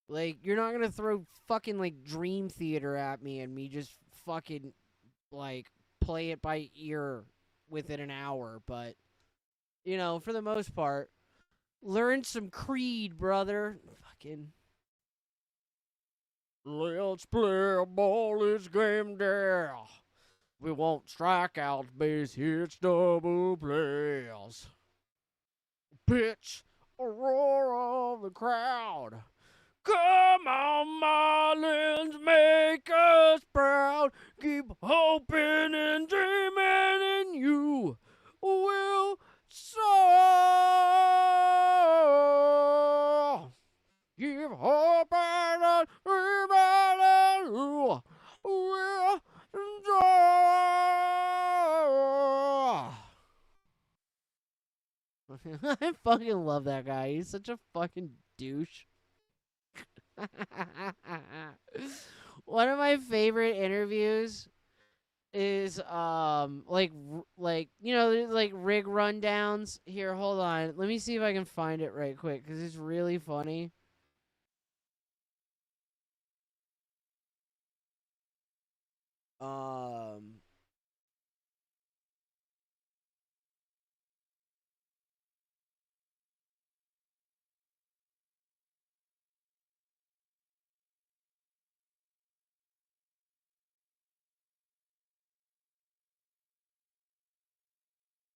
Like, you're not gonna throw fucking, like, Dream Theater at me and me just fucking, like, play it by ear within an hour, but, you know, for the most part, learn some Creed, brother. Fucking... Let's play a ball, it's game day. We want strikeouts, base hits, double plays. Pitch, a roar of the crowd. Come on, Marlins, make us proud. Keep hoping and dreaming, and you will soar. Keep hoping and dreaming, and you will soar. I fucking love that guy. He's such a fucking douche. One of my favorite interviews is like you know, like rig rundowns. Here, hold on. Let me see if I can find it right quick cuz it's really funny.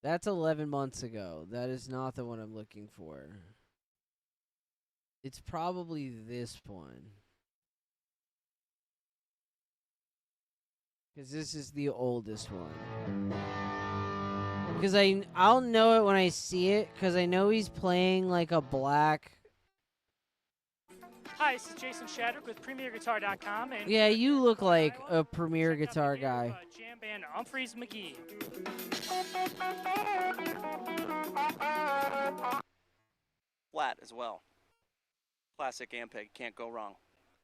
That's 11 months ago. That is not the one I'm looking for. It's probably this one. Because this is the oldest one. Because I'll know it when I see it, because I know he's playing like a black... Hi, this is Jason Shadrick with PremierGuitar.com. And yeah, you look like a Premier Guitar guy. Jam band Humphreys McGee. Flat as well. Classic Ampeg, can't go wrong.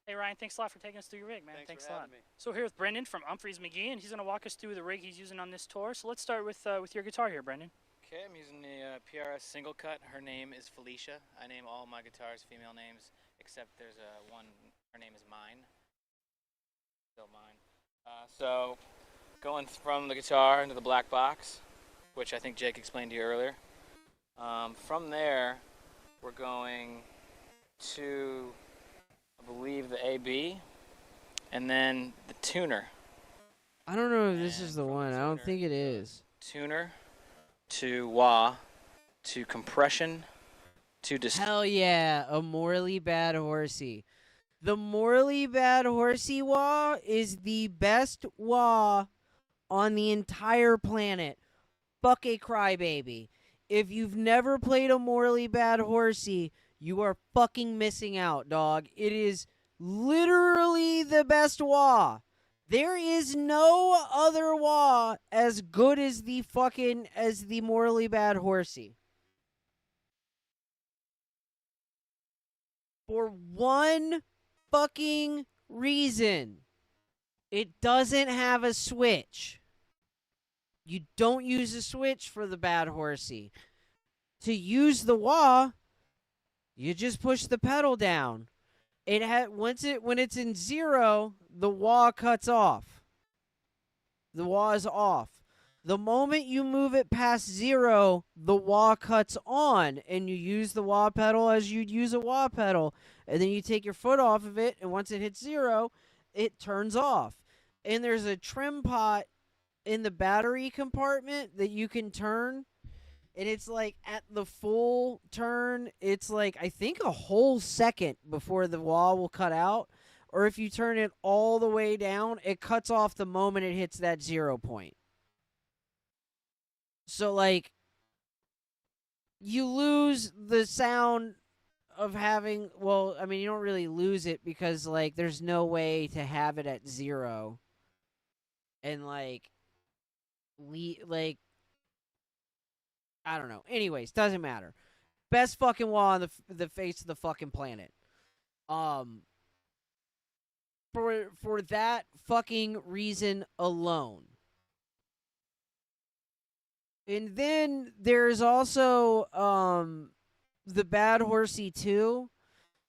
Hey Ryan, thanks a lot for taking us through your rig, man. Thanks for a lot. having me. So we're here with Brendan from Humphreys McGee, and he's going to walk us through the rig he's using on this tour. So let's start with your guitar here, Brendan. Okay, I'm using the PRS single cut. Her name is Felicia. I name all my guitars female names, except there's one. Her name is Mine. Still mine. So going from the guitar into the black box, which I think Jake explained to you earlier. From there, we're going to, I believe, the AB, and then the tuner. I don't know if this is the one. I don't think it is. Tuner to wah to compression to Hell yeah, a Morley Bad Horsey. The Morley Bad Horsey wah is the best wah on the entire planet. Fuck a crybaby. If you've never played a Morley Bad Horsey, you are fucking missing out, dog. It is literally the best wah. There is no other wah as good as the Morley Bad Horsey. For one fucking reason. It doesn't have a switch. You don't use a switch for the Bad Horsey. To use the wah, you just push the pedal down. When it's in zero, the wah cuts off. The wah is off. The moment you move it past zero, the wah cuts on, and you use the wah pedal as you'd use a wah pedal, and then you take your foot off of it, and once it hits zero, it turns off. And there's a trim pot in the battery compartment that you can turn, and it's like at the full turn, it's like I think a whole second before the wah will cut out, or if you turn it all the way down, it cuts off the moment it hits that 0 point. So, like, you lose the sound of having, well, I mean, you don't really lose it because, like, there's no way to have it at 0. And, like, I don't know. Anyways, doesn't matter. Best fucking wah on the face of the fucking planet. For that fucking reason alone. And then there's also the Bad Horsey 2.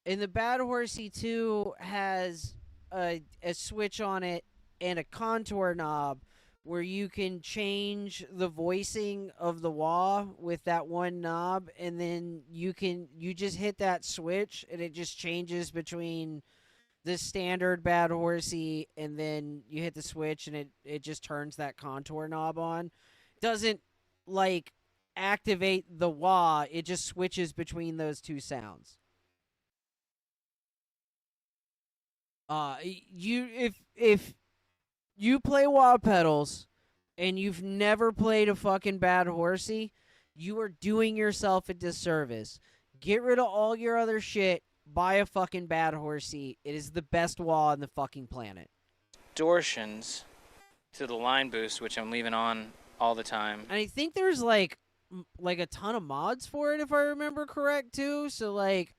And the Bad Horsey 2 has a switch on it and a contour knob where you can change the voicing of the wah with that one knob, and then you just hit that switch and it just changes between the standard Bad Horsey, and then you hit the switch and it just turns that contour knob on. Doesn't like activate the wah, it just switches between those two sounds. If you play wah pedals and you've never played a fucking Bad Horsey, you are doing yourself a disservice. Get rid of all your other shit. Buy a fucking Bad Horsey. It is the best wah on the fucking planet. Distortions to the line boost, which I'm leaving on all the time. And I think there's like a ton of mods for it, if I remember correct, too. So, like,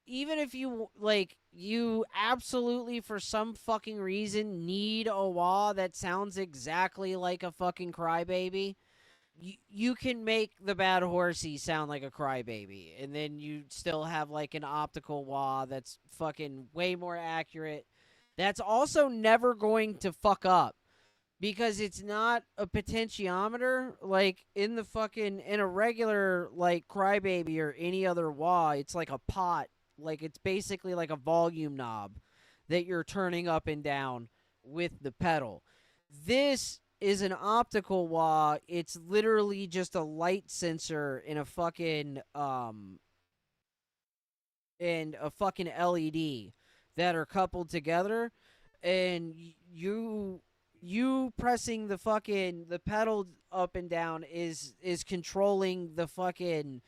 even if you, like, you absolutely, for some fucking reason, need a wah that sounds exactly like a fucking Crybaby, you can make the Bad Horsey sound like a Crybaby, and then you still have, like, an optical wah that's fucking way more accurate. That's also never going to fuck up, because it's not a potentiometer, like, in a regular, like, Crybaby or any other wah. It's like a pot. Like, it's basically like a volume knob that you're turning up and down with the pedal. This is an optical wah. It's literally just a light sensor in a fucking LED that are coupled together, and you pressing the pedal up and down is controlling the fucking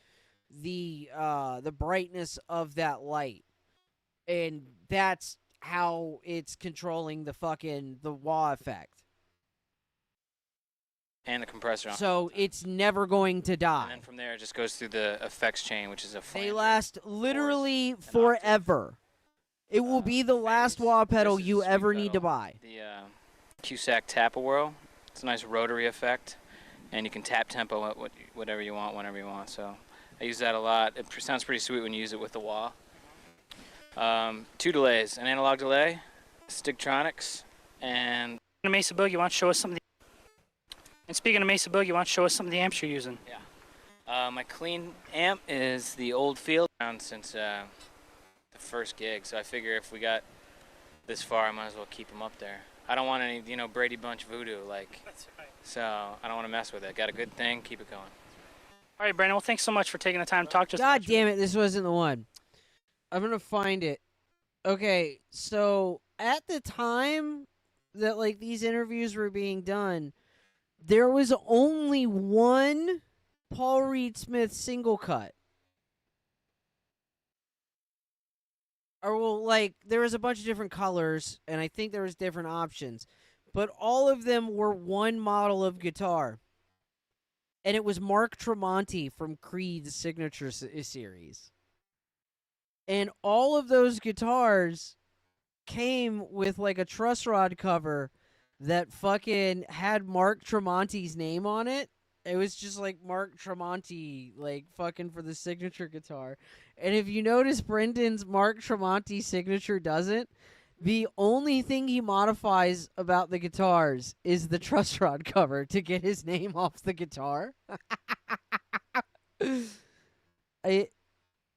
the brightness of that light, and that's how it's controlling the wah effect. And the compressor on. So it's never going to die. And then from there, it just goes through the effects chain, which is a They last literally forever. It will be the last wah pedal you ever need to buy. The Cusack Tap-A-Whirl. It's a nice rotary effect, and you can tap tempo whatever you want, whenever you want. So I use that a lot. It sounds pretty sweet when you use it with the wah. 2 delays: an analog delay, Stigtronics, and Mesa Boogie, you want to show us some of the... And speaking of Mesa Boogie, you want to show us some of the amps you're using? Yeah. My clean amp is the Old Field, around since the first gig. So I figure if we got this far, I might as well keep them up there. I don't want any, Brady Bunch voodoo, like. That's right. So I don't want to mess with it. Got a good thing, keep it going. All right, Brandon. Well, thanks so much for taking the time to talk to us. God damn it, this wasn't the one. I'm going to find it. Okay, so at the time that, like, these interviews were being done, there was only one Paul Reed Smith single cut. Or, well, like, there was a bunch of different colors, and I think there was different options. But all of them were one model of guitar. And it was Mark Tremonti from Creed's Signature Series. And all of those guitars came with, like, a truss rod cover that fucking had Mark Tremonti's name on it. It was just, like, Mark Tremonti, like, fucking for the signature guitar. And if you notice, Brendan's Mark Tremonti signature doesn't. The only thing he modifies about the guitars is the truss rod cover to get his name off the guitar.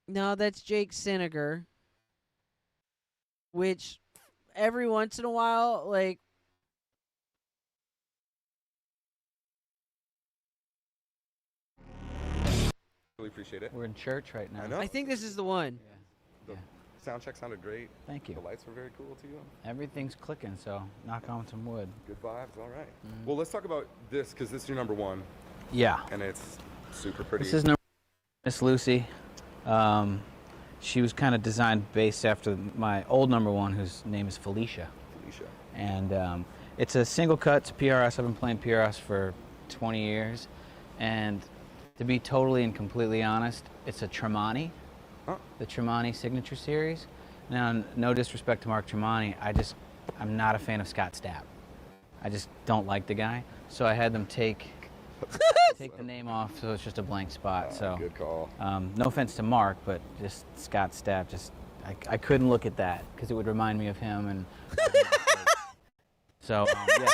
No, that's Jake Siniger. Which, every once in a while, like... Really appreciate it. We're in church right now. I know. I think this is the one. The sound check sounded great. Thank you. The lights were very cool to you. Everything's clicking, so knock on some wood. Good vibes, all right. Well, let's talk about this, because this is your number one. Yeah. And it's super pretty. This is Miss Lucy. She was kind of designed based after my old number one, whose name is Felicia. Felicia. And it's a single cut. It's a PRS. I've been playing PRS for 20 years. And To be totally and completely honest, it's a Tremonti, the Tremonti Signature Series. Now, no disrespect to Mark Tremonti, I'm not a fan of Scott Stapp. I just don't like the guy, so I had them take the name off, so it's just a blank spot. So good call. No offense to Mark, but just Scott Stapp, I couldn't look at that because it would remind me of him. And so yeah, this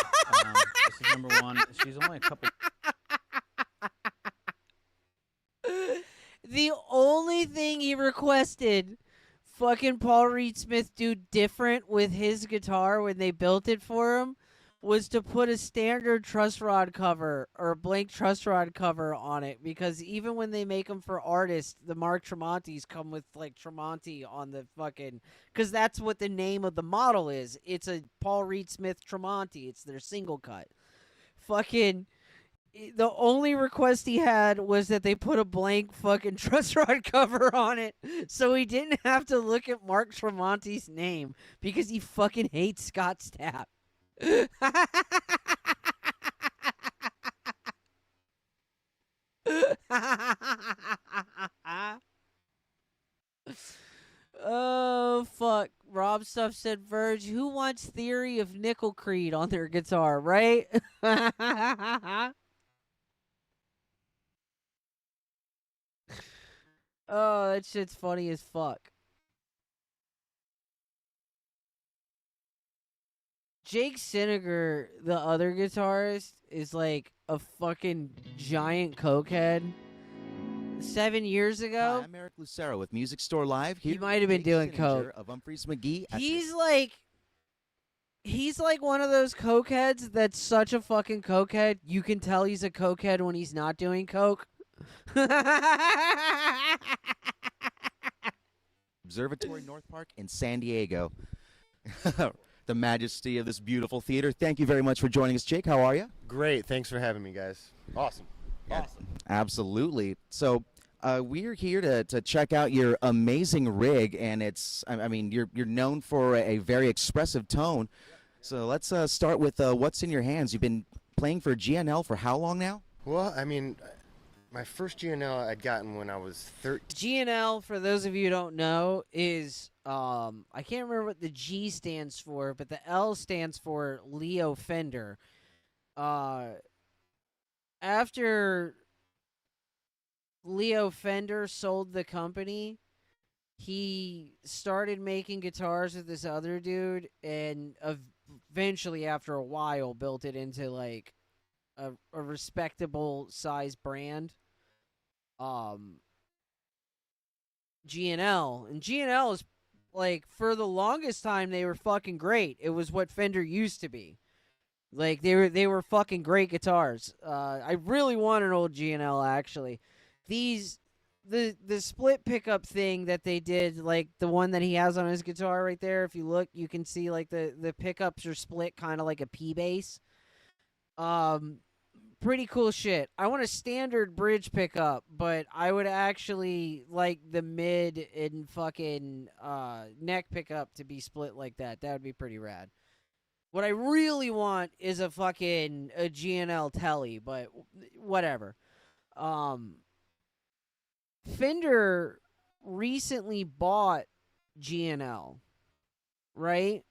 is number one. She's only a couple. The only thing he requested fucking Paul Reed Smith do different with his guitar when they built it for him was to put a standard truss rod cover or a blank truss rod cover on it, because even when they make them for artists, the Mark Tremontis come with like Tremonti on the fucking, because that's what the name of the model is. It's a Paul Reed Smith Tremonti. It's their single cut. Fucking, the only request he had was that they put a blank fucking truss rod cover on it, so he didn't have to look at Mark Tremonti's name because he fucking hates Scott Stapp. Oh fuck. Rob Stuff said, Verge, who wants Theory of Nickelcrete on their guitar, right? Oh, that shit's funny as fuck. Jake Sinegar, the other guitarist, is like a fucking giant cokehead. 7 years ago, Hi, I'm Eric Lucero with Music Store Live. Here he might have been doing Sininger coke. Of Humphreys McGee. He's like one of those cokeheads that's such a fucking cokehead. You can tell he's a cokehead when he's not doing coke. Observatory North Park in San Diego. The majesty of this beautiful theater. Thank you very much for joining us, Jake. How are you? Great. Thanks for having me, guys. Awesome. Awesome. Absolutely. So we're here to check out your amazing rig, and I mean, you're known for a very expressive tone. So let's start with what's in your hands. You've been playing for GNL for how long now? Well, I mean, my first GNL I'd gotten when I was 13. GNL, for those of you who don't know, is I can't remember what the G stands for, but the L stands for Leo Fender. After Leo Fender sold the company, he started making guitars with this other dude, and eventually, after a while, built it into like a respectable size brand. GNL, and GNL is like, for the longest time they were fucking great. It was what Fender used to be. Like, they were fucking great guitars. I really want an old GNL, actually. The split pickup thing that they did, like the one that he has on his guitar right there, if you look, you can see like the pickups are split kind of like a P bass. Pretty cool shit. I want a standard bridge pickup, but I would actually like the mid and fucking neck pickup to be split like that. That would be pretty rad. What I really want is a GNL Telly, but whatever. Fender recently bought GNL, right?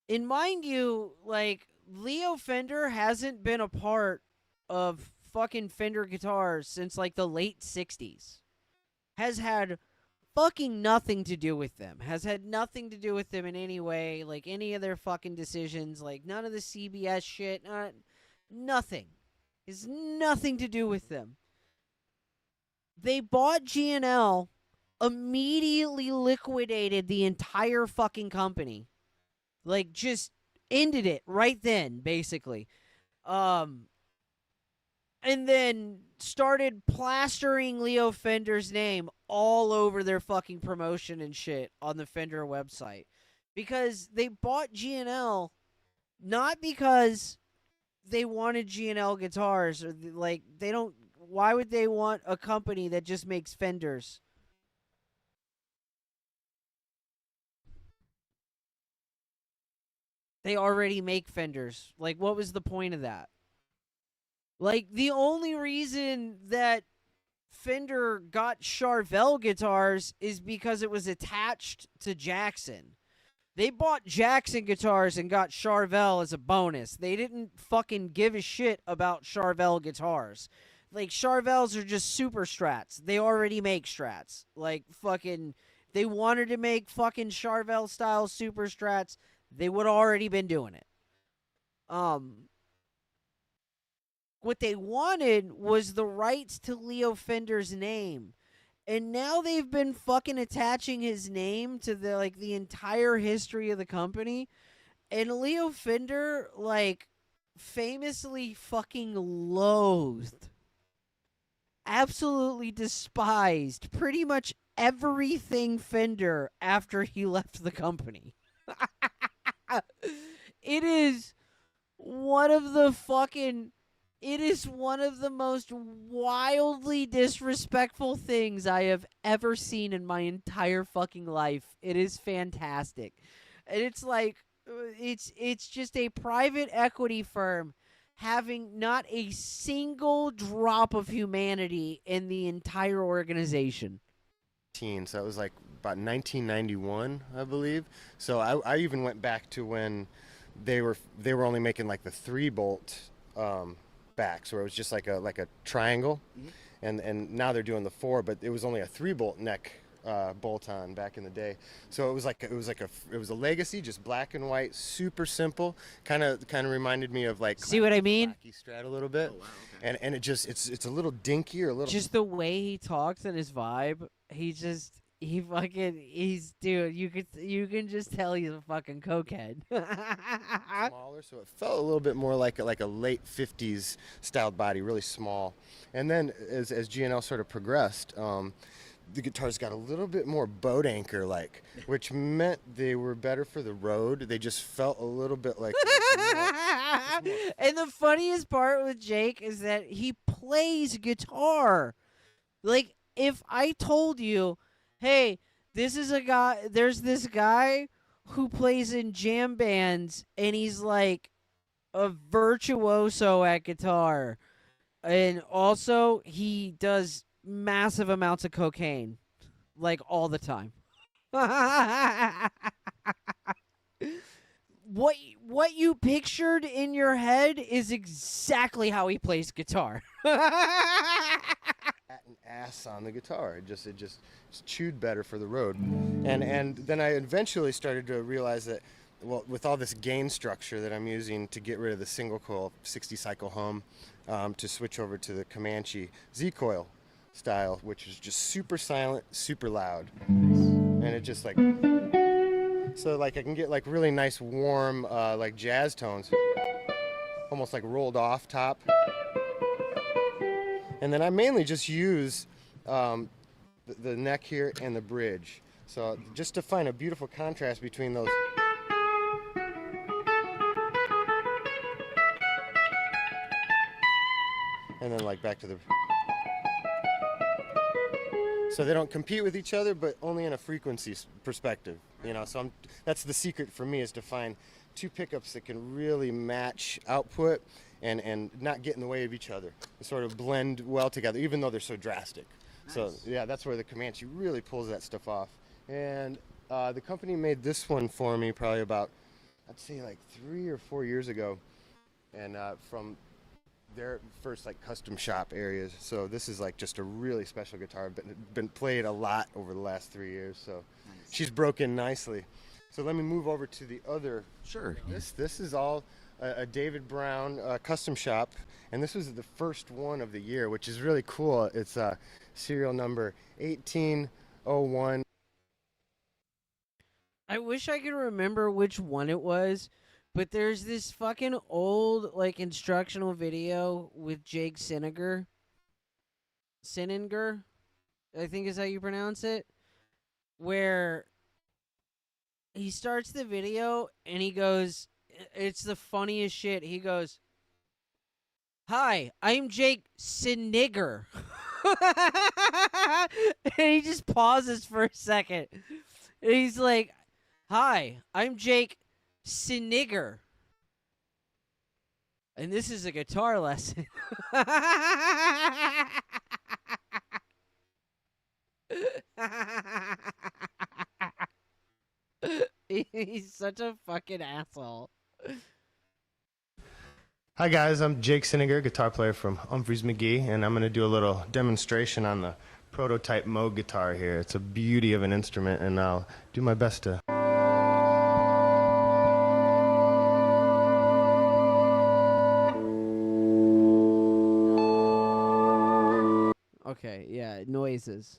And mind you, like, Leo Fender hasn't been a part of fucking Fender guitars since like the late 60s. Has had fucking nothing to do with them. Has had nothing to do with them in any way, like any of their fucking decisions, like none of the CBS shit, nothing. Has nothing to do with them. They bought GNL, immediately liquidated the entire fucking company. Like, just ended it right then, basically. And then started plastering Leo Fender's name all over their fucking promotion and shit on the Fender website. Because they bought GNL not because they wanted GNL guitars, or like, they don't. Why would they want a company that just makes Fenders? They already make Fenders. Like, what was the point of that? Like, the only reason that Fender got Charvel guitars is because it was attached to Jackson. They bought Jackson guitars and got Charvel as a bonus. They didn't fucking give a shit about Charvel guitars. Like, Charvels are just super Strats. They already make Strats. Like, fucking, they wanted to make fucking Charvel style super Strats. They would have already been doing it. What they wanted was the rights to Leo Fender's name. And now they've been fucking attaching his name to the entire history of the company. And Leo Fender, like, famously fucking loathed, absolutely despised pretty much everything Fender after he left the company. It is one of the most wildly disrespectful things I have ever seen in my entire fucking life. It is fantastic. And it's like, it's just a private equity firm having not a single drop of humanity in the entire organization. So it was like about 1991, I believe. So I even went back to when they were only making like the 3-bolt backs, where it was just like a triangle, and now they're doing the 4, but it was only a 3-bolt neck bolt-on back in the day. So it was a Legacy, just black and white, super simple. Kind of reminded me of like, see what I mean? Blackie Strat a little bit. Oh, wow, okay. And it's a little dinky, or a little, just the way he talks and his vibe. Dude, you can just tell he's a fucking cokehead. Smaller, so it felt a little bit more like a late 50s styled body, really small. And then as GNL sort of progressed, the guitars got a little bit more boat anchor like, which meant they were better for the road. They just felt a little bit like And the funniest part with Jake is that he plays guitar. Like, if I told you, hey, there's this guy who plays in jam bands, and he's like a virtuoso at guitar, and also he does massive amounts of cocaine, like, all the time. What you pictured in your head is exactly how he plays guitar. An ass on the guitar. It just chewed better for the road. And then I eventually started to realize that, well, with all this gain structure that I'm using to get rid of the single coil 60 cycle hum, to switch over to the Comanche Z-coil style, which is just super silent, super loud. And it just like, so like I can get like really nice warm like jazz tones, almost like rolled off top. And then I mainly just use the neck here and the bridge. So just to find a beautiful contrast between those. And then like back to the. So they don't compete with each other, but only in a frequency perspective, you know. So that's the secret for me, is to find two pickups that can really match output and not get in the way of each other. They sort of blend well together, even though they're so drastic. Nice. So yeah, that's where the Comanche really pulls that stuff off. And the company made this one for me probably about, I'd say like 3 or 4 years ago, and from their first like custom shop areas. So this is like just a really special guitar, but been played a lot over the last 3 years. So nice. She's broken nicely. So let me move over to the other. Sure. This is all a David Brown custom shop, and this was the first one of the year, which is really cool. It's serial number 1801. I wish I could remember which one it was, but there's this fucking old, like, instructional video with Jake Sininger, I think is how you pronounce it, where he starts the video and he goes, it's the funniest shit. He goes, "Hi, I'm Jake Sininger." And he just pauses for a second. And he's like, "Hi, I'm Jake Sininger." And this is a guitar lesson. He's such a fucking asshole. Hi guys, I'm Jake Siniger, guitar player from Humphreys McGee, and I'm going to do a little demonstration on the prototype Moog guitar here. It's a beauty of an instrument, and I'll do my best to... Okay, yeah, noises.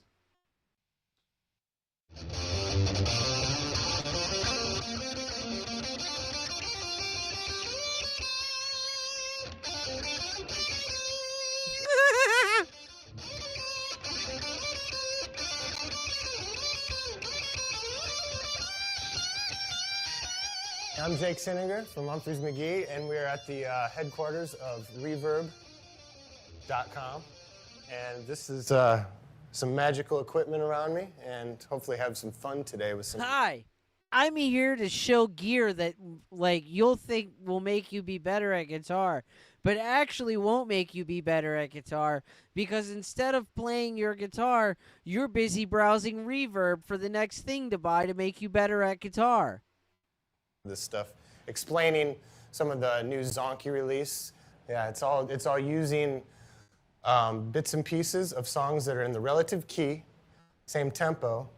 I'm Jake Siniger from Humphreys McGee, and we're at the headquarters of Reverb.com. And this is some magical equipment around me, and hopefully have some fun today with some... Hi, I'm here to show gear that, like, you'll think will make you be better at guitar, but actually won't make you be better at guitar, because instead of playing your guitar, you're busy browsing Reverb for the next thing to buy to make you better at guitar. This stuff, explaining some of the new Zonky release. Yeah, it's all using bits and pieces of songs that are in the relative key, same tempo,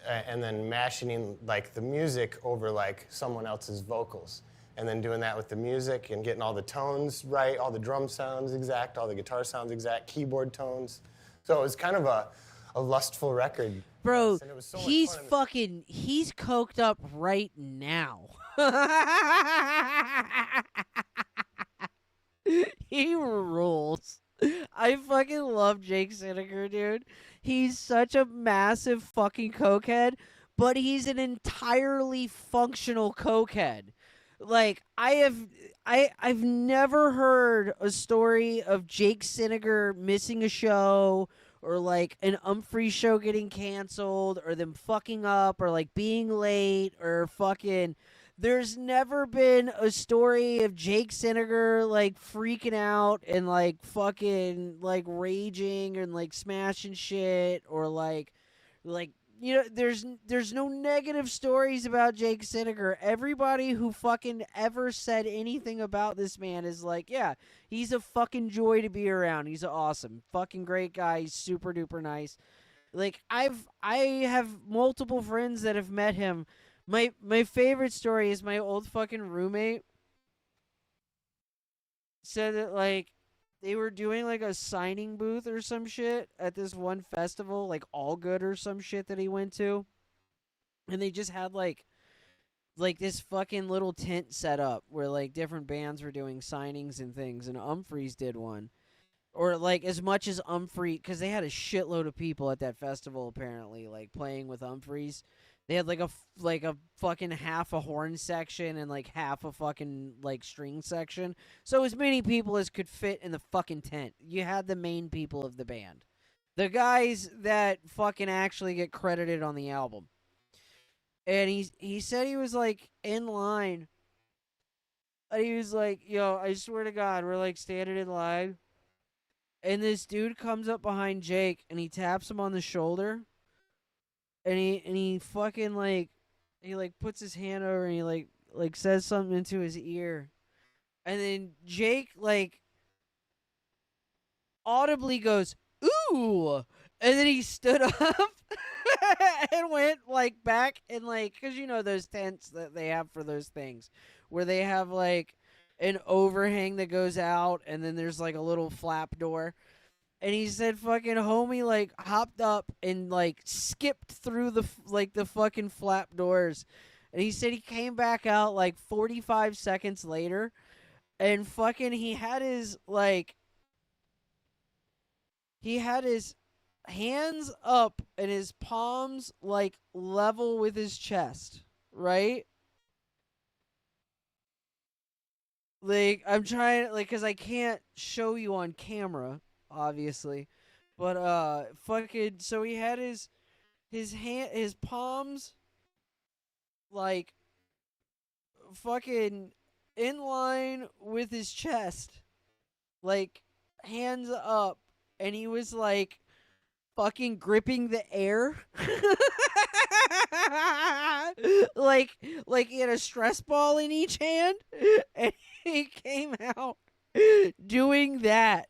and then mashing like the music over like someone else's vocals, and then doing that with the music and getting all the tones right, all the drum sounds exact, all the guitar sounds exact, keyboard tones. So it was kind of a lustful record. Bro, And it was so much fun. he's coked up right now. He rules. I fucking love Jake Siniger, dude. He's such a massive fucking cokehead, but he's an entirely functional cokehead. Like, I've never heard a story of Jake Siniger missing a show, or like an Humphrey show getting canceled, or them fucking up, or like being late, or fucking... There's never been a story of Jake Siniger like freaking out and like fucking like raging and like smashing shit, or like you know, there's no negative stories about Jake Siniger. Everybody who fucking ever said anything about this man is like, yeah, he's a fucking joy to be around. He's awesome, fucking great guy. He's super duper nice. Like I have multiple friends that have met him. My favorite story is my old fucking roommate said that, like, they were doing, like, a signing booth or some shit at this one festival, like, All Good or some shit that he went to. And they just had, like this fucking little tent set up where, like, different bands were doing signings and things, and Humphreys did one. Or, like, as much as Humphrey, because they had a shitload of people at that festival, apparently, like, playing with Humphreys. They had like a fucking half a horn section and like half a fucking like string section. So as many people as could fit in the fucking tent. You had the main people of the band. The guys that fucking actually get credited on the album. And he said he was like in line. And he was like, yo, I swear to God, we're like standing in line. And this dude comes up behind Jake and he taps him on the shoulder. And he fucking like, he like puts his hand over and he like says something into his ear. And then Jake like audibly goes, ooh. And then he stood up and went like back and like, cause you know those tents that they have for those things where they have like an overhang that goes out and then there's like a little flap door. And he said fucking homie like hopped up and like skipped through the fucking flap doors. And he said he came back out like 45 seconds later and fucking he had his hands up and his palms like level with his chest, right? Like I'm trying like cuz I can't show you on camera. Obviously, but fucking so he had his palms like fucking in line with his chest, like, hands up, and he was, like, fucking gripping the air. like he had a stress ball in each hand, and he came out doing that.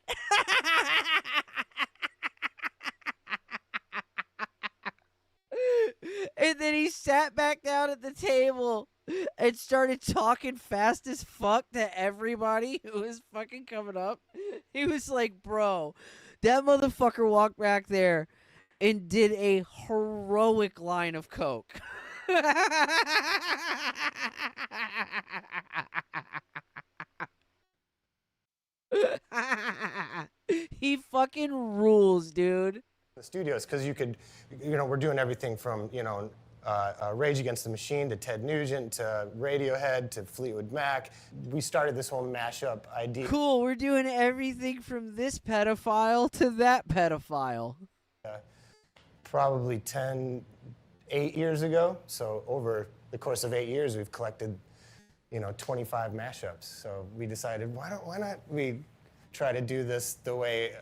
And then he sat back down at the table and started talking fast as fuck to everybody who was fucking coming up. He was like, bro, that motherfucker walked back there and did a heroic line of coke. He fucking rules, dude. The studios, because you could, we're doing everything from, Rage Against the Machine to Ted Nugent to Radiohead to Fleetwood Mac. We started this whole mashup idea. Cool, we're doing everything from this pedophile to that pedophile. Probably 8 years ago. So over the course of 8 years, we've collected, 25 mashups. So we decided, why not we try to do this the way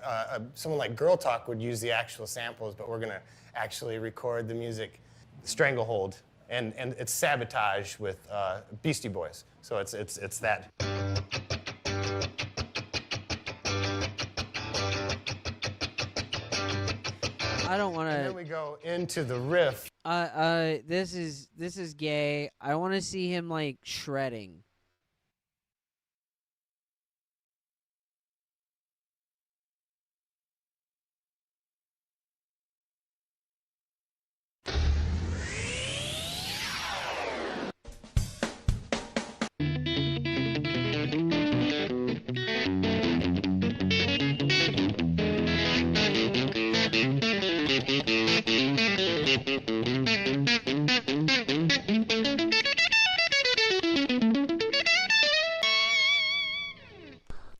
someone like Girl Talk would use the actual samples, but we're gonna actually record the music. Stranglehold, and it's Sabotage with Beastie Boys. So it's that. I don't want to. And then we go into the riff. This is gay. I want to see him like shredding.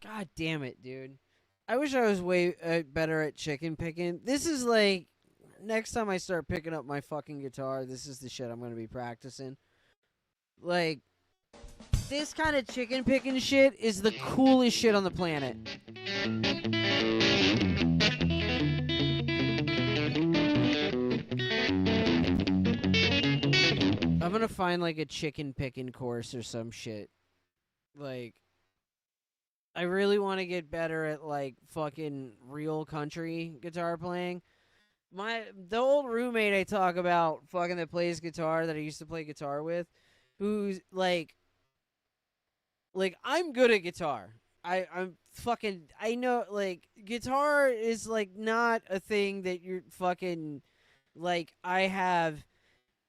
God damn it, dude. I wish I was way better at chicken picking. This is like, next time I start picking up my fucking guitar, this is the shit I'm going to be practicing. Like, this kind of chicken picking shit is the coolest shit on the planet. I'm going to find like a chicken picking course or some shit. Like, I really want to get better at like fucking real country guitar playing. The old roommate I talk about fucking that plays guitar that I used to play guitar with, who's like I'm good at guitar. I know like guitar is like not a thing that you're fucking like I have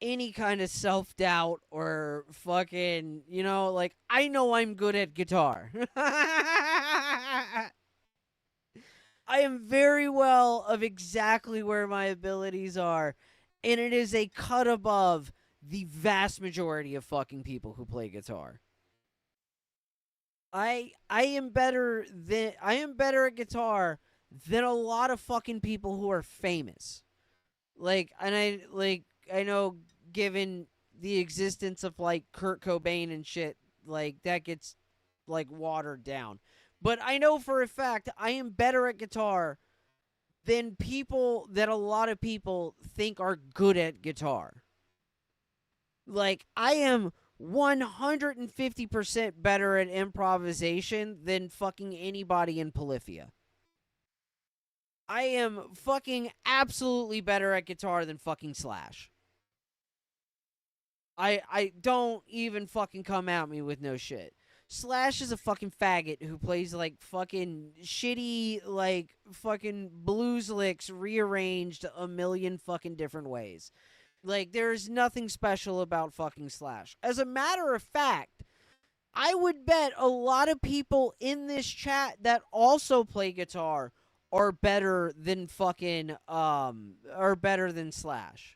any kind of self-doubt or fucking, like, I know I'm good at guitar. I am very well of exactly where my abilities are, and it is a cut above the vast majority of fucking people who play guitar. I am better at guitar than a lot of fucking people who are famous. I know given the existence of, like, Kurt Cobain and shit, like, that gets, like, watered down. But I know for a fact I am better at guitar than people that a lot of people think are good at guitar. Like, I am 150% better at improvisation than fucking anybody in Polyphia. I am fucking absolutely better at guitar than fucking Slash. I don't even fucking come at me with no shit. Slash is a fucking faggot who plays, like, fucking shitty, like, fucking blues licks rearranged a million fucking different ways. Like, there's nothing special about fucking Slash. As a matter of fact, I would bet a lot of people in this chat that also play guitar are better than fucking, are better than Slash.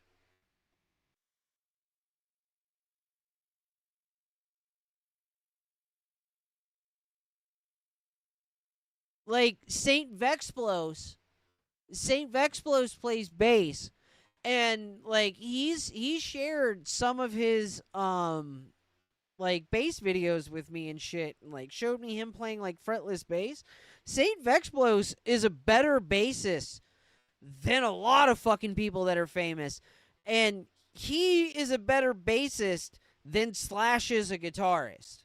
Like, Saint Vexplos plays bass, and, like, he shared some of his, like bass videos with me and shit, and like showed me him playing like fretless bass. Saint Vexblos is a better bassist than a lot of fucking people that are famous, and he is a better bassist than Slash is a guitarist.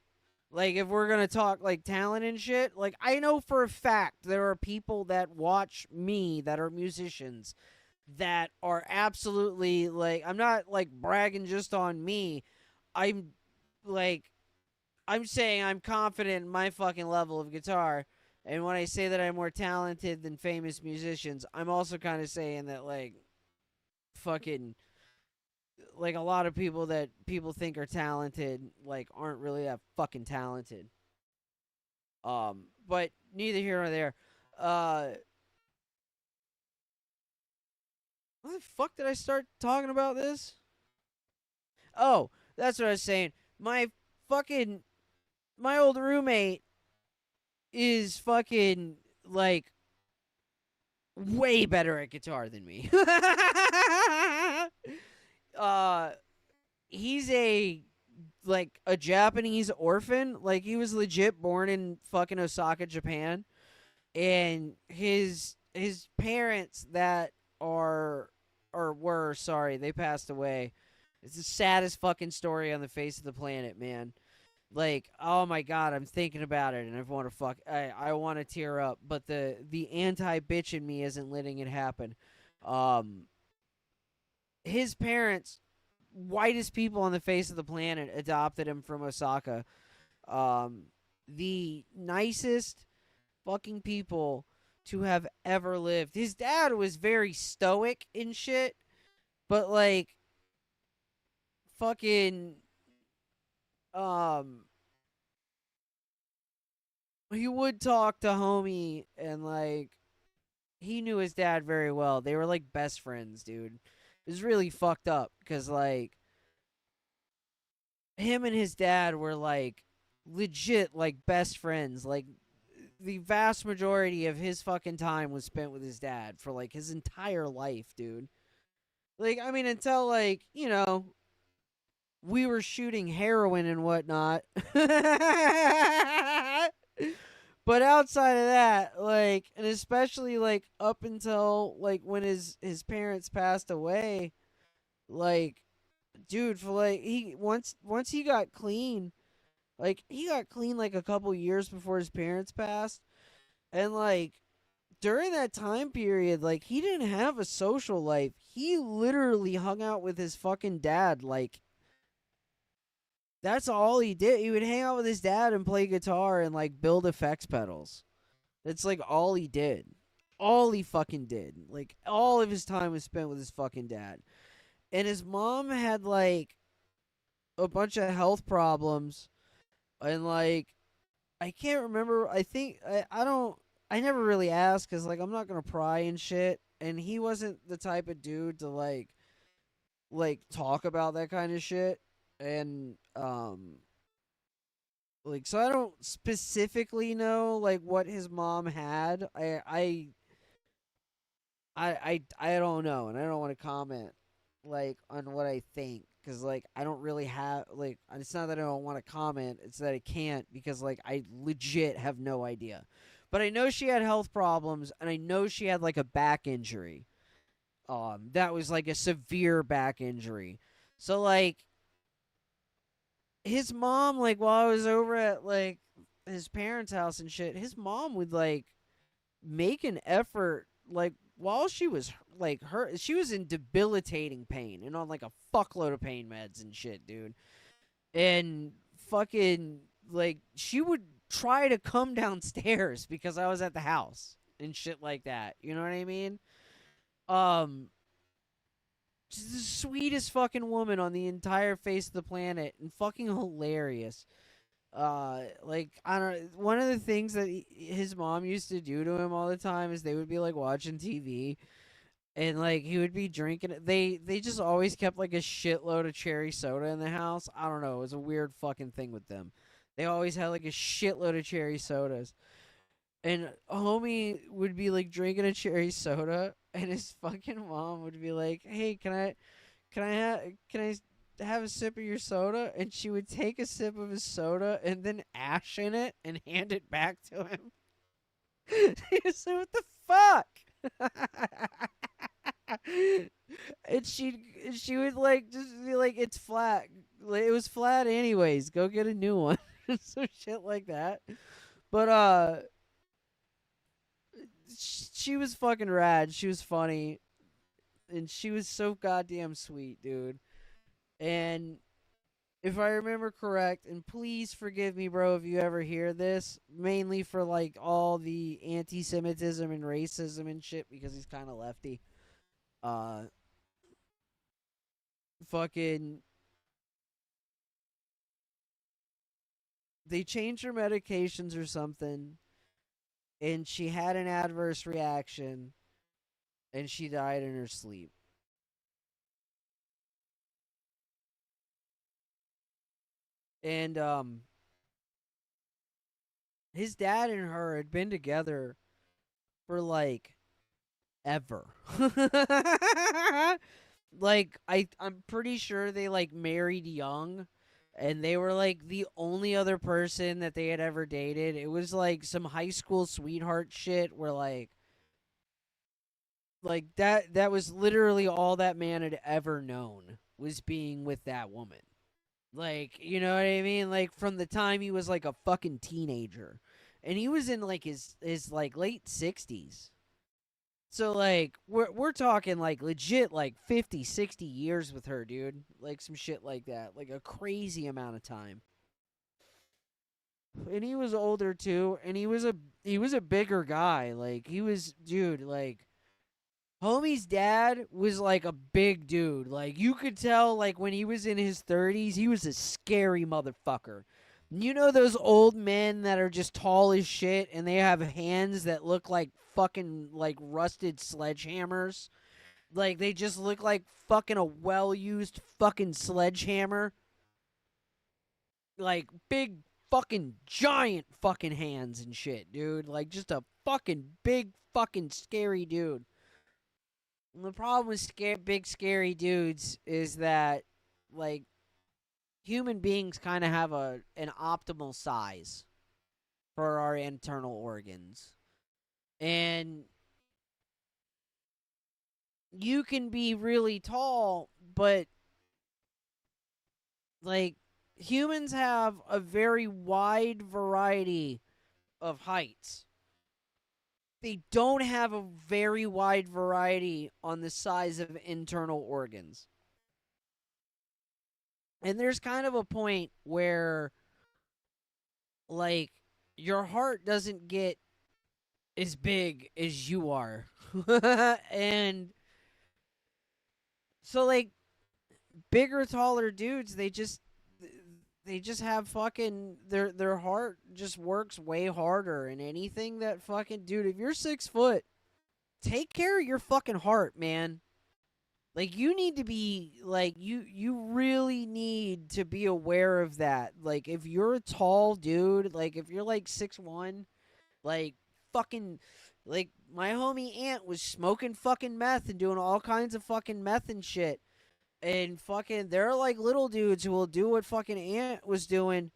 Like, if we're gonna talk like talent and shit, like I know for a fact there are people that watch me that are musicians that are absolutely like, I'm not like bragging just on me. I'm saying I'm confident in my fucking level of guitar. And when I say that I'm more talented than famous musicians, I'm also kind of saying that, like, fucking, like, a lot of people that people think are talented, like, aren't really that fucking talented. But neither here nor there. Why the fuck did I start talking about this? Oh, that's what I was saying. My old roommate is fucking, like, way better at guitar than me. He's a Japanese orphan. Like, he was legit born in fucking Osaka, Japan. And his parents that were, they passed away. It's the saddest fucking story on the face of the planet, man. Like, oh my god, I'm thinking about it, and I want to tear up, but the anti-bitch in me isn't letting it happen. His parents, whitest people on the face of the planet, adopted him from Osaka. The nicest fucking people to have ever lived. His dad was very stoic and shit, but like, fucking, he would talk to homie, and like, he knew his dad very well. They were like best friends, dude. It was really fucked up, because like, him and his dad were like legit like best friends. Like, the vast majority of his fucking time was spent with his dad for like his entire life, dude. Like, I mean, until like, you know, we were shooting heroin and whatnot. But outside of that, like, and especially like up until like when his parents passed away, like, dude, for like, once he got clean, like, he got clean like a couple years before his parents passed, and like, during that time period, like, he didn't have a social life. He literally hung out with his fucking dad. Like, that's all he did. He would hang out with his dad and play guitar and like build effects pedals. That's like all he did. All he fucking did. Like, all of his time was spent with his fucking dad. And his mom had like a bunch of health problems. And like, I can't remember. I think I never really asked, because like, I'm not gonna pry and shit. And he wasn't the type of dude to like talk about that kind of shit. And like, so I don't specifically know like what his mom had. I don't know, and I don't want to comment like on what I think, because like, I don't really have, like, it's not that I don't want to comment, it's that I can't, because like, I legit have no idea. But I know she had health problems, and I know she had like a back injury. That was like a severe back injury. So like, his mom, like, while I was over at like his parents' house and shit, his mom would like make an effort, like, while she was like she was in debilitating pain and on like a fuckload of pain meds and shit, dude. And fucking like, she would try to come downstairs because I was at the house and shit like that. You know what I mean? She's the sweetest fucking woman on the entire face of the planet, and fucking hilarious. Like, I don't. One of the things that his mom used to do to him all the time is they would be like watching TV, and like, he would be drinking. They just always kept like a shitload of cherry soda in the house. I don't know. It was a weird fucking thing with them. They always had like a shitload of cherry sodas. And homie would be like drinking a cherry soda, and his fucking mom would be like, "Hey, can I have a sip of your soda, and she would take a sip of his soda and then ash in it and hand it back to him. He said, "What the fuck?" And she would like just be like, "It's flat. It was flat anyways. Go get a new one." Some shit like that. But she was fucking rad. She was funny, and she was so goddamn sweet, dude. And if I remember correct, and please forgive me, bro, if you ever hear this, mainly for like all the anti-Semitism and racism and shit, because he's kind of lefty. Fucking, they changed her medications or something, and she had an adverse reaction, and she died in her sleep. And his dad and her had been together for like ever. Like I'm pretty sure they like married young, and they were like the only other person that they had ever dated. It was like some high school sweetheart shit where like that was literally all that man had ever known, was being with that woman. Like, you know what I mean? Like, from the time he was, like, a fucking teenager. And he was in, like, his like, late 60s. So, like, we're talking, like, legit, like, 50, 60 years with her, dude. Like, some shit like that. Like, a crazy amount of time. And he was older, too. And he was a bigger guy. Like, he was, dude, like, homie's dad was like a big dude. Like, you could tell, like, when he was in his 30s, he was a scary motherfucker. You know those old men that are just tall as shit and they have hands that look like fucking, like, rusted sledgehammers? Like, they just look like fucking a well-used fucking sledgehammer. Like, big fucking giant fucking hands and shit, dude. Like, just a fucking big fucking scary dude. The problem with big scary dudes is that, like, human beings kind of have an optimal size for our internal organs. And you can be really tall, but, like, humans have a very wide variety of heights. They don't have a very wide variety on the size of internal organs. And there's kind of a point where, like, your heart doesn't get as big as you are. And so, like, bigger, taller dudes, they just have fucking, their heart just works way harder. And anything that fucking, dude, if you're 6 foot, take care of your fucking heart, man. Like, you need to be, like, you really need to be aware of that. Like, if you're a tall dude, like, if you're, like, 6'1", like, fucking, like, my homie Ant was smoking fucking meth and doing all kinds of fucking meth and shit. And fucking, there are, like, little dudes who will do what fucking Ant was doing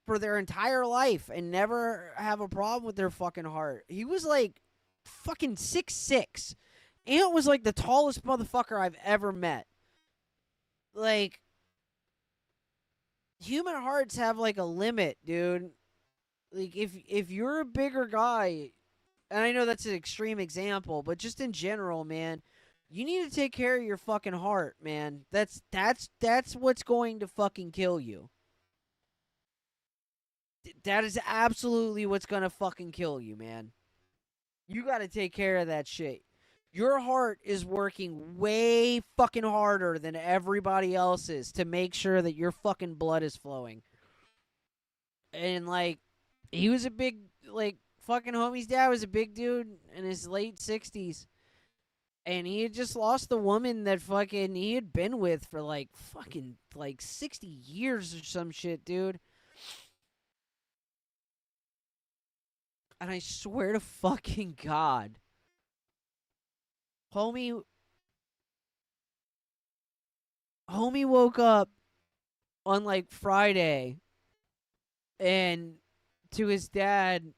for their entire life and never have a problem with their fucking heart. He was, like, fucking 6'6". Ant was, like, the tallest motherfucker I've ever met. Like, human hearts have, like, a limit, dude. Like, if you're a bigger guy, and I know that's an extreme example, but just in general, man, you need to take care of your fucking heart, man. That's what's going to fucking kill you. That is absolutely what's gonna fucking kill you, man. You gotta take care of that shit. Your heart is working way fucking harder than everybody else's to make sure that your fucking blood is flowing. And, like, he was a big, like, fucking homie's dad was a big dude in his late 60s. And he had just lost the woman that fucking he had been with for, like, fucking, like, 60 years or some shit, dude. And I swear to fucking God, homie Homie woke up on like Friday and to his dad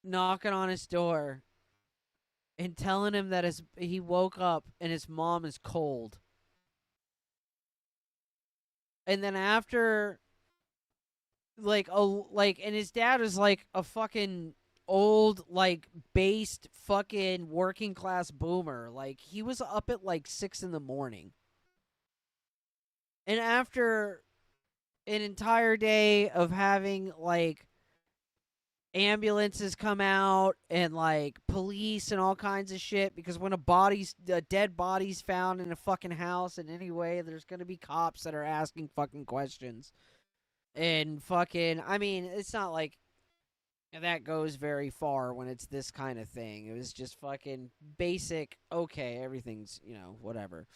knocking on his door and telling him that he woke up and his mom is cold. And then after and his dad was like a fucking old, like, based fucking working class boomer. Like, he was up at like 6 a.m. And after an entire day of having like ambulances come out and like police and all kinds of shit, because when a dead body's found in a fucking house in any way, there's gonna be cops that are asking fucking questions. And fucking, I mean, it's not like that goes very far when it's this kind of thing. It was just fucking basic, okay, everything's, whatever.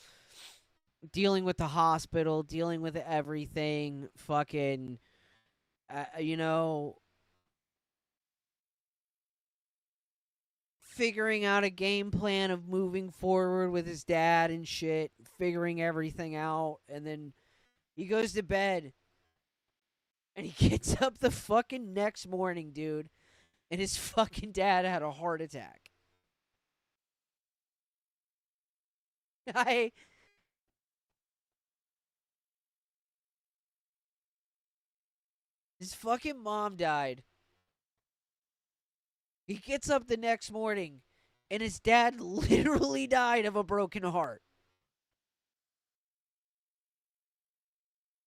Dealing with the hospital, dealing with everything, fucking, figuring out a game plan of moving forward with his dad and shit, figuring everything out, and then he goes to bed. And he gets up the fucking next morning, dude, and his fucking dad had a heart attack. His fucking mom died. He gets up the next morning, and his dad literally died of a broken heart.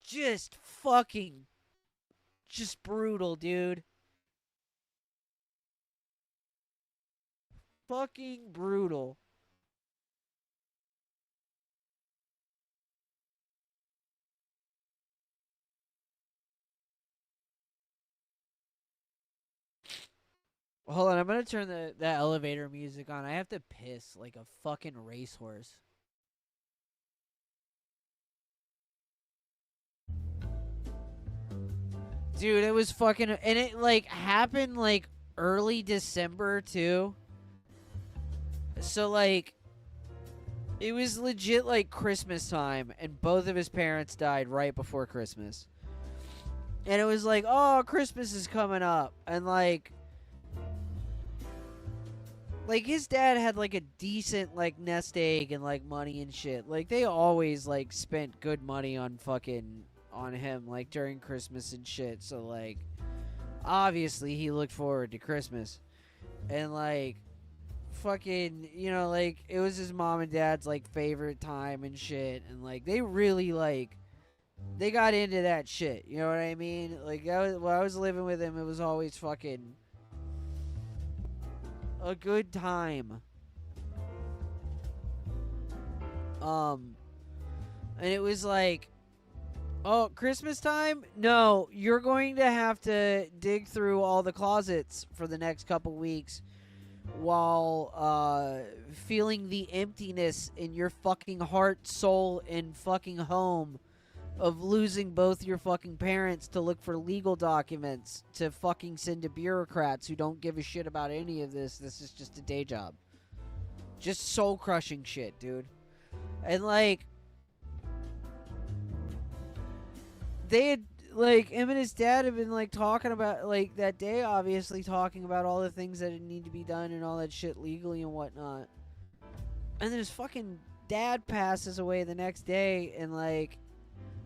Just brutal, dude. Fucking brutal. Hold on, I'm gonna turn the elevator music on. I have to piss like a fucking racehorse. Dude, it was fucking, and it like happened like early December too. So like, it was legit like Christmas time, and both of his parents died right before Christmas. And it was like, oh, Christmas is coming up, and like his dad had like a decent like nest egg and like money and shit. Like they always like spent good money on him like during Christmas and shit. So like obviously he looked forward to Christmas. And like fucking, like it was his mom and dad's like favorite time and shit, and like they really like they got into that shit, you know what I mean? Like when I was living with him, it was always fucking a good time. And it was like, oh, Christmas time? No, you're going to have to dig through all the closets for the next couple weeks while feeling the emptiness in your fucking heart, soul, and fucking home of losing both your fucking parents to look for legal documents to fucking send to bureaucrats who don't give a shit about any of this. This is just a day job. Just soul-crushing shit, dude. And like, they had, like, him and his dad have been, like, talking about, like, that day, obviously, talking about all the things that need to be done and all that shit legally and whatnot. And then his fucking dad passes away the next day, and, like,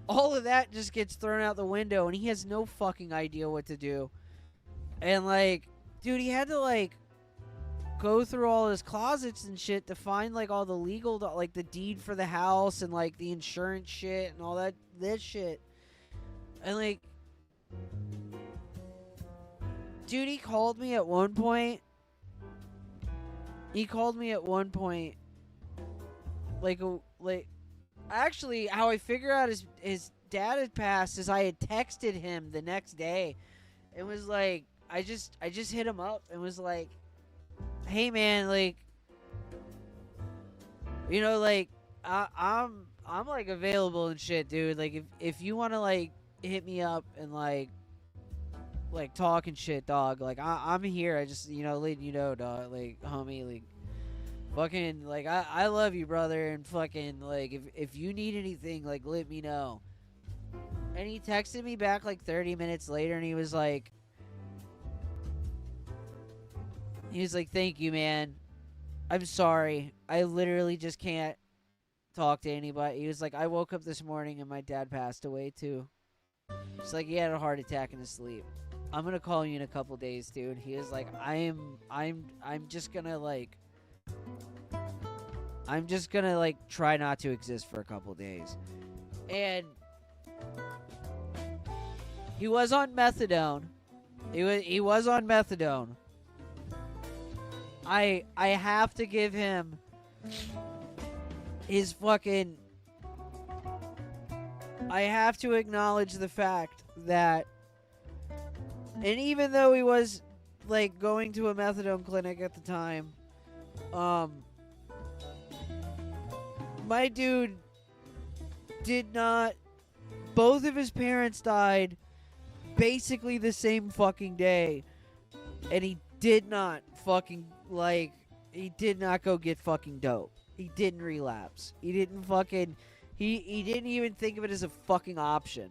all of that just gets thrown out the window, and he has no fucking idea what to do. And, like, dude, he had to, like, go through all his closets and shit to find, like, all the legal, like, the deed for the house and, like, the insurance shit and all this shit. And, like, dude, he called me at one point. Actually, how I figured out his dad had passed is I had texted him the next day. It was like, I just hit him up and was like, hey man, like, like, I'm like available and shit, dude. Like, if you want to like hit me up and like talk and shit, dog. Like, I'm here. I just, letting you know, dog. Like, homie, like, Fucking, like, I love you, brother, and fucking, like, if you need anything, like, let me know. And he texted me back, like, 30 minutes later, and he was like, thank you, man. I'm sorry. I literally just can't talk to anybody. He was like, I woke up this morning, and my dad passed away, too. It's like he had a heart attack in his sleep. I'm gonna call you in a couple days, dude. He was like, I'm just gonna, like, try not to exist for a couple days. And he was on methadone. He was on methadone. I have to give him his fucking... I have to acknowledge the fact that, and even though he was, like, going to a methadone clinic at the time, my dude did not... Both of his parents died basically the same fucking day, and he did not fucking, like, he did not go get fucking dope. He didn't relapse. He didn't fucking... He didn't even think of it as a fucking option.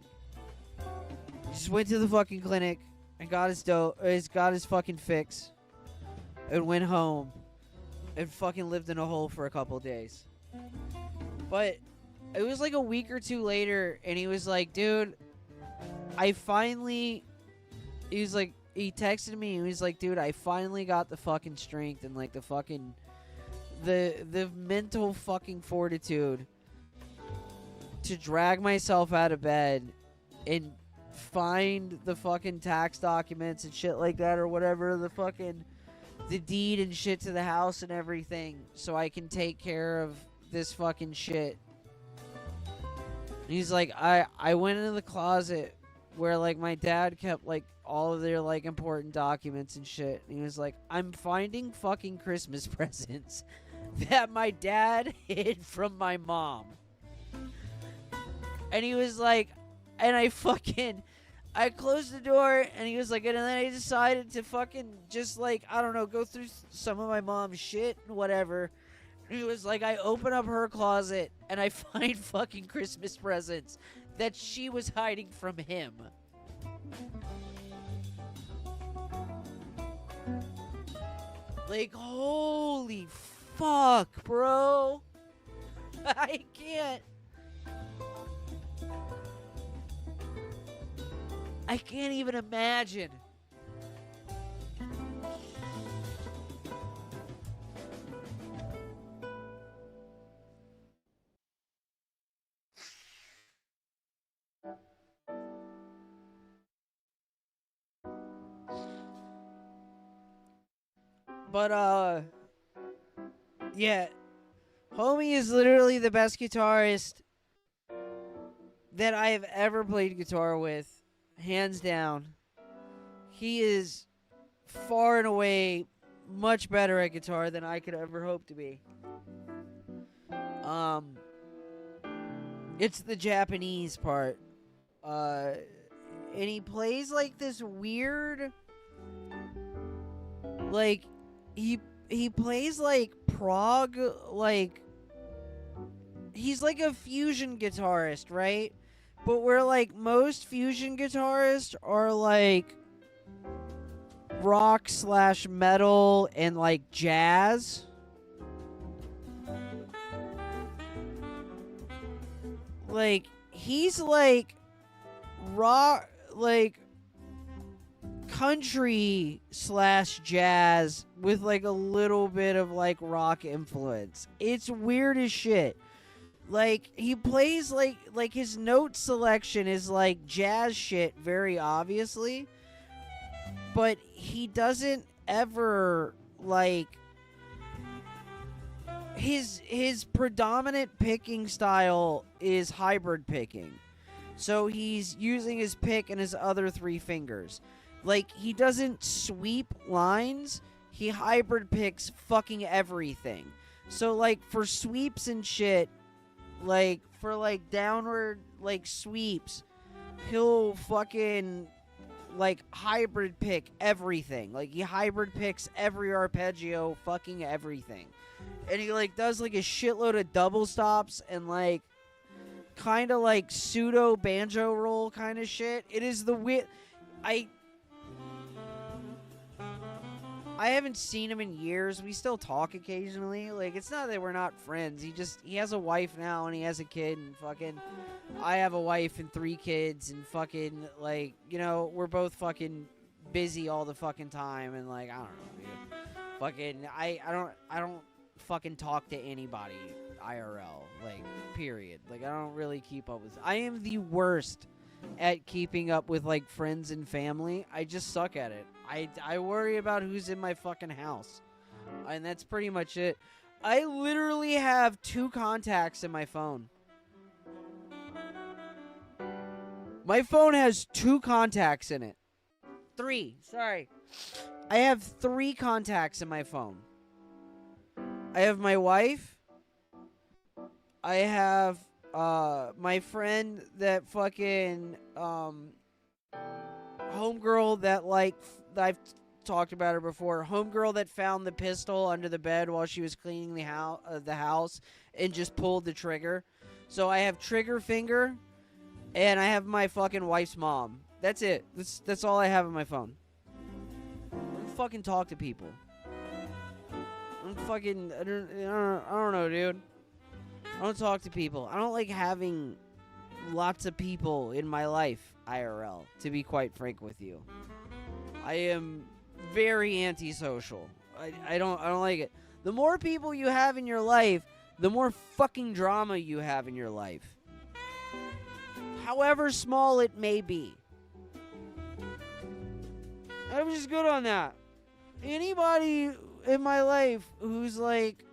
He just went to the fucking clinic and got his fucking fix and went home and fucking lived in a hole for a couple days. But it was like a week or two later, and he was like, dude, he texted me, and he was like, dude, I finally got the fucking strength and, like, the fucking, the mental fucking fortitude to drag myself out of bed and find the fucking tax documents and shit like that, or whatever, the deed and shit to the house and everything, so I can take care of this fucking shit. And he's like, I went into the closet where, like, my dad kept, like, all of their, like, important documents and shit. And he was like, I'm finding fucking Christmas presents that my dad hid from my mom. And he was like, and I closed the door, and he was like, and then I decided to fucking just, like, I don't know, go through some of my mom's shit and whatever. And he was like, I open up her closet, and I find fucking Christmas presents that she was hiding from him. Like, holy fuck, bro. I can't even imagine. But, yeah. Homie is literally the best guitarist that I have ever played guitar with. Hands down. He is far and away much better at guitar than I could ever hope to be. It's the Japanese part. And he plays like this weird, like, he plays like prog, like, he's like a fusion guitarist, right? But where, like, most fusion guitarists are, like, rock/metal and, like, jazz. Like, he's, like, rock, like, country/jazz with, like, a little bit of, like, rock influence. It's weird as shit. Like, he plays, like his note selection is, like, jazz shit, very obviously. But he doesn't ever, like... His predominant picking style is hybrid picking. So he's using his pick and his other three fingers. Like, he doesn't sweep lines. He hybrid picks fucking everything. So, like, for sweeps and shit... Like, for, like, downward, like, sweeps, he'll fucking, like hybrid pick everything. Like he hybrid picks every arpeggio, fucking everything. And he like does like a shitload of double stops and like kind of like pseudo banjo roll kind of shit. It is the I haven't seen him in years. We still talk occasionally. Like, it's not that we're not friends. He has a wife now and he has a kid and fucking, I have a wife and 3 kids and fucking, like, you know, we're both fucking busy all the fucking time and like, I don't know, dude. Fucking, I don't fucking talk to anybody IRL, like, period. Like, I don't really keep up with, I am the worst at keeping up with like friends and family. I just suck at it. I worry about who's in my fucking house. And that's pretty much it. I literally have 2 contacts in my phone. My phone has 2 contacts in it. 3, sorry. I have 3 contacts in my phone. I have my wife. I have my friend that fucking homegirl that like I've talked about her before. Homegirl that found the pistol under the bed while she was cleaning the house and just pulled the trigger. So I have trigger finger, and I have my fucking wife's mom. That's it. That's all I have on my phone. I don't fucking talk to people. I don't know, dude. I don't talk to people. I don't like having lots of people in my life, IRL, to be quite frank with you. I am very antisocial. I don't like it. The more people you have in your life, the more fucking drama you have in your life. However small it may be. I'm just good on that. Anybody in my life who's like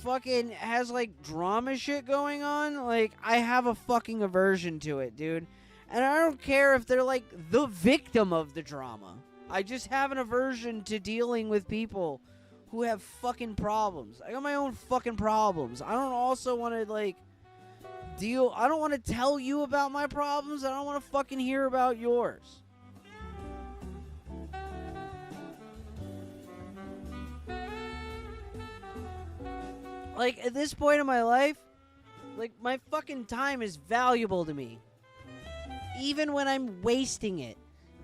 fucking has like drama shit going on, like I have a fucking aversion to it, dude. And I don't care if they're like the victim of the drama. I just have an aversion to dealing with people who have fucking problems. I got my own fucking problems. I don't also want to like I don't want to tell you about my problems. I don't want to fucking hear about yours. Like, at this point in my life, like, my fucking time is valuable to me. Even when I'm wasting it,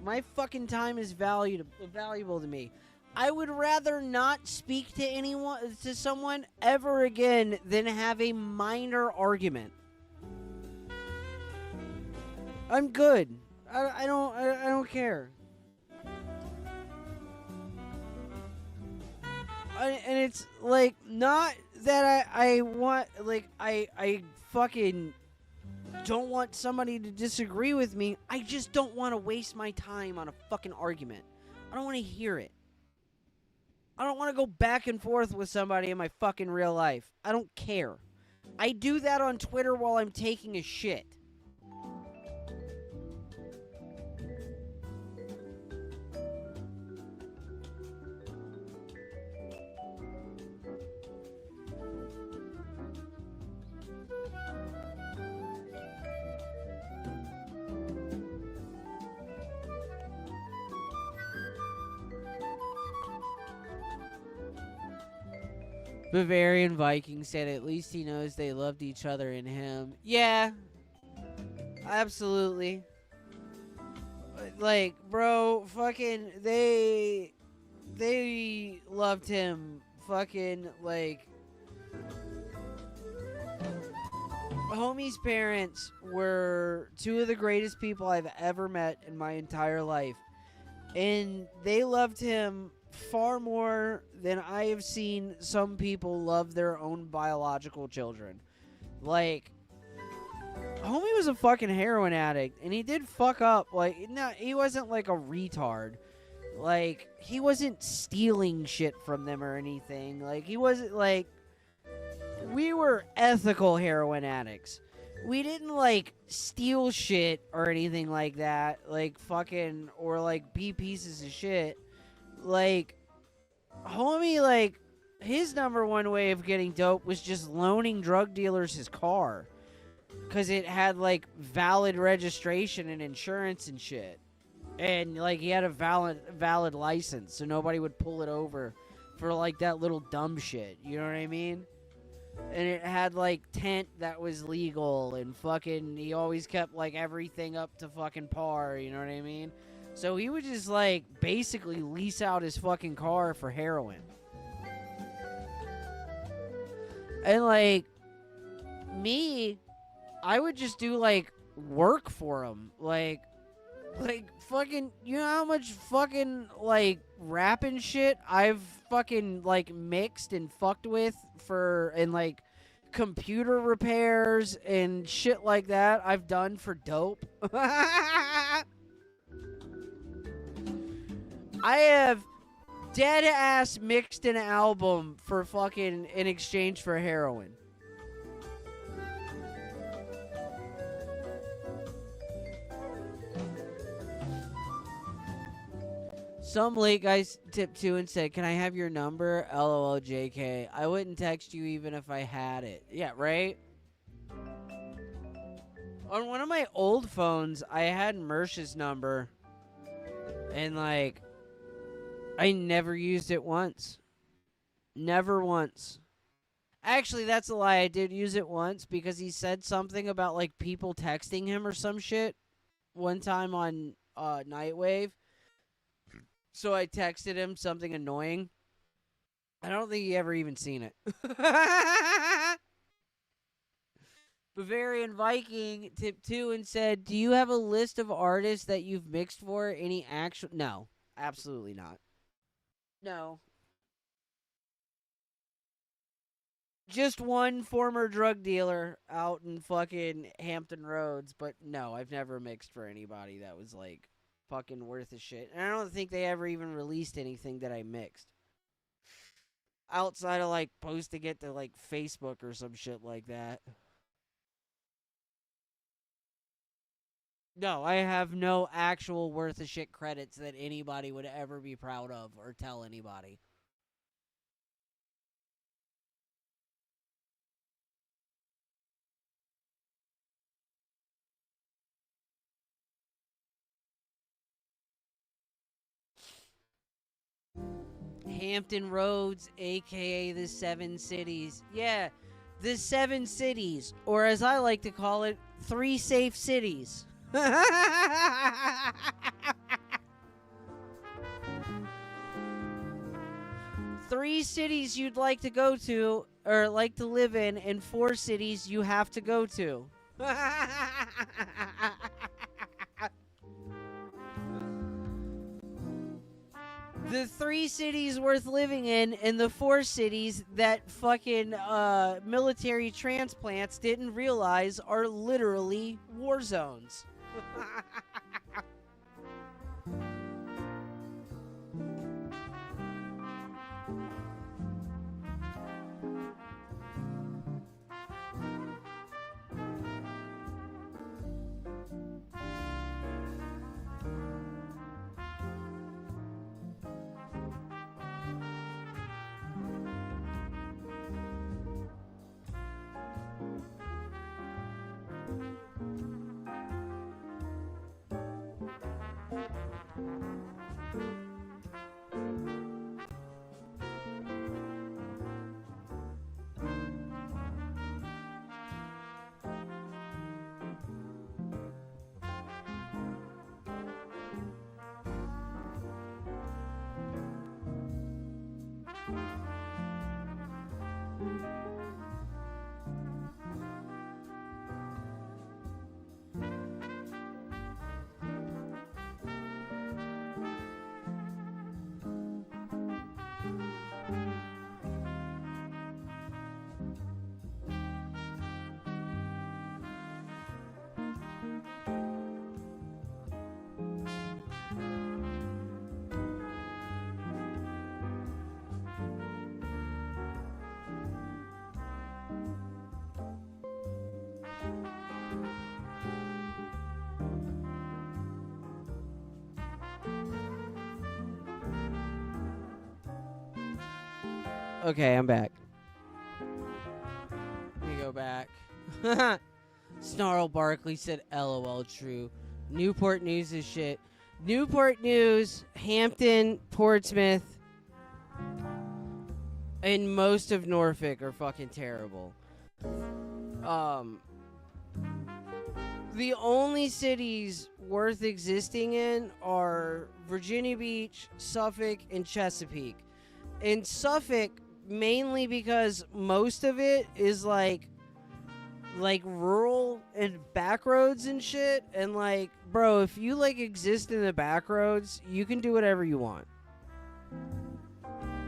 my fucking time is valuable to me. I would rather not speak to someone ever again than have a minor argument. I'm good. I don't care. And it's like not that I want, like, I fucking don't want somebody to disagree with me. I just don't want to waste my time on a fucking argument. I don't want to hear it. I don't want to go back and forth with somebody in my fucking real life. I don't care. I do that on Twitter while I'm taking a shit. Bavarian Viking said at least he knows they loved each other in him. Yeah. Absolutely. Like, bro, fucking, they loved him. Fucking, like, homie's parents were 2 of the greatest people I've ever met in my entire life. And they loved him far more than I have seen some people love their own biological children. Like, homie was a fucking heroin addict, and he did fuck up. Like, no, he wasn't like a retard. Like, he wasn't stealing shit from them or anything. Like, he wasn't like, we were ethical heroin addicts. We didn't like steal shit or anything like that. Like, fucking, or like be pieces of shit. Like, homie, like, his number one way of getting dope was just loaning drug dealers his car. Because it had, like, valid registration and insurance and shit. And like he had a valid license, so nobody would pull it over for like that little dumb shit. You know what I mean? And it had like tent that was legal, and fucking he always kept like everything up to fucking par. You know what I mean? So he would just like basically lease out his fucking car for heroin. And like me, I would just do like work for him, like fucking, you know how much fucking like rap and shit I've fucking like mixed and fucked with for, and like computer repairs and shit like that I've done for dope. I have dead ass mixed an album for fucking in exchange for heroin. Some late guys tipped to and said, "Can I have your number?" LOL JK. I wouldn't text you even if I had it. Yeah, right? On one of my old phones, I had Mersh's number. And like, I never used it once. Never once. Actually, that's a lie. I did use it once because he said something about like people texting him or some shit one time on Nightwave. So I texted him something annoying. I don't think he ever even seen it. Bavarian Viking tipped 2 and said, "Do you have a list of artists that you've mixed for? Any actual..." No, absolutely not. No. Just one former drug dealer out in fucking Hampton Roads, but no, I've never mixed for anybody that was like fucking worth a shit. And I don't think they ever even released anything that I mixed. Outside of like posting it to like Facebook or some shit like that. No, I have no actual worth of shit credits that anybody would ever be proud of or tell anybody. Hampton Roads, aka the 7 cities. Yeah, the 7 cities, or as I like to call it, 3 safe cities. Three cities you'd like to go to, or like to live in, and 4 cities you have to go to. The 3 cities worth living in and the 4 cities that fucking military transplants didn't realize are literally war zones. Okay, I'm back. Let me go back. Snarl Barkley said, LOL true. Newport News is shit. Newport News, Hampton, Portsmouth, and most of Norfolk are fucking terrible. The only cities worth existing in are Virginia Beach, Suffolk, and Chesapeake. In Suffolk, mainly because most of it is like rural and back roads and shit. And like, bro, if you like exist in the back roads, you can do whatever you want.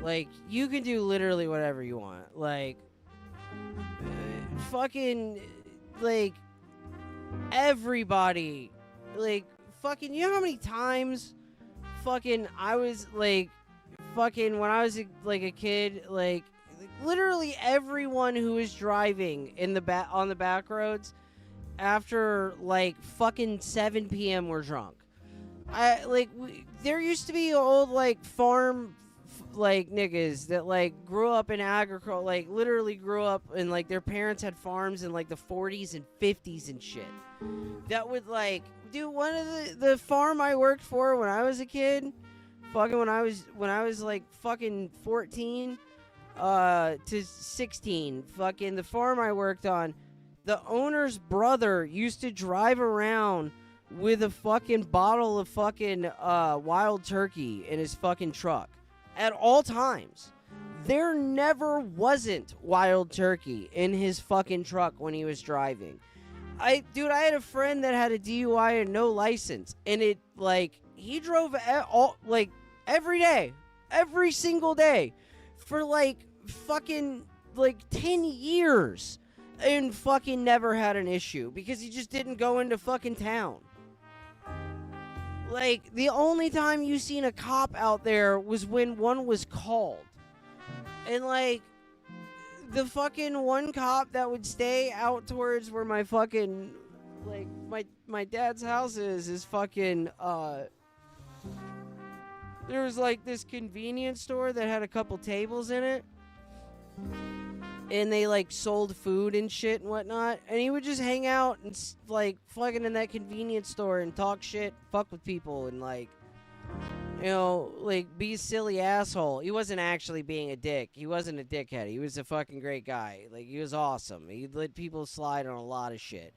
Like, you can do literally whatever you want. Like, fucking, like, everybody, like, fucking, you know how many times fucking I was, like, fucking, when I was, like, a kid, like, literally everyone who was driving in the on the back roads after, like, fucking 7 p.m. were drunk. There used to be old, like, farm, like, niggas that, like, grew up in agriculture, like, literally grew up and, like, their parents had farms in, like, the 40s and 50s and shit. That would, like, dude, one of the farm I worked for when I was a kid, fucking when I was, like, fucking 14 to 16, fucking the farm I worked on, the owner's brother used to drive around with a fucking bottle of fucking wild turkey in his fucking truck. At all times. There never wasn't wild turkey in his fucking truck when he was driving. I had a friend that had a DUI and no license, and it, like, he drove every day, every single day, for, like, fucking, like, 10 years, and fucking never had an issue, because he just didn't go into fucking town. Like, the only time you seen a cop out there was when one was called. And, like, the fucking one cop that would stay out towards where my fucking, like, my dad's house is fucking, there was, like, this convenience store that had a couple tables in it. And they, like, sold food and shit and whatnot. And he would just hang out and, like, fucking in that convenience store and talk shit, fuck with people, and, like, you know, like, be a silly asshole. He wasn't actually being a dick. He wasn't a dickhead. He was a fucking great guy. Like, he was awesome. He let people slide on a lot of shit.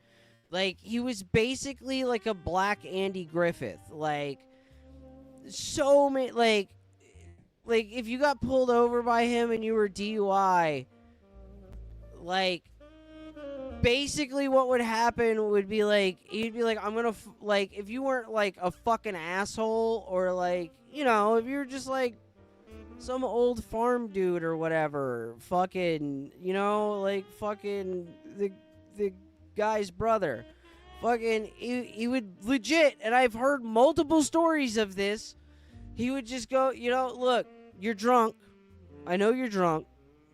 Like, he was basically like a black Andy Griffith. Like, so many, like, if you got pulled over by him and you were DUI... Like, basically what would happen would be, like, he'd be like, I'm gonna, like, if you weren't, like, a fucking asshole, or, like, you know, if you're just, like, some old farm dude or whatever, fucking, you know, like, fucking the guy's brother, fucking, he would legit, and I've heard multiple stories of this, he would just go, you know, look, you're drunk. I know you're drunk.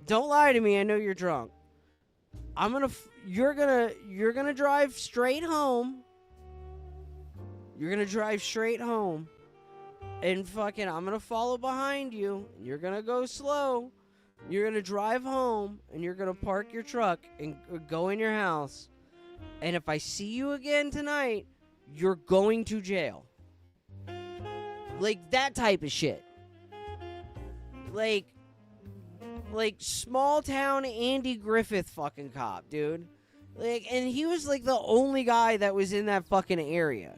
Don't lie to me. I know you're drunk. You're gonna drive straight home. You're gonna drive straight home. And fucking, I'm gonna follow behind you. You're gonna go slow. You're gonna drive home. And you're gonna park your truck and go in your house. And if I see you again tonight, you're going to jail. Like, that type of shit. Like small town Andy Griffith fucking cop, dude. Like, and he was, like, the only guy that was in that fucking area.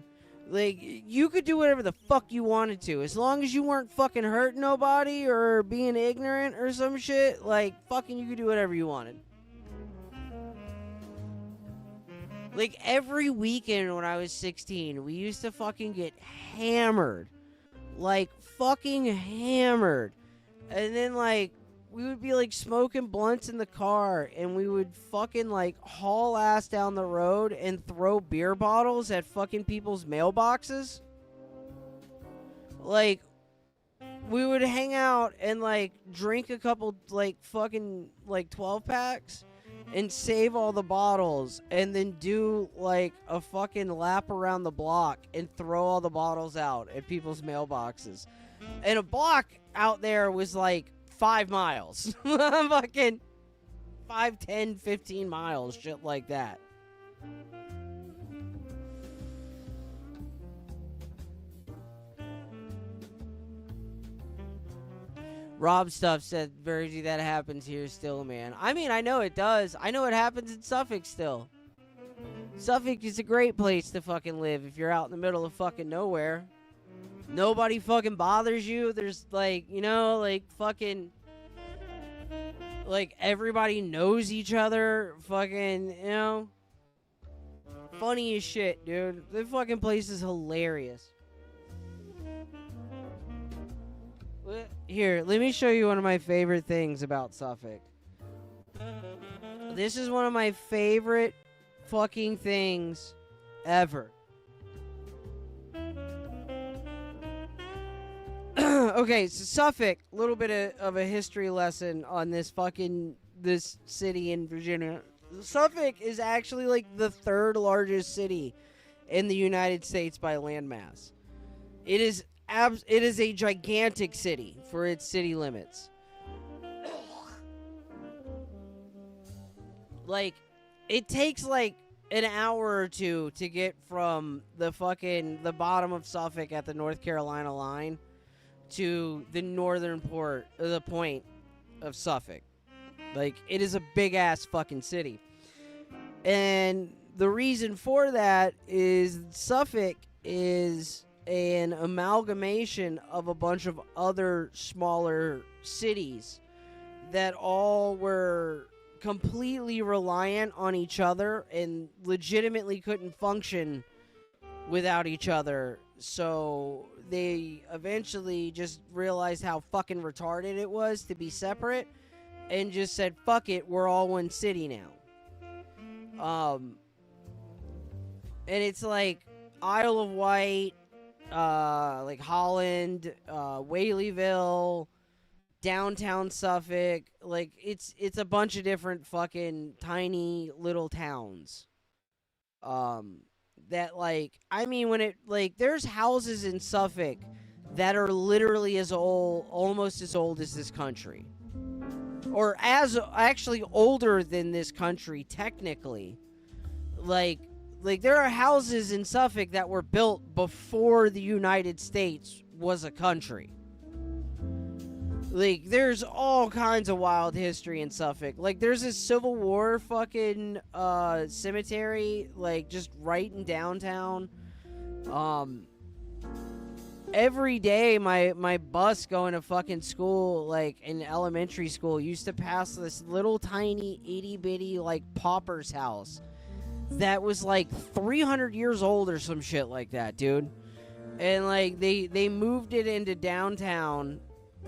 Like, you could do whatever the fuck you wanted to, as long as you weren't fucking hurting nobody or being ignorant or some shit. Like, fucking, you could do whatever you wanted. Like, every weekend when I was 16, we used to fucking get hammered. Like, fucking hammered. And then, like, we would be, like, smoking blunts in the car, and we would fucking, like, haul ass down the road and throw beer bottles at fucking people's mailboxes. Like, we would hang out and, like, drink a couple, like, fucking, like, 12-packs and save all the bottles, and then do, like, a fucking lap around the block and throw all the bottles out at people's mailboxes. And a block out there was, like, 5 miles. Fucking 5, 10, 15 miles, shit like that. Rob Stuff said, Virgie, that happens here still, man. I mean, I know it does. I know it happens in Suffolk still. Suffolk is a great place to fucking live if you're out in the middle of fucking nowhere. Nobody fucking bothers you. There's like, you know, like fucking, like everybody knows each other. Fucking, you know, funny as shit, dude. The fucking place is hilarious. Here, let me show you one of my favorite things about Suffolk. This is one of my favorite fucking things ever. Okay, so Suffolk, a little bit of a history lesson on this city in Virginia. Suffolk is actually like the third largest city in the United States by landmass. It is a gigantic city for its city limits. Like, it takes like an hour or two to get from the bottom of Suffolk at the North Carolina line to the northern point of Suffolk. Like, it is a big ass fucking city. And the reason for that is Suffolk is an amalgamation of a bunch of other smaller cities that all were completely reliant on each other and legitimately couldn't function without each other. So they eventually just realized how fucking retarded it was to be separate and just said, fuck it, we're all one city now. And it's like Isle of Wight, like Holland, Whaleyville, downtown Suffolk. Like, it's a bunch of different fucking tiny little towns. That, like, I mean, when it, like, there's houses in Suffolk that are literally almost as old as this country. Or actually older than this country, technically. Like, there are houses in Suffolk that were built before the United States was a country. Like, there's all kinds of wild history in Suffolk. Like, there's a Civil War fucking cemetery, like, just right in downtown. Every day, my bus going to fucking school, like, in elementary school, used to pass this little tiny itty-bitty, like, pauper's house that was, like, 300 years old or some shit like that, dude. And, like, they moved it into downtown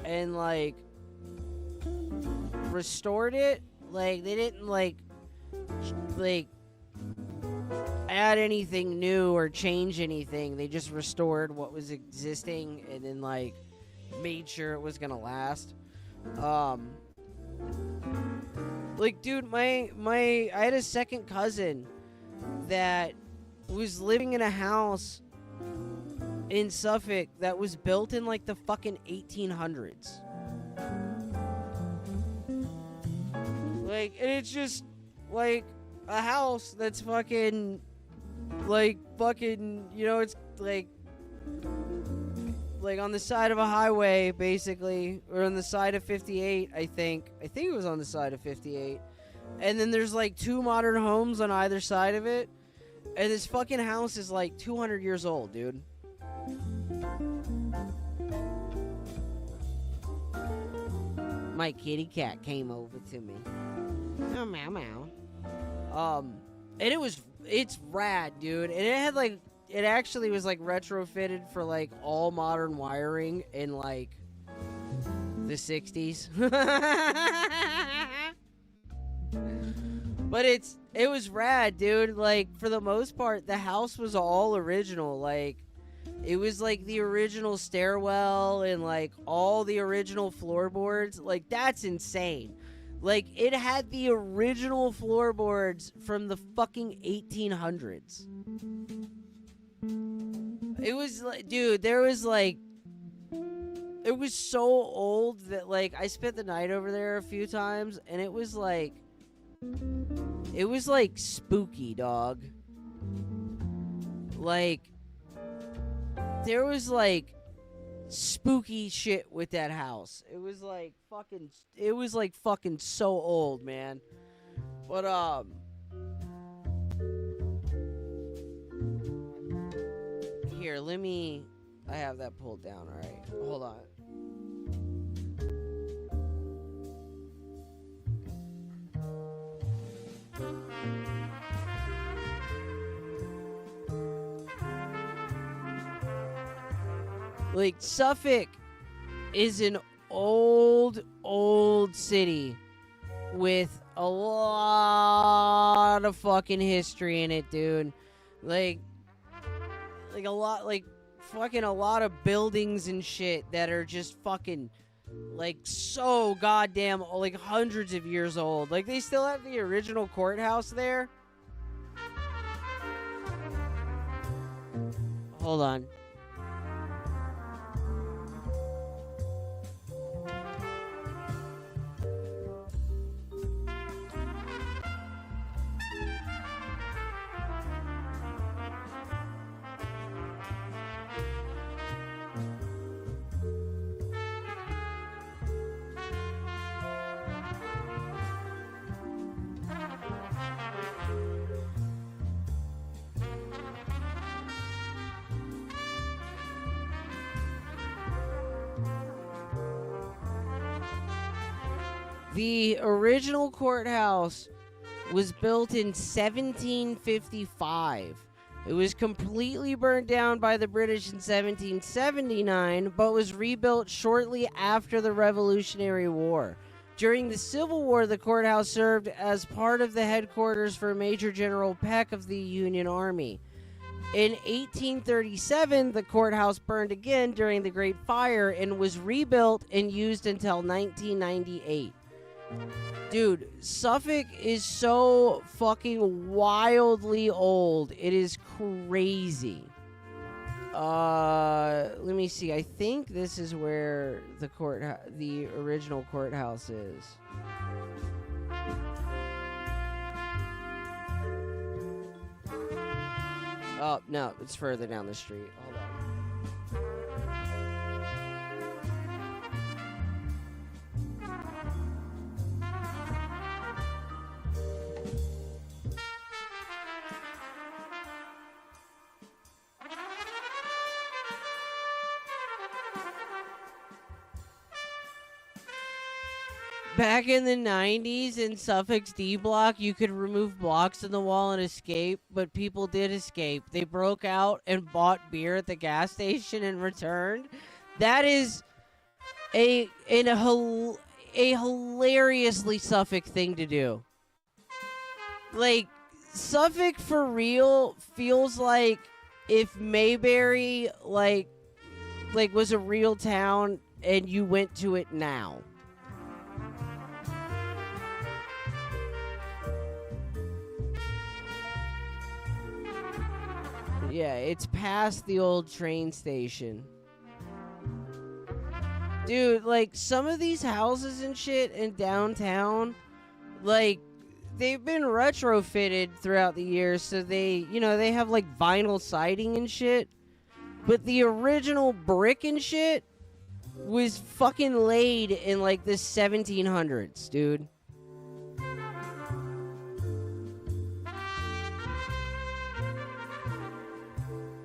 and, like, restored it. Like, they didn't, like, add anything new or change anything. They just restored what was existing and then, like, made sure it was gonna last. Like, dude, I had a second cousin that was living in a house in Suffolk that was built in, like, the fucking 1800s. Like, and it's just, like, a house that's fucking, you know, it's, like on the side of a highway, basically, or on the side of 58, I think it was on the side of 58, and then there's, like, 2 modern homes on either side of it, and this fucking house is, like, 200 years old, dude. My kitty cat came over to me. Meow, meow, meow. And it's rad, dude. And it had, like, it actually was, like, retrofitted for, like, all modern wiring in, like, the 60s. But it was rad, dude. Like, for the most part, the house was all original. Like, it was, like, the original stairwell and, like, all the original floorboards. Like, that's insane. Like, it had the original floorboards from the fucking 1800s. It was, like, dude, there was, like, it was so old that, like, I spent the night over there a few times, and it was, like, spooky, dog. Like, there was, like, spooky shit with that house. It was like fucking so old, man. But here, I have that pulled down, all right. Hold on. Like, Suffolk is an old city with a lot of fucking history in it, dude. Like a lot of buildings and shit that are just fucking, like, so goddamn, like, hundreds of years old. Like, they still have the original courthouse there. Hold on. The original courthouse was built in 1755. It was completely burned down by the British in 1779, but was rebuilt shortly after the Revolutionary War. During the Civil War, the courthouse served as part of the headquarters for Major General Peck of the Union Army. In 1837, the courthouse burned again during the Great Fire and was rebuilt and used until 1998. Dude, Suffolk is so fucking wildly old. It is crazy. Let me see. I think this is where the original courthouse is. Oh, no, it's further down the street. Hold on. Back in the 90s in Suffolk's D block, you could remove blocks in the wall and escape, but people did escape. They broke out and bought beer at the gas station and returned. That is a hilariously Suffolk thing to do. Like, Suffolk for real feels like if Mayberry like was a real town and you went to it now. Yeah, it's past the old train station. Dude, like, some of these houses and shit in downtown, like, they've been retrofitted throughout the years, so they have, like, vinyl siding and shit. But the original brick and shit was fucking laid in, like, the 1700s, dude.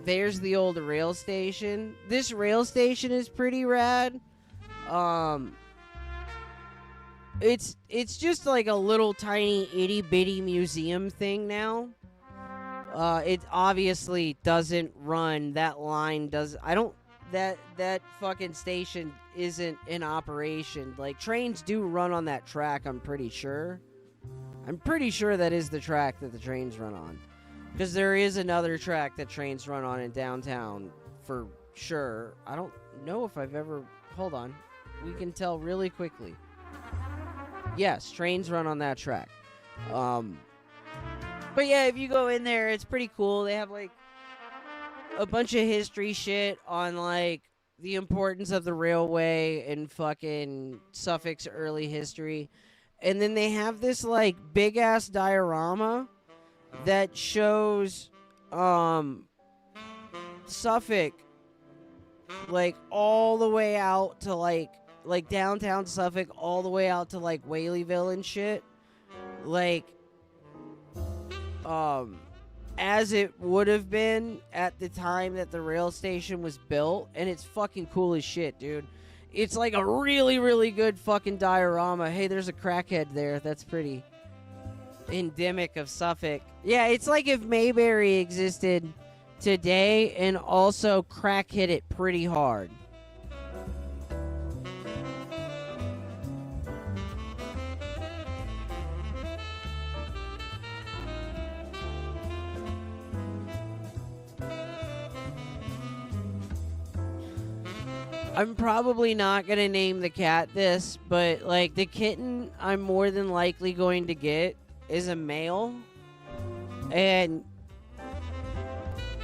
There's the old rail station. This rail station is pretty rad. It's just like a little tiny itty bitty museum thing now. It obviously doesn't run. That line does. That fucking station isn't in operation. Like, trains do run on that track, I'm pretty sure. I'm pretty sure that is the track that the trains run on. Because there is another track that trains run on in downtown, for sure. I don't know if I've ever... Hold on. We can tell really quickly. Yes, trains run on that track. But yeah, if you go in there, it's pretty cool. They have, like, a bunch of history shit on, like, the importance of the railway and fucking Suffolk's early history. And then they have this, like, big-ass diorama that shows Suffolk like all the way out to like downtown Suffolk, all the way out to like Whaleyville and shit. Like, as it would have been at the time that the rail station was built, and it's fucking cool as shit, dude. It's like a really, really good fucking diorama. Hey, there's a crackhead there. That's pretty endemic of Suffolk. Yeah, it's like if Mayberry existed today and also crack hit it pretty hard. I'm probably not going to name the cat this, but like the kitten I'm more than likely going to get is a male. And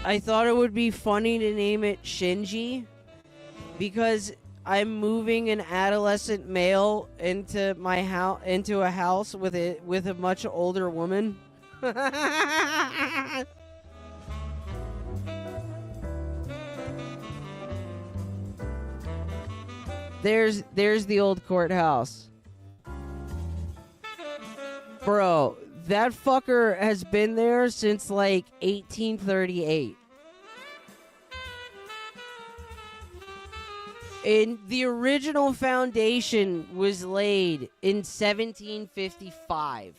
I thought it would be funny to name it Shinji because I'm moving an adolescent male into my house, into a house with a much older woman. There's the old courthouse. Bro, that fucker has been there since like 1838. And the original foundation was laid in 1755.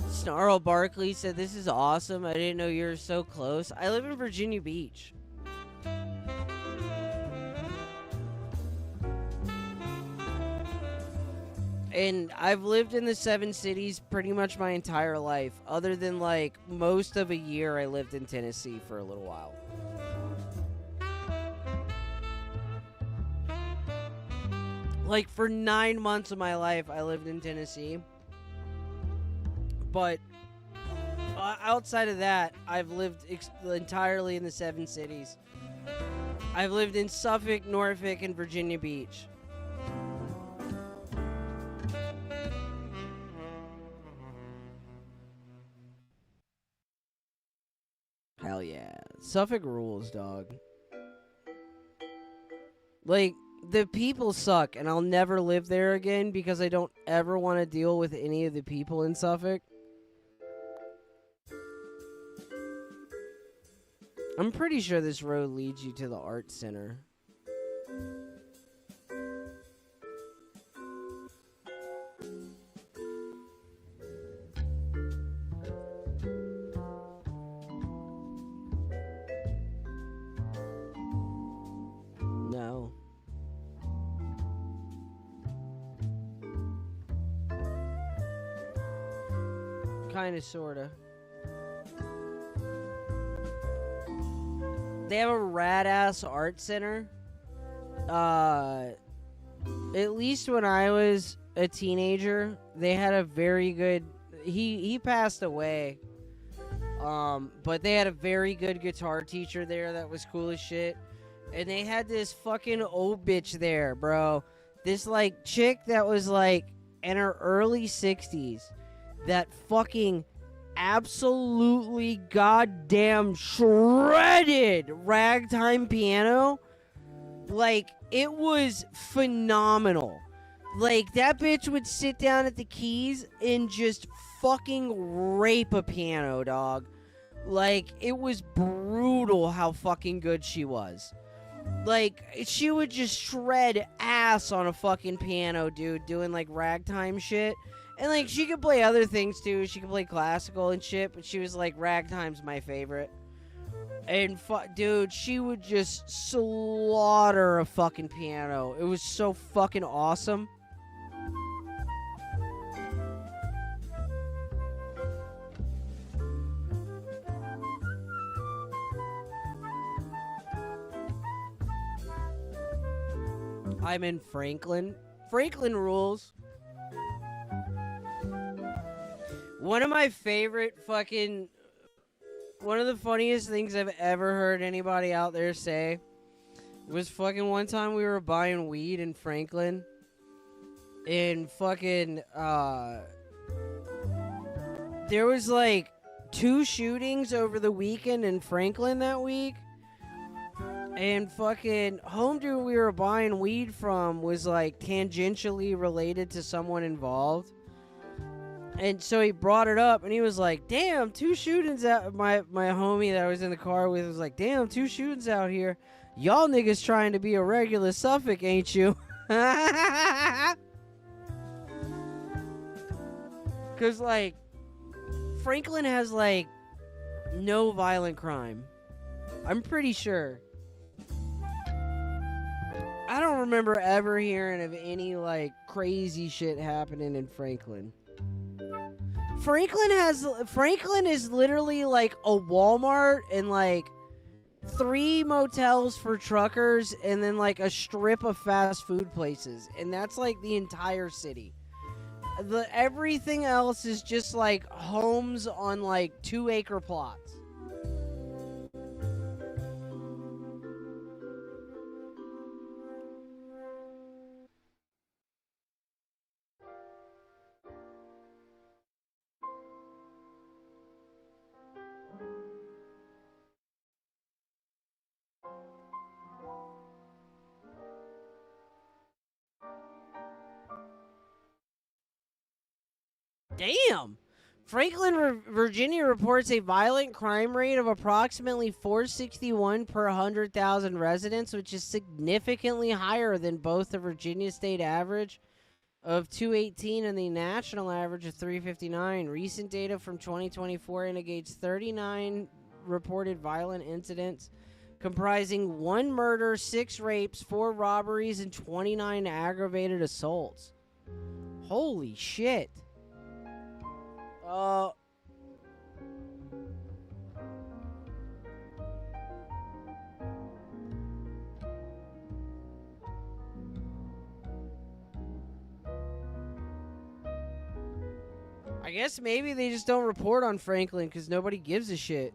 Snarl Barkley said, "This is awesome. I didn't know you were so close. I live in Virginia Beach." And I've lived in the 7 cities pretty much my entire life. Other than like most of a year I lived in Tennessee for a little while. Like for 9 months of my life I lived in Tennessee. But outside of that, I've lived entirely in the 7 cities. I've lived in Suffolk, Norfolk, and Virginia Beach. Hell yeah. Suffolk rules, dog. Like, the people suck, and I'll never live there again because I don't ever want to deal with any of the people in Suffolk. I'm pretty sure this road leads you to the art center. No. Kinda, sorta. They have a rad-ass art center. At least when I was a teenager, they had a very good... He passed away. But they had a very good guitar teacher there that was cool as shit. And they had this fucking old bitch there, bro. This, like, chick that was, like, in her early 60s. That fucking... absolutely goddamn shredded ragtime piano. Like, it was phenomenal. Like, that bitch would sit down at the keys and just fucking rape a piano, dog. Like, it was brutal how fucking good she was. Like, she would just shred ass on a fucking piano, dude, doing, like, ragtime shit. And, like, she could play other things, too. She could play classical and shit, but she was like, ragtime's my favorite. And, dude, she would just slaughter a fucking piano. It was so fucking awesome. I'm in Franklin. Franklin rules. One of my favorite fucking... One of the funniest things I've ever heard anybody out there say was fucking one time we were buying weed in Franklin, and fucking there was like 2 shootings over the weekend in Franklin that week. And fucking home dude we were buying weed from was like tangentially related to someone involved. And so he brought it up and he was like, damn, 2 shootings out. My homie that I was in the car with was like, damn, 2 shootings out here. Y'all niggas trying to be a regular Suffolk, ain't you? Cause like Franklin has like no violent crime. I'm pretty sure. I don't remember ever hearing of any like crazy shit happening in Franklin. Franklin is literally like a Walmart and like 3 motels for truckers and then like a strip of fast food places, and that's like the entire city. Everything else is just like homes on like 2-acre plots. Damn! Franklin, Virginia reports a violent crime rate of approximately 461 per 100,000 residents, which is significantly higher than both the Virginia state average of 218 and the national average of 359. Recent data from 2024 indicates 39 reported violent incidents, comprising 1 murder, 6 rapes, 4 robberies, and 29 aggravated assaults. Holy shit. I guess maybe they just don't report on Franklin because nobody gives a shit.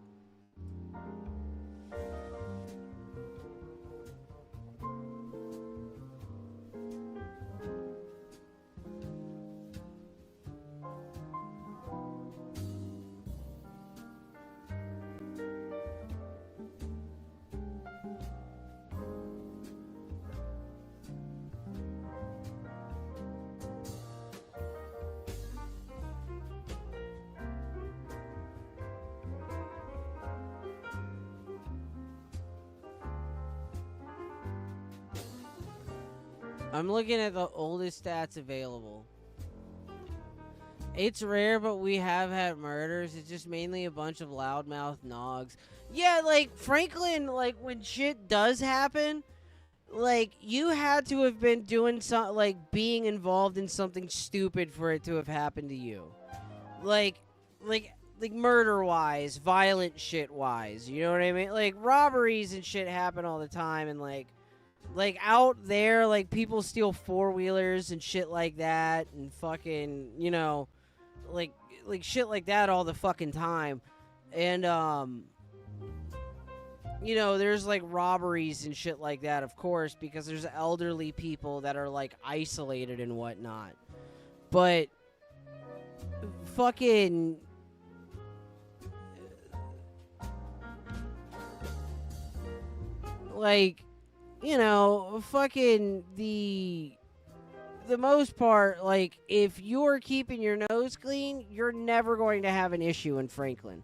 I'm looking at the oldest stats available. It's rare, but we have had murders. It's just mainly a bunch of loudmouth nogs. Yeah, like, Franklin, like, when shit does happen, like, you had to have been doing something, like, being involved in something stupid for it to have happened to you. Like murder-wise, violent shit-wise, you know what I mean? Like, robberies and shit happen all the time, and, like, out there, like, people steal 4-wheelers and shit like that, and fucking, you know, like shit like that all the fucking time. And, you know, there's, like, robberies and shit like that, of course, because there's elderly people that are, like, isolated and whatnot. But, fucking... like... You know, fucking the most part, like, if you're keeping your nose clean, you're never going to have an issue in Franklin.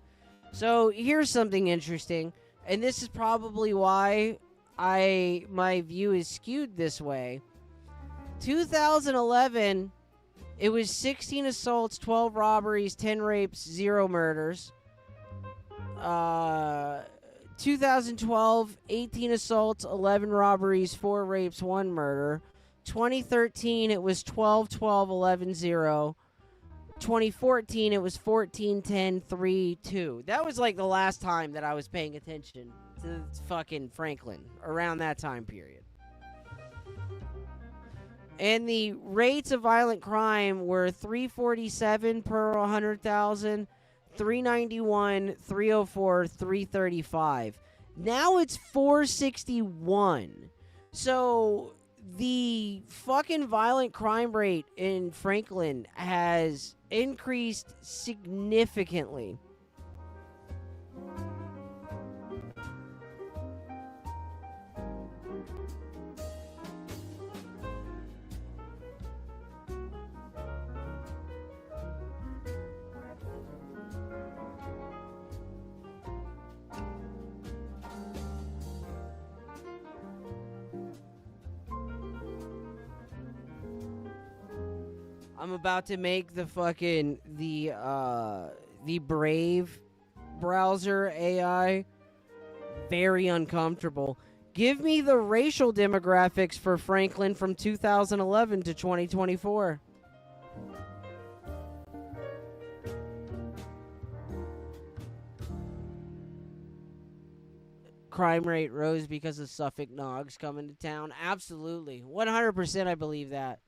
So here's something interesting, and this is probably why my view is skewed this way. 2011, it was 16 assaults, 12 robberies, 10 rapes, 0 murders. 2012, 18 assaults, 11 robberies, 4 rapes, 1 murder. 2013, it was 12, 12, 11, 0. 2014, it was 14, 10, 3, 2. That was like the last time that I was paying attention to fucking Franklin, around that time period. And the rates of violent crime were 347 per 100,000. 391, 304, 335. Now it's 461. So the fucking violent crime rate in Franklin has increased significantly. I'm about to make the fucking the Brave browser AI very uncomfortable. Give me the racial demographics for Franklin from 2011 to 2024. Crime rate rose because of Suffolk Nogs coming to town. Absolutely. 100% I believe that.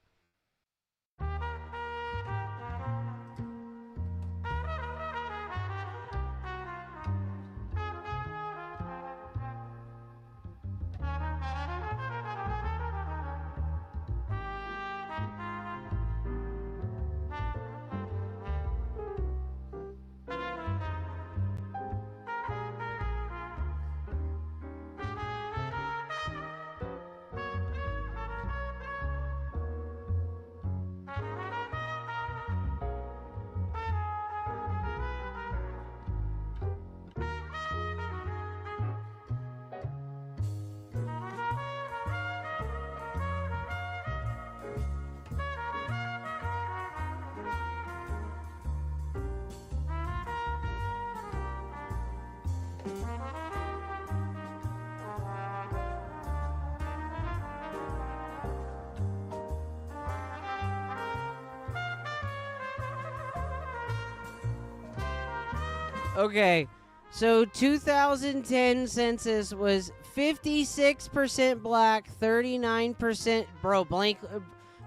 Okay, so 2010 census was 56% black, 39%. Bro,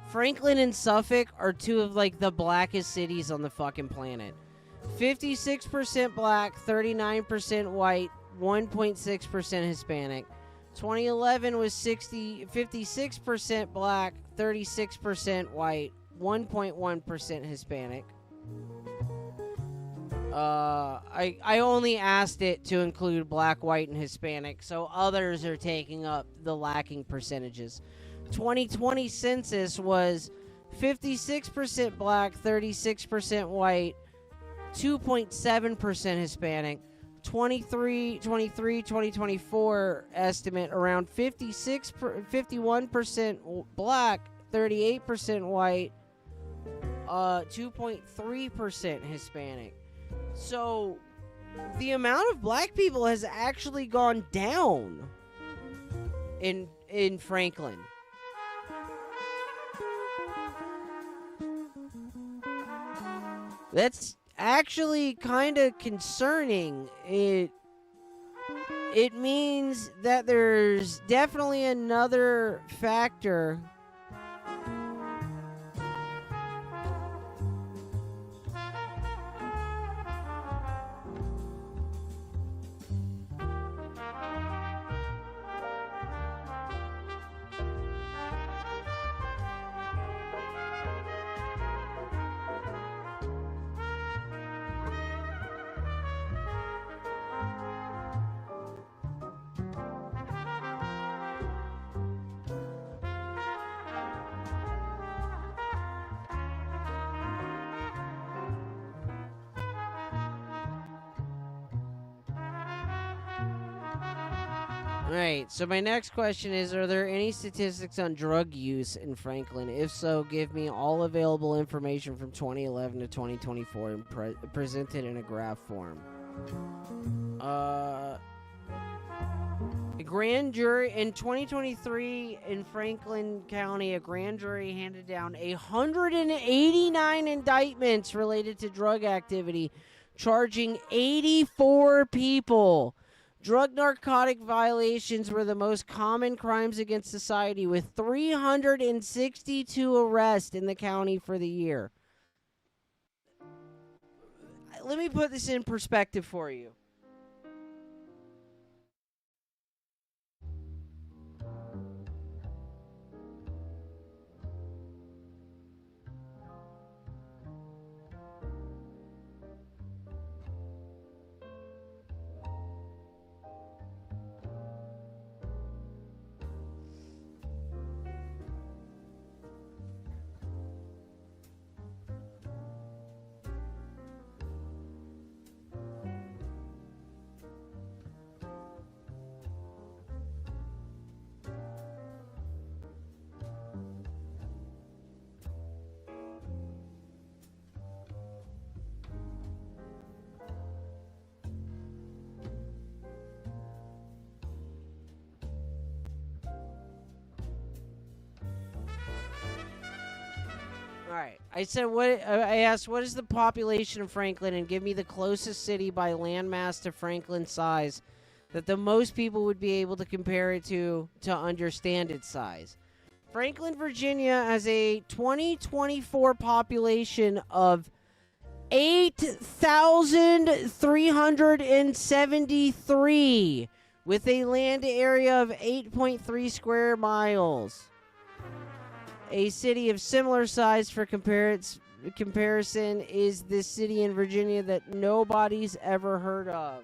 Franklin and Suffolk are two of like the blackest cities on the fucking planet. 56% black, 39% white, 1.6% Hispanic. 2011 was 56% black, 36% white, 1.1% Hispanic. I only asked it to include black, white, and Hispanic, so others are taking up the lacking percentages. 2020 census was 56% black, 36% white, 2.7% Hispanic. 2024 estimate around 51% black, 38% white, 2.3% Hispanic. So, the amount of black people has actually gone down in Franklin. That's actually kind of concerning. It means that there's definitely another factor . Alright, so my next question is, are there any statistics on drug use in Franklin? If so, give me all available information from 2011 to 2024 and presented in a graph form. A grand jury in 2023 in Franklin County, a grand jury handed down 189 indictments related to drug activity, charging 84 people. Drug narcotic violations were the most common crimes against society, with 362 arrests in the county for the year. Let me put this in perspective for you. All right. I said I asked what is the population of Franklin and give me the closest city by landmass to Franklin's size that the most people would be able to compare it to understand its size. Franklin, Virginia has a 2024 population of 8,373 with a land area of 8.3 square miles. A city of similar size for comparison is this city in Virginia that nobody's ever heard of.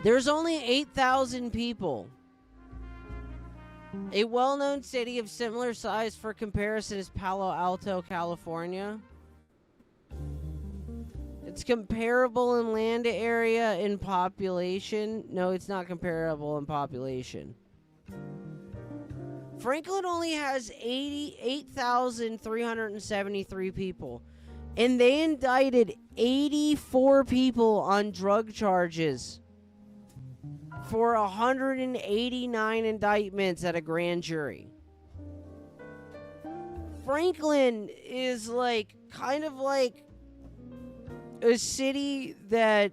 There's only 8,000 people. A well-known city of similar size for comparison is Palo Alto, California. It's comparable in land area and population. No, it's not comparable in population. Franklin only has 8,373 people. And they indicted 84 people on drug charges for 189 indictments at a grand jury. Franklin is like kind of like a city that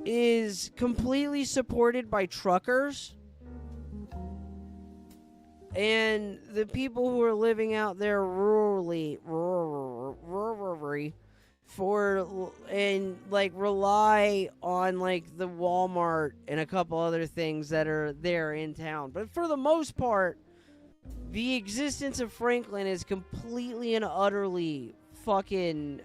is completely supported by truckers. And the people who are living out there rurally rely on like the Walmart and a couple other things that are there in town. But for the most part, the existence of Franklin is completely and utterly fucking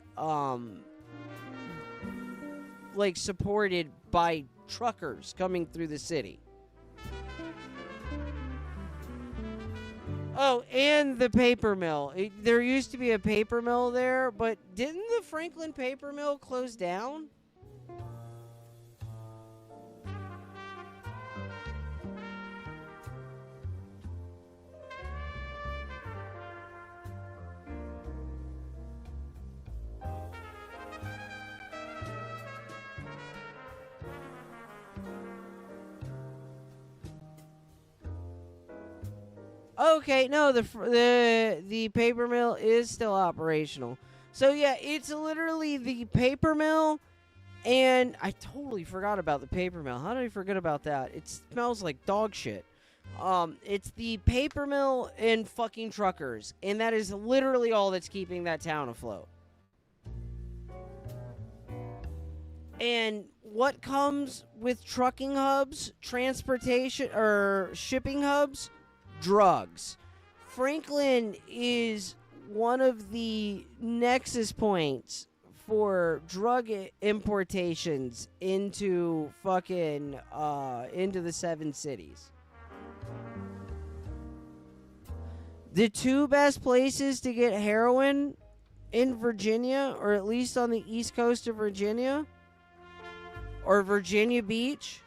supported by truckers coming through the city. Oh, and the paper mill. There used to be a paper mill there, but didn't the Franklin paper mill close down? Okay, no, the paper mill is still operational. So yeah, it's literally the paper mill, and I totally forgot about the paper mill. How did I forget about that? It smells like dog shit. It's the paper mill and fucking truckers, and that is literally all that's keeping that town afloat. And what comes with trucking hubs, transportation, or shipping hubs? Drugs. Franklin is one of the nexus points for drug importations into fucking into the 7 cities. The 2 best places to get heroin in Virginia, or at least on the east coast of Virginia, or Virginia Beach,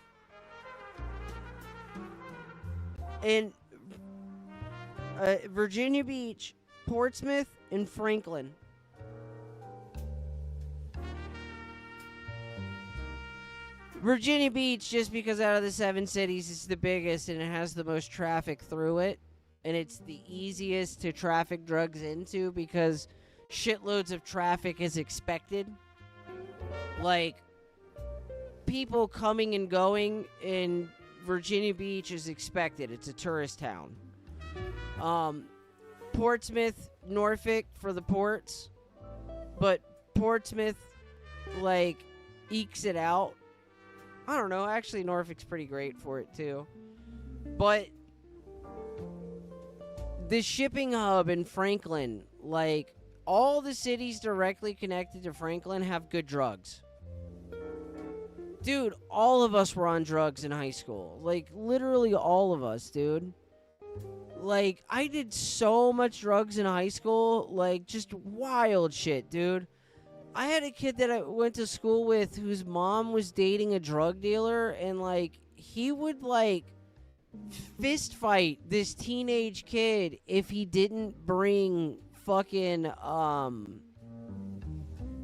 and Virginia Beach, Portsmouth, and Franklin. Virginia Beach, just because out of the 7 cities, it's the biggest and it has the most traffic through it. And it's the easiest to traffic drugs into because shitloads of traffic is expected. Like, people coming and going in Virginia Beach is expected. It's a tourist town. Portsmouth, Norfolk for the ports, but Portsmouth, ekes it out. I don't know, actually Norfolk's pretty great for it too. But the shipping hub in Franklin, all the cities directly connected to Franklin have good drugs. Dude, all of us were on drugs in high school. Literally all of us, dude. I did so much drugs in high school, just wild shit, dude. I had a kid that I went to school with whose mom was dating a drug dealer, and, he would, fist fight this teenage kid if he didn't bring fucking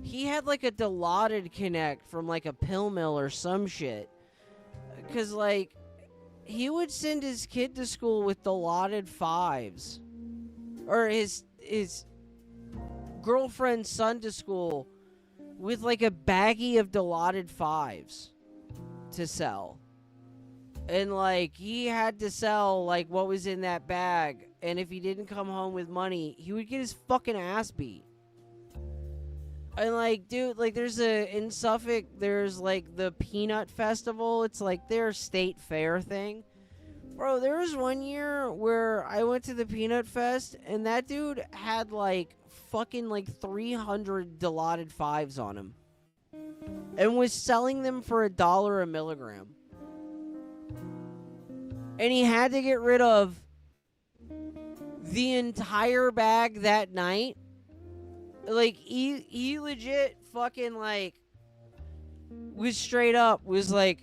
he had like a Dilaudid Connect from like a pill mill or some shit. Cause like he would send his kid to school with Dilaudid 5s. Or his girlfriend's son to school with like a baggie of Dilaudid 5s to sell. And like he had to sell like what was in that bag, and if he didn't come home with money, he would get his fucking ass beat. And like, dude, like in Suffolk, there's like the Peanut Festival. It's like their state fair thing. Bro, there was one year where I went to the Peanut Fest, and that dude had like fucking like 300 Dilaudid 5s on him. And was selling them for $1 a milligram. And he had to get rid of the entire bag that night. Like, he legit fucking, like, was straight up, was, like,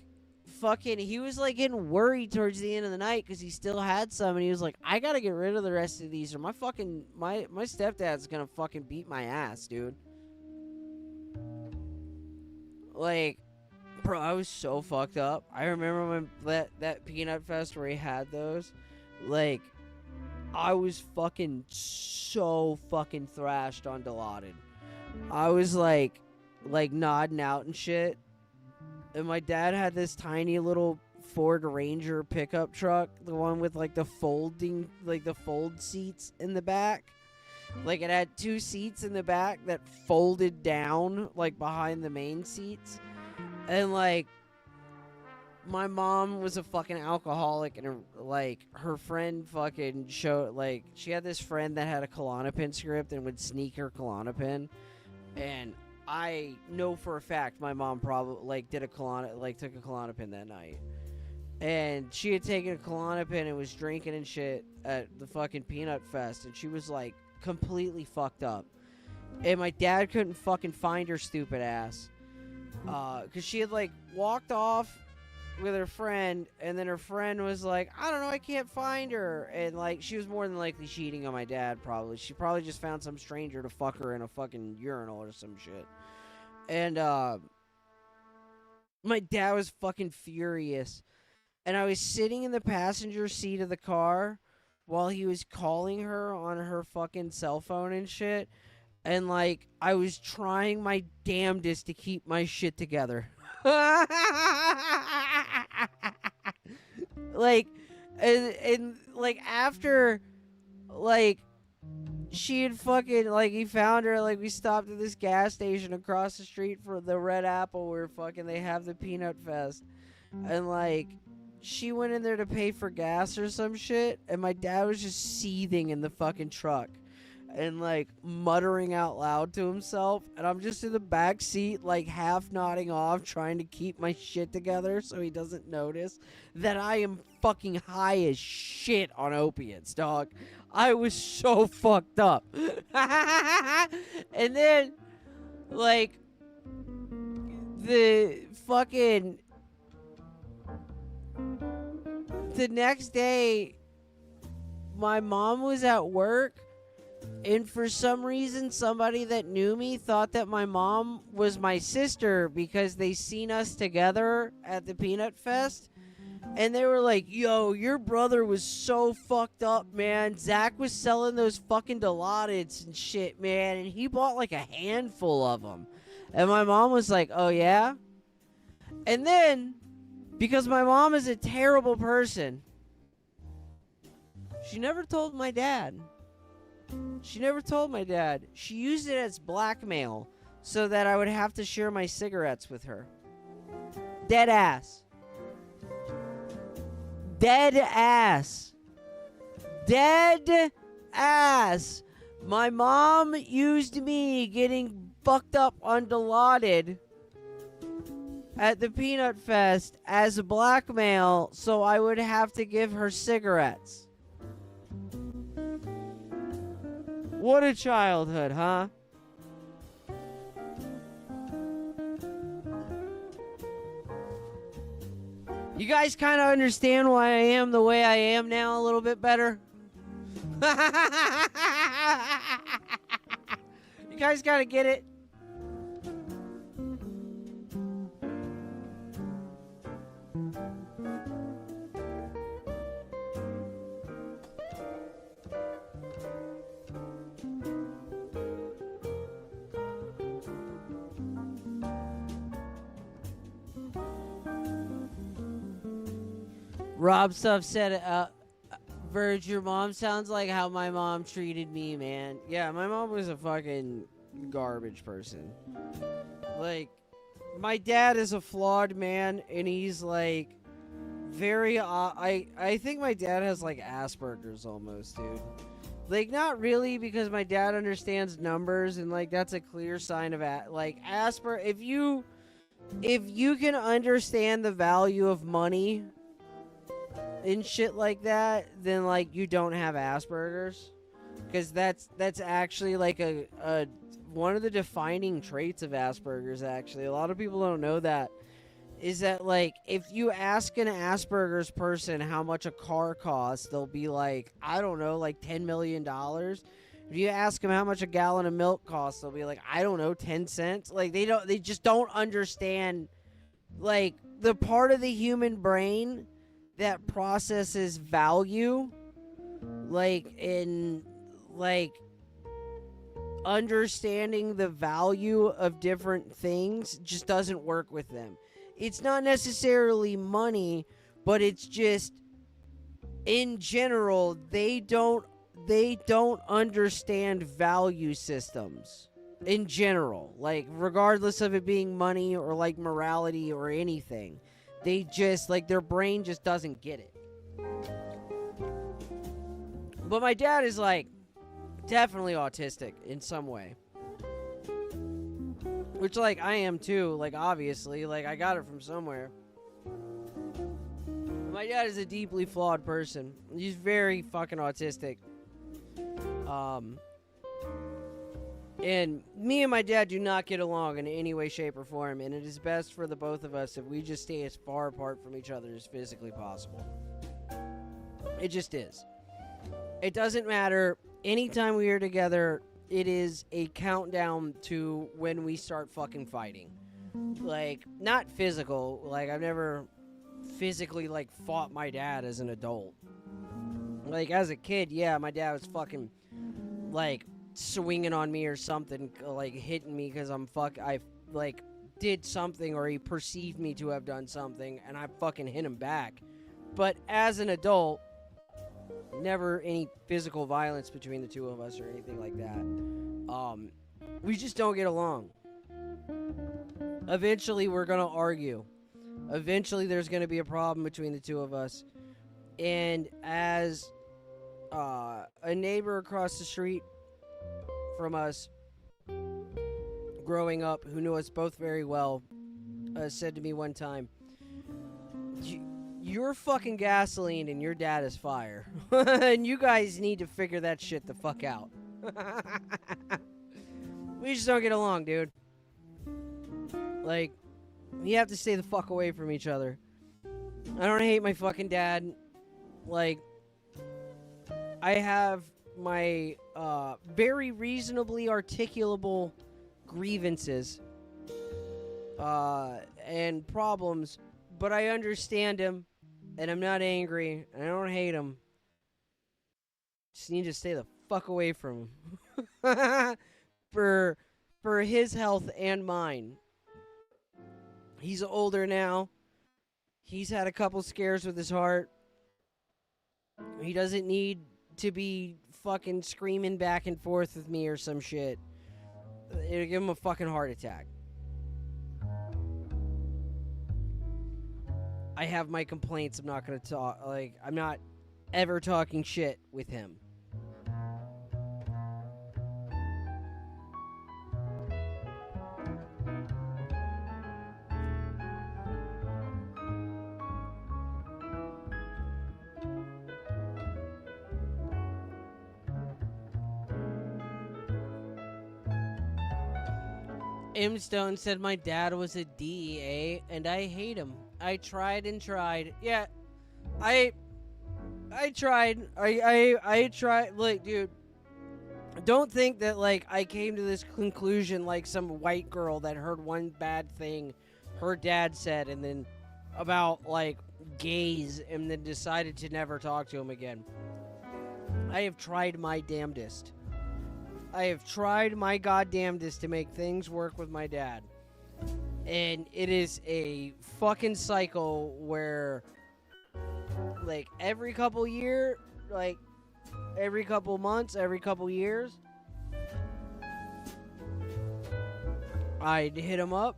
fucking, he was, like, getting worried towards the end of the night because he still had some, and he was like, I gotta get rid of the rest of these, or my fucking, my stepdad's gonna fucking beat my ass, dude. Like, bro, I was so fucked up. I remember when that Peanut Fest where he had those, like, I was fucking so fucking thrashed on Dilaudid. I was like nodding out and shit. And my dad had this tiny little Ford Ranger pickup truck, the one with like the fold seats in the back. Like it had 2 seats in the back that folded down like behind the main seats. And like my mom was a fucking alcoholic, and her friend fucking showed, like, she had this friend that had a Klonopin script and would sneak her Klonopin, and I know for a fact my mom probably like took a Klonopin that night, and she had taken a Klonopin and was drinking and shit at the fucking Peanut Fest, and she was like completely fucked up, and my dad couldn't fucking find her stupid ass, because she had like walked off with her friend, and then her friend was like, I don't know, I can't find her, and like she was more than likely cheating on my dad. She probably just found some stranger to fuck her in a fucking urinal or some shit. And my dad was fucking furious, and I was sitting in the passenger seat of the car while he was calling her on her fucking cell phone and shit, and like I was trying my damnedest to keep my shit together. Like, and like after, like, she had fucking, like, he found her, like, we stopped at this gas station across the street for the Red Apple where fucking they have the Peanut Fest, and like she went in there to pay for gas or some shit, and my dad was just seething in the fucking truck and like muttering out loud to himself, and I'm just in the back seat like half nodding off, trying to keep my shit together so he doesn't notice that I am fucking high as shit on opiates, dog. I was so fucked up. And then like the next day my mom was at work, and for some reason, somebody that knew me thought that my mom was my sister because they seen us together at the Peanut Fest. And they were like, yo, your brother was so fucked up, man. Zach was selling those fucking Dilaudids and shit, man. And he bought like a handful of them. And my mom was like, oh, yeah? And then, because my mom is a terrible person, she never told my dad. She never told my dad. She used it as blackmail so that I would have to share my cigarettes with her. Dead ass. Dead ass. Dead ass. My mom used me getting fucked up on Dilaudid at the Peanut Fest as blackmail so I would have to give her cigarettes. What a childhood, huh? You guys kind of understand why I am the way I am now a little bit better? You guys gotta get it. Rob Stuff said, Verge, your mom sounds like how my mom treated me, man. Yeah, my mom was a fucking garbage person. Like, my dad is a flawed man, and he's like very. I think my dad has like Asperger's almost, dude. Like, not really, because my dad understands numbers, and like that's a clear sign of like Asper. If you can understand the value of money and shit like that, then like you don't have Asperger's, because that's actually like a one of the defining traits of Asperger's. Actually, a lot of people don't know that, is that like if you ask an Asperger's person how much a car costs, they'll be like, I don't know, like $10 million. If you ask them how much a gallon of milk costs, they'll be like, I don't know, 10 cents. Like they just don't understand like the part of the human brain that processes value, like in like understanding the value of different things, just doesn't work with them. It's not necessarily money, but it's just in general they don't understand value systems in general, like regardless of it being money or like morality or anything. They just, like, their brain just doesn't get it. But my dad is, like, definitely autistic in some way. Which, like, I am too, like, obviously. Like, I got it from somewhere. My dad is a deeply flawed person. He's very fucking autistic. And me and my dad do not get along in any way, shape, or form, and it is best for the both of us if we just stay as far apart from each other as physically possible. It just is. It doesn't matter. Anytime we are together, it is a countdown to when we start fucking fighting. Like, not physical. Like, I've never physically, like, fought my dad as an adult. Like, as a kid, yeah, my dad was fucking, like, swinging on me or something, like hitting me because I like did something, or he perceived me to have done something, and I fucking hit him back. But as an adult, never any physical violence between the two of us or anything like that. We just don't get along. Eventually we're gonna argue. Eventually there's gonna be a problem between the two of us. And as a neighbor across the street from us, growing up, who knew us both very well, said to me one time, you're fucking gasoline and your dad is fire. And you guys need to figure that shit the fuck out. We just don't get along, dude. Like, we have to stay the fuck away from each other. I don't hate my fucking dad. Like, I have my very reasonably articulable grievances and problems, but I understand him, and I'm not angry, and I don't hate him. Just need to stay the fuck away from him. for his health and mine. He's older now. He's had a couple scares with his heart. He doesn't need to be fucking screaming back and forth with me or some shit. It'll give him a fucking heart attack. I have my complaints. I'm not gonna talk. Like, I'm not ever talking shit with him. M. Stone said my dad was a DEA, and I hate him. I tried and tried. Yeah, I tried. I tried. Look, dude, don't think that, like, I came to this conclusion like some white girl that heard one bad thing her dad said and then about, like, gays and then decided to never talk to him again. I have tried my damnedest. I have tried my goddamnedest to make things work with my dad. And it is a fucking cycle where, like, every couple months, every couple years, I'd hit him up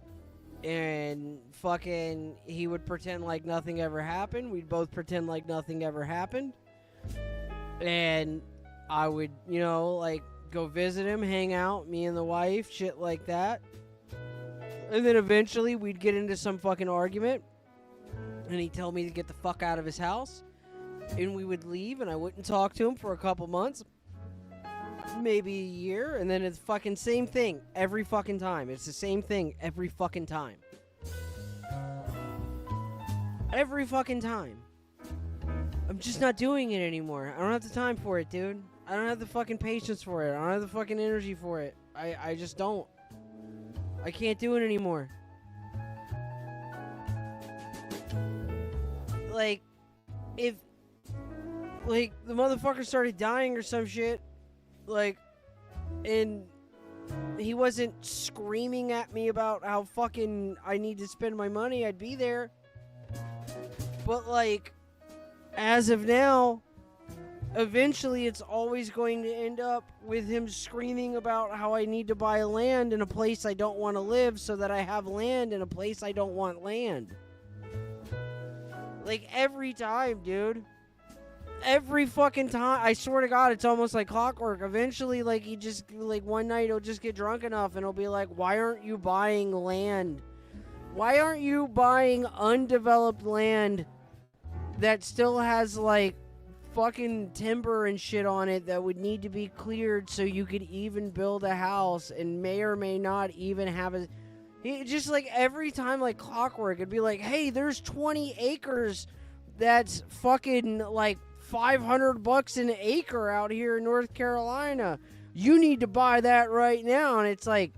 and fucking he would pretend like nothing ever happened. We'd both pretend like nothing ever happened. And I would, you know, like, go visit him, hang out, me and the wife, shit like that. And then eventually we'd get into some fucking argument. And he'd tell me to get the fuck out of his house. And we would leave and I wouldn't talk to him for a couple months. Maybe a year. And then it's fucking same thing every fucking time. It's the same thing every fucking time. Every fucking time. I'm just not doing it anymore. I don't have the time for it, dude. I don't have the fucking patience for it. I don't have the fucking energy for it. I just don't. I can't do it anymore. Like, if, like, the motherfucker started dying or some shit, like, and he wasn't screaming at me about how fucking I need to spend my money, I'd be there. But, like, as of now, eventually it's always going to end up with him screaming about how I need to buy land in a place I don't want to live so that I have land in a place I don't want land. Like, every time, dude. Every fucking time. I swear to God, it's almost like clockwork. Eventually, like, he just, like, one night he'll just get drunk enough and he'll be like, why aren't you buying land? Why aren't you buying undeveloped land that still has, like, fucking timber and shit on it that would need to be cleared so you could even build a house and may or may not even have a... Just, like, every time, like clockwork, it'd be like, hey, there's 20 acres that's fucking, like, $500 an acre out here in North Carolina. You need to buy that right now. And it's like,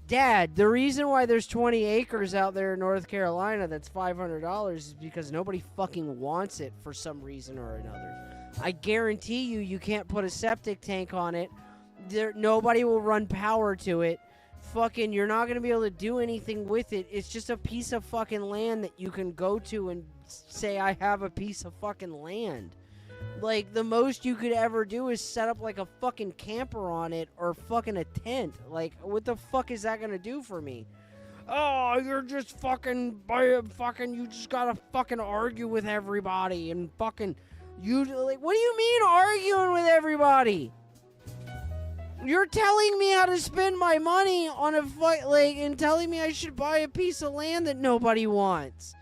Dad, the reason why there's 20 acres out there in North Carolina that's $500 is because nobody fucking wants it for some reason or another. I guarantee you can't put a septic tank on it. Nobody will run power to it. Fucking, you're not going to be able to do anything with it. It's just a piece of fucking land that you can go to and say, I have a piece of fucking land. Like, the most you could ever do is set up, like, a fucking camper on it or fucking a tent. Like, what the fuck is that gonna do for me? Oh, you're just fucking, you just gotta fucking argue with everybody and fucking, like, what do you mean arguing with everybody? You're telling me how to spend my money on a fight, like, and telling me I should buy a piece of land that nobody wants.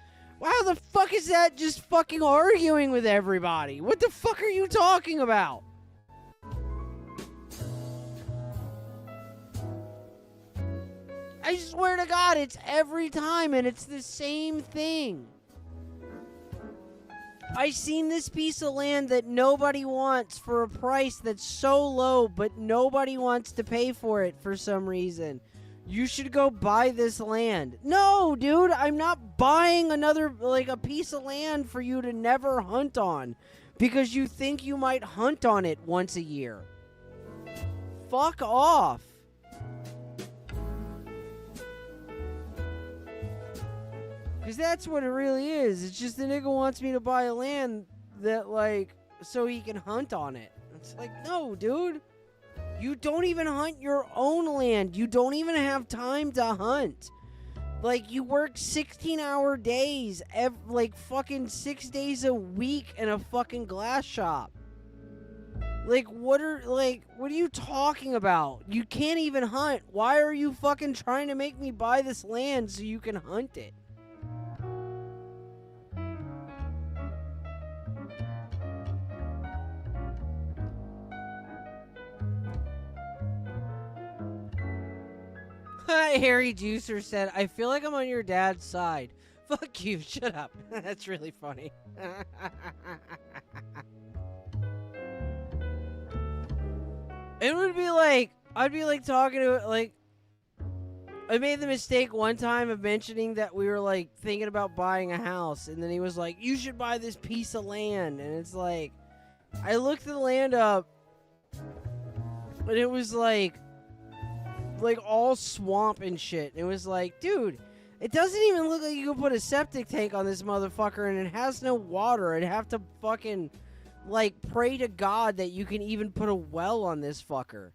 How the fuck is that just fucking arguing with everybody? What the fuck are you talking about? I swear to God, it's every time and it's the same thing. I seen this piece of land that nobody wants for a price that's so low, but nobody wants to pay for it for some reason. You should go buy this land. No, dude, I'm not buying another, like, a piece of land for you to never hunt on because you think you might hunt on it once a year. Fuck off. Because that's what it really is. It's just the nigga wants me to buy a land that, like, so he can hunt on it. It's like, no, dude. You don't even hunt your own land. You don't even have time to hunt. Like, you work 16-hour days, like, fucking 6 days a week in a fucking glass shop. Like, what are you talking about? You can't even hunt. Why are you fucking trying to make me buy this land so you can hunt it? Harry Juicer said, I feel like I'm on your dad's side. Fuck you, shut up. That's really funny. It would be like, I'd be like talking to, like, I made the mistake one time of mentioning that we were like thinking about buying a house, and then he was like, you should buy this piece of land. And it's like, I looked the land up, and it was like all swamp and shit. It was like, dude, it doesn't even look like you can put a septic tank on this motherfucker, and it has no water. I'd have to fucking like pray to God that you can even put a well on this fucker.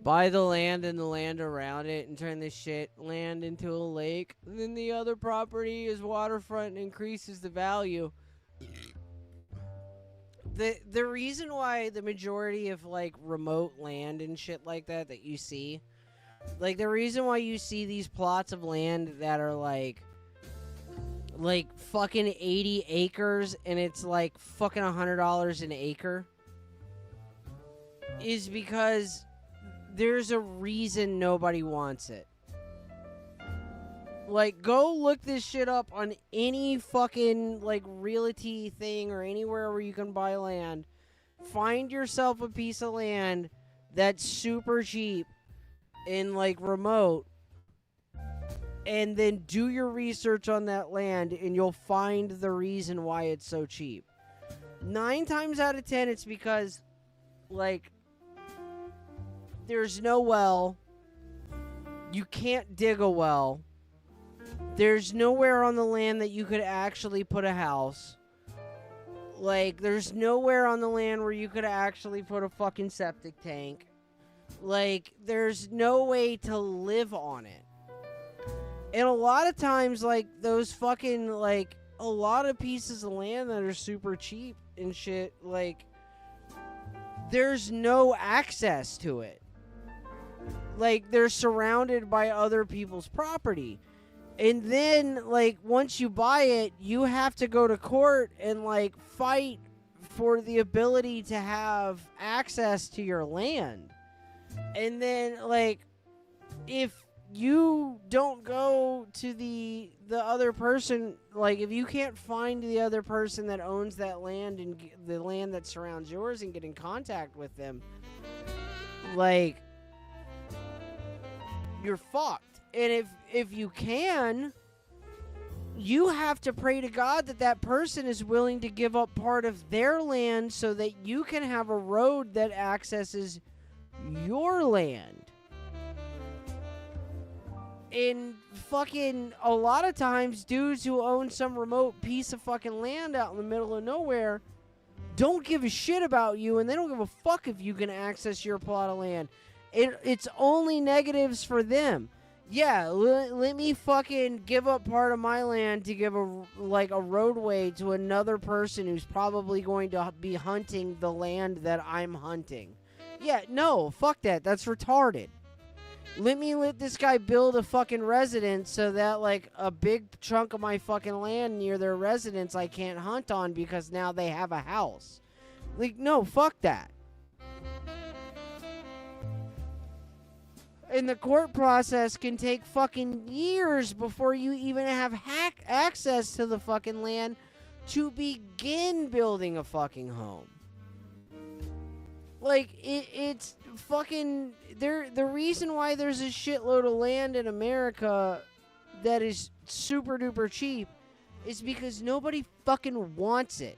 Buy the land and the land around it and turn this shit land into a lake. And then the other property is waterfront and increases the value. The reason why the majority of like remote land and shit like that you see, like the reason why you see these plots of land that are like fucking 80 acres and it's like fucking $100 an acre is because there's a reason nobody wants it. Like, go look this shit up on any fucking, like, realty thing or anywhere where you can buy land. Find yourself a piece of land that's super cheap and, like, remote. And then do your research on that land and you'll find the reason why it's so cheap. 9 times out of 10, it's because, like, there's no well. You can't dig a well. There's nowhere on the land that you could actually put a house. Like, there's nowhere on the land where you could actually put a fucking septic tank. Like, there's no way to live on it. And a lot of times, like, those fucking, like, a lot of pieces of land that are super cheap and shit, like, there's no access to it. Like, they're surrounded by other people's property. And then, like, once you buy it, you have to go to court and, like, fight for the ability to have access to your land. And then, like, if you don't go to the other person, like, if you can't find the other person that owns that land and the land that surrounds yours and get in contact with them, like, you're fucked. And if you can, you have to pray to God that that person is willing to give up part of their land so that you can have a road that accesses your land. And fucking a lot of times, dudes who own some remote piece of fucking land out in the middle of nowhere don't give a shit about you, and they don't give a fuck if you can access your plot of land. It's only negatives for them. Yeah, let me fucking give up part of my land to give a roadway to another person who's probably going to be hunting the land that I'm hunting. Yeah, no, fuck that. That's retarded. Let this guy build a fucking residence so that, like, a big chunk of my fucking land near their residence I can't hunt on because now they have a house. Like, no, fuck that. And the court process can take fucking years before you even have access to the fucking land to begin building a fucking home. Like, it's fucking... The reason why there's a shitload of land in America that is super duper cheap is because nobody fucking wants it.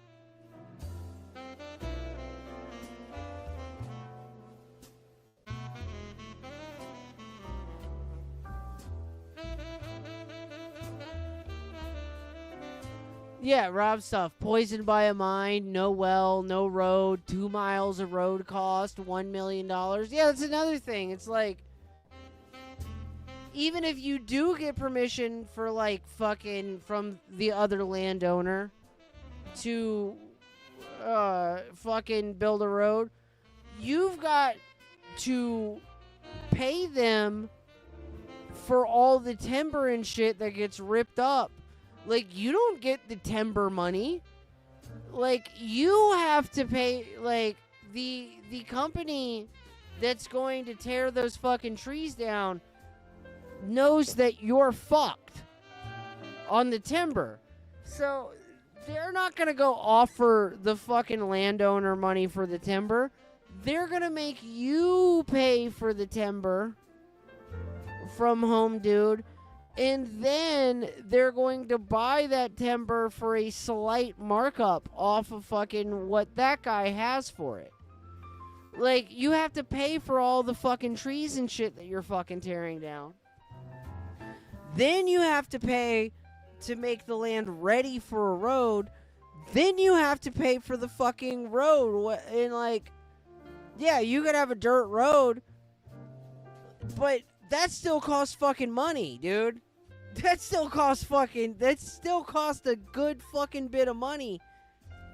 Yeah, rob stuff. Poisoned by a mine, no well, no road, 2 miles of road cost, $1 million. Yeah, that's another thing. It's like, even if you do get permission for, like, fucking from the other landowner to fucking build a road, you've got to pay them for all the timber and shit that gets ripped up. Like, you don't get the timber money. like, you have to pay, like, the company that's going to tear those fucking trees down knows that you're fucked on the timber. So they're not going to go offer the fucking landowner money for the timber. They're going to make you pay for the timber from Home Dude. And then they're going to buy that timber for a slight markup off of fucking what that guy has for it. Like, you have to pay for all the fucking trees and shit that you're fucking tearing down. Then you have to pay to make the land ready for a road. Then you have to pay for the fucking road. And, like, yeah, you could have a dirt road, but that still costs fucking money, dude. That still costs a good fucking bit of money,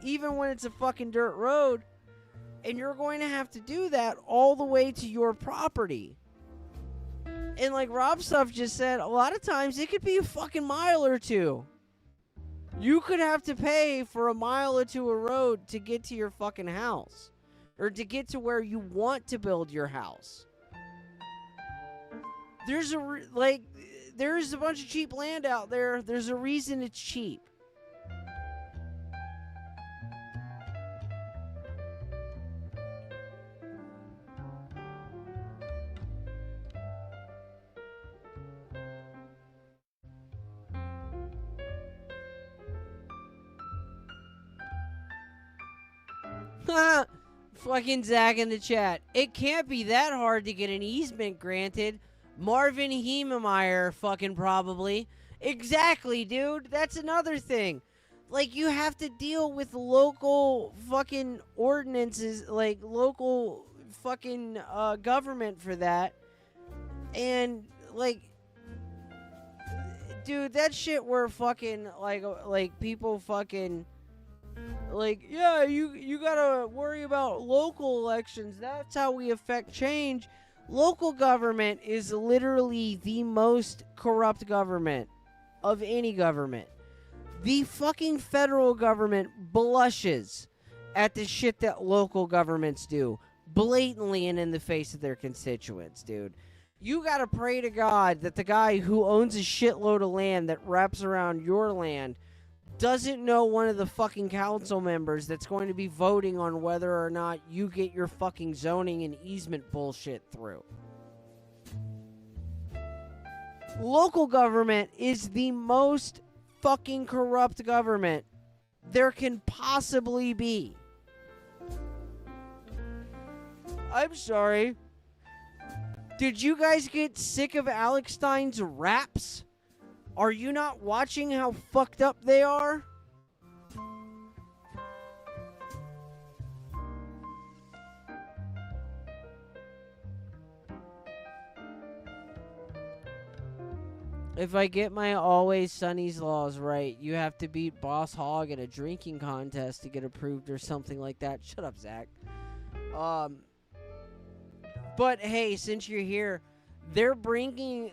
even when it's a fucking dirt road. And you're going to have to do that all the way to your property. And like Rob Stuff just said, a lot of times it could be a fucking mile or two. You could have to pay for a mile or two of road to get to your fucking house. Or to get to where you want to build your house. There's a bunch of cheap land out there. There's a reason it's cheap. Fucking Zach in the chat. It can't be that hard to get an easement granted. Marvin Heememeyer fucking probably. Exactly, dude. That's another thing. Like, you have to deal with local fucking ordinances, like local fucking government for that. And, like, dude, that shit where fucking, like people fucking... Like, yeah, you gotta worry about local elections. That's how we affect change. Local government is literally the most corrupt government of any government. The fucking federal government blushes at the shit that local governments do, blatantly and in the face of their constituents, dude. You gotta pray to God that the guy who owns a shitload of land that wraps around your land doesn't know one of the fucking council members that's going to be voting on whether or not you get your fucking zoning and easement bullshit through. Local government is the most fucking corrupt government there can possibly be. I'm sorry. Did you guys get sick of Alex Stein's raps? Are you not watching how fucked up they are? If I get my Always Sunny's laws right, you have to beat Boss Hogg in a drinking contest to get approved or something like that. Shut up, Zach. But hey, since you're here, they're bringing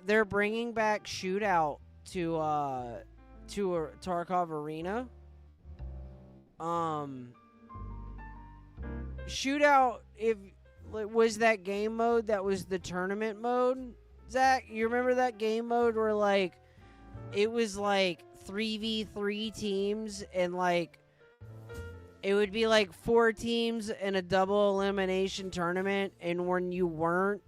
back Shootout to Tarkov Arena. Shootout, was that game mode that was the tournament mode. Zach, you remember that game mode where like it was like 3v3 teams and like it would be like 4 teams in a double elimination tournament, and when you weren't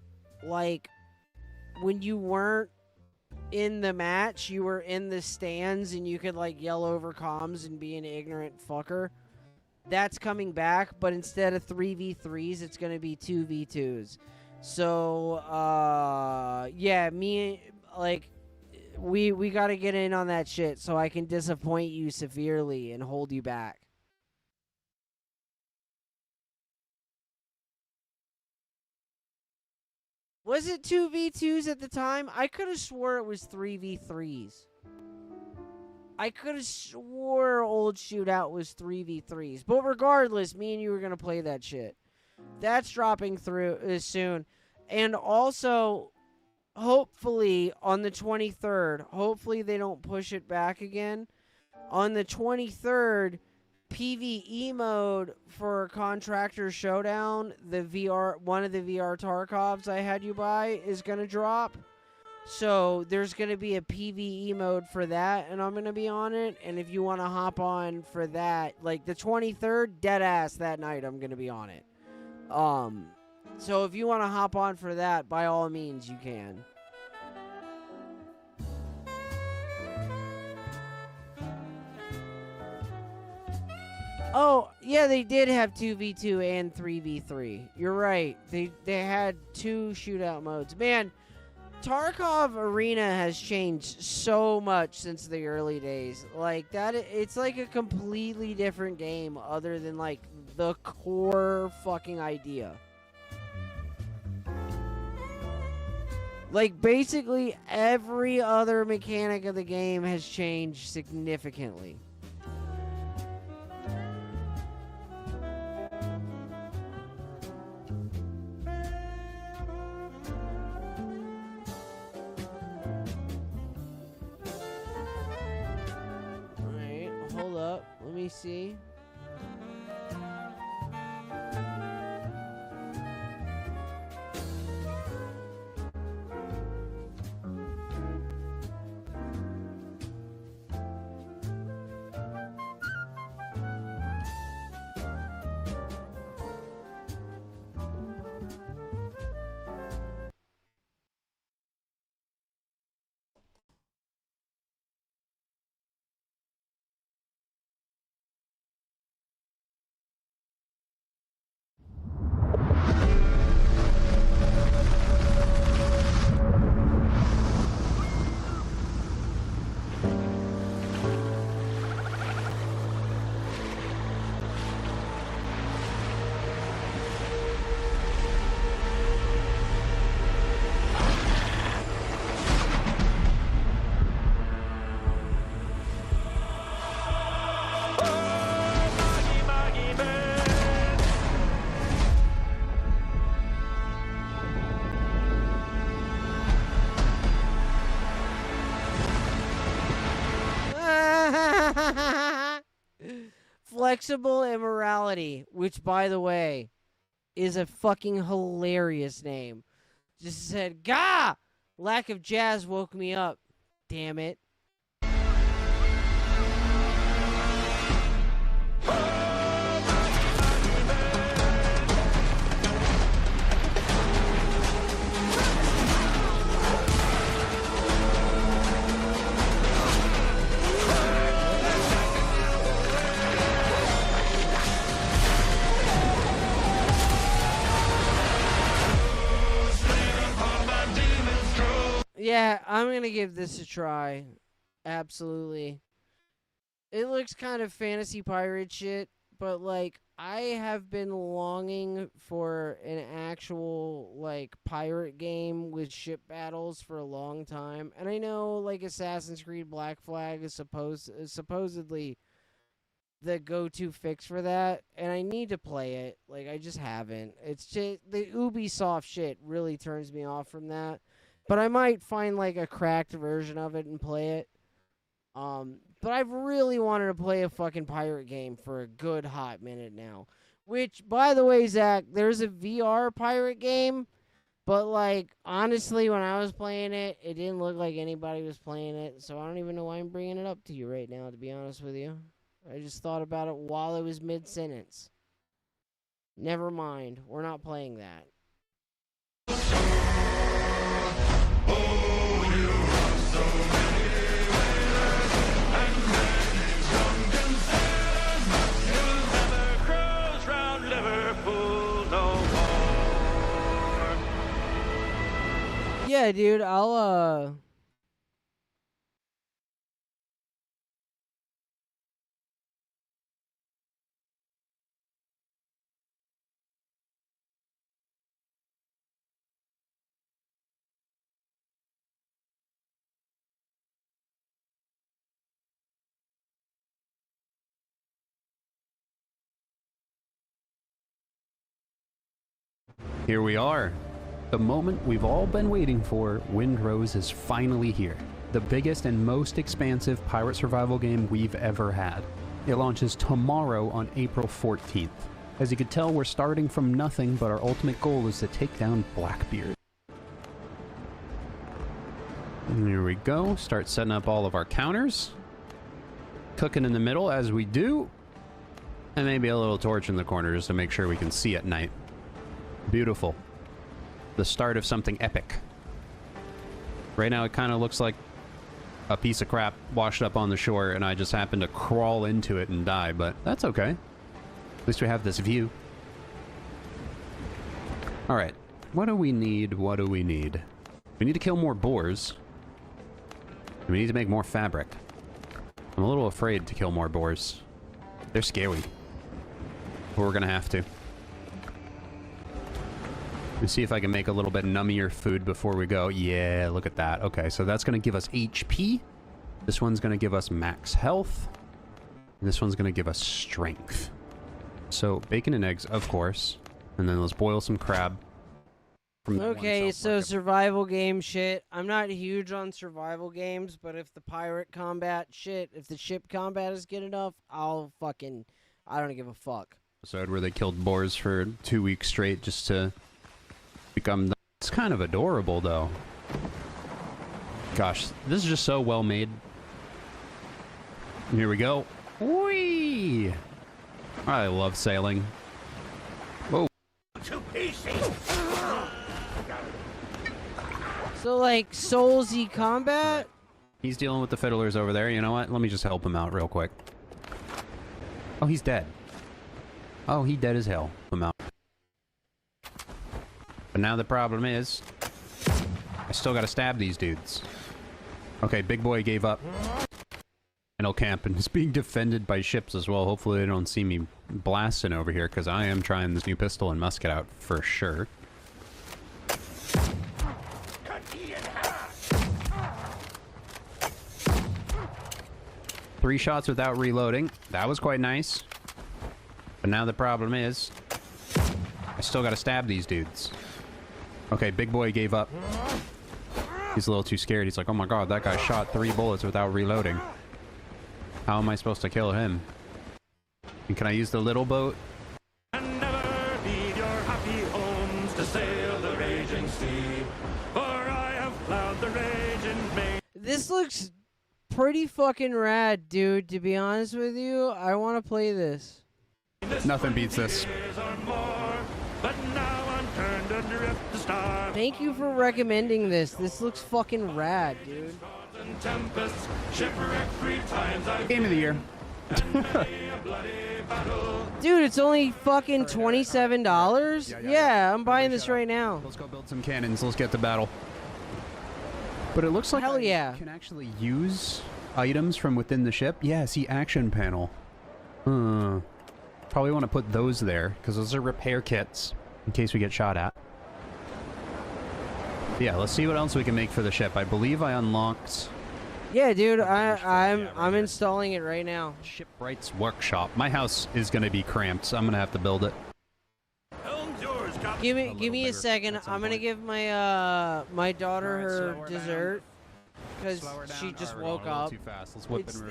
in the match, you were in the stands and you could like yell over comms and be an ignorant fucker. That's coming back, but instead of 3v3s, it's going to be 2v2s. So, yeah, we got to get in on that shit so I can disappoint you severely and hold you back. Was it 2v2s at the time? I could have swore it was 3v3s. I could have swore old Shootout was 3v3s. But regardless, me and you were going to play that shit. That's dropping through soon. And also, hopefully, on the 23rd, hopefully they don't push it back again. On the 23rd, PvE mode for Contractor Showdown, one of the VR Tarkovs I had you buy is gonna drop. So there's gonna be a PvE mode for that, and I'm gonna be on it. And if you want to hop on for that, like the 23rd, dead ass that night, I'm gonna be on it. So if you want to hop on for that, by all means, you can. Oh, yeah, they did have 2v2 and 3v3. You're right. They had 2 shootout modes. Man, Tarkov Arena has changed so much since the early days. Like that, it's like a completely different game other than like the core fucking idea. Like basically every other mechanic of the game has changed significantly. Hold up, let me see. Flexible Immorality, which, by the way, is a fucking hilarious name. Just said, "Gah! Lack of jazz woke me up. Damn it." Yeah, I'm gonna give this a try. Absolutely. It looks kind of fantasy pirate shit, but like I have been longing for an actual like pirate game with ship battles for a long time. And I know like Assassin's Creed Black Flag is supposedly the go-to fix for that, and I need to play it. Like I just haven't. It's just the Ubisoft shit really turns me off from that. But I might find like a cracked version of it and play it. But I've really wanted to play a fucking pirate game for a good hot minute now. Which, by the way, Zach, there's a VR pirate game. But like, honestly, when I was playing it, it didn't look like anybody was playing it. So I don't even know why I'm bringing it up to you right now, to be honest with you. I just thought about it while it was mid-sentence. Never mind. We're not playing that. Yeah, dude, I'll Here we are. The moment we've all been waiting for, Windrose is finally here. The biggest and most expansive pirate survival game we've ever had. It launches tomorrow on April 14th. As you can tell, we're starting from nothing, but our ultimate goal is to take down Blackbeard. And here we go. Start setting up all of our counters. Cooking in the middle as we do. And maybe a little torch in the corner just to make sure we can see at night. Beautiful. The start of something epic. Right now it kind of looks like a piece of crap washed up on the shore and I just happened to crawl into it and die, but that's okay. At least we have this view. Alright, what do we need? What do we need? We need to kill more boars. We need to make more fabric. I'm a little afraid to kill more boars. They're scary. But we're gonna have to. Let's see if I can make a little bit nummier food before we go. Yeah, look at that. Okay, so that's gonna give us HP. This one's gonna give us max health. And this one's gonna give us strength. So, bacon and eggs, of course. And then let's boil some crab. From the Okay, so survival game shit. I'm not huge on survival games, but if the pirate combat shit, if the ship combat is good enough, I don't give a fuck. Episode where they killed boars for 2 weeks straight just to become... It's kind of adorable, though. Gosh, this is just so well made. And here we go. Whee! I love sailing. Whoa. So, like, Soulsy combat? He's dealing with the fiddlers over there. You know what? Let me just help him out real quick. Oh, he's dead. Oh, he dead as hell. Help him out. But now the problem is... I still gotta stab these dudes. Okay, big boy gave up. And he'll camp, and it's being defended by ships as well. Hopefully they don't see me blasting over here, because I am trying this new pistol and musket out for sure. Three shots without reloading. That was quite nice. But now the problem is... I still gotta stab these dudes. Okay, big boy gave up. He's a little too scared. He's like, oh my god, that guy shot 3 bullets without reloading. How am I supposed to kill him? And can I use the little boat? And never leave your happy homes to sail the raging sea. For I have plowed the raging main. This looks pretty fucking rad, dude, to be honest with you. I want to play this. Nothing beats this. But now I'm turned adrift to starve. Thank you for recommending this. This looks fucking rad, dude. Tempests, shipwreck 3 times I've Game of the year. Dude, it's only fucking $27? Yeah, I'm buying this right now. Let's go build some cannons. Let's get to battle. But it looks like Hell yeah. I can actually use items from within the ship. Yeah, see, action panel. Probably want to put those there, because those are repair kits, in case we get shot at. Yeah, let's see what else we can make for the ship. I believe I unlocked... Yeah, dude, I'm installing it right now. Shipwright's Workshop. My house is going to be cramped, so I'm going to have to build it. Give me a second. I'm gonna give my my daughter her dessert because she just woke up.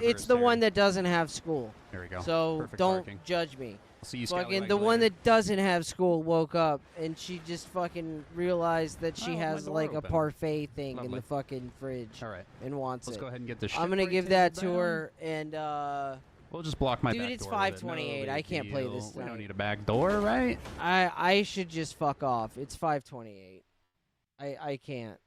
It's the one that doesn't have school. There we go. So Perfect don't parking. judge me. See you, fucking the one that doesn't have school woke up and she just fucking realized that she has like a parfait thing in the fucking fridge. All right. And wants Let's it. go ahead and get this. I'm gonna give that to her and we'll just block my dude, back it's door with it. 5:28. No I can't play deal. this We tonight. don't need a back door, right? I should just fuck off. It's 5:28. I can't.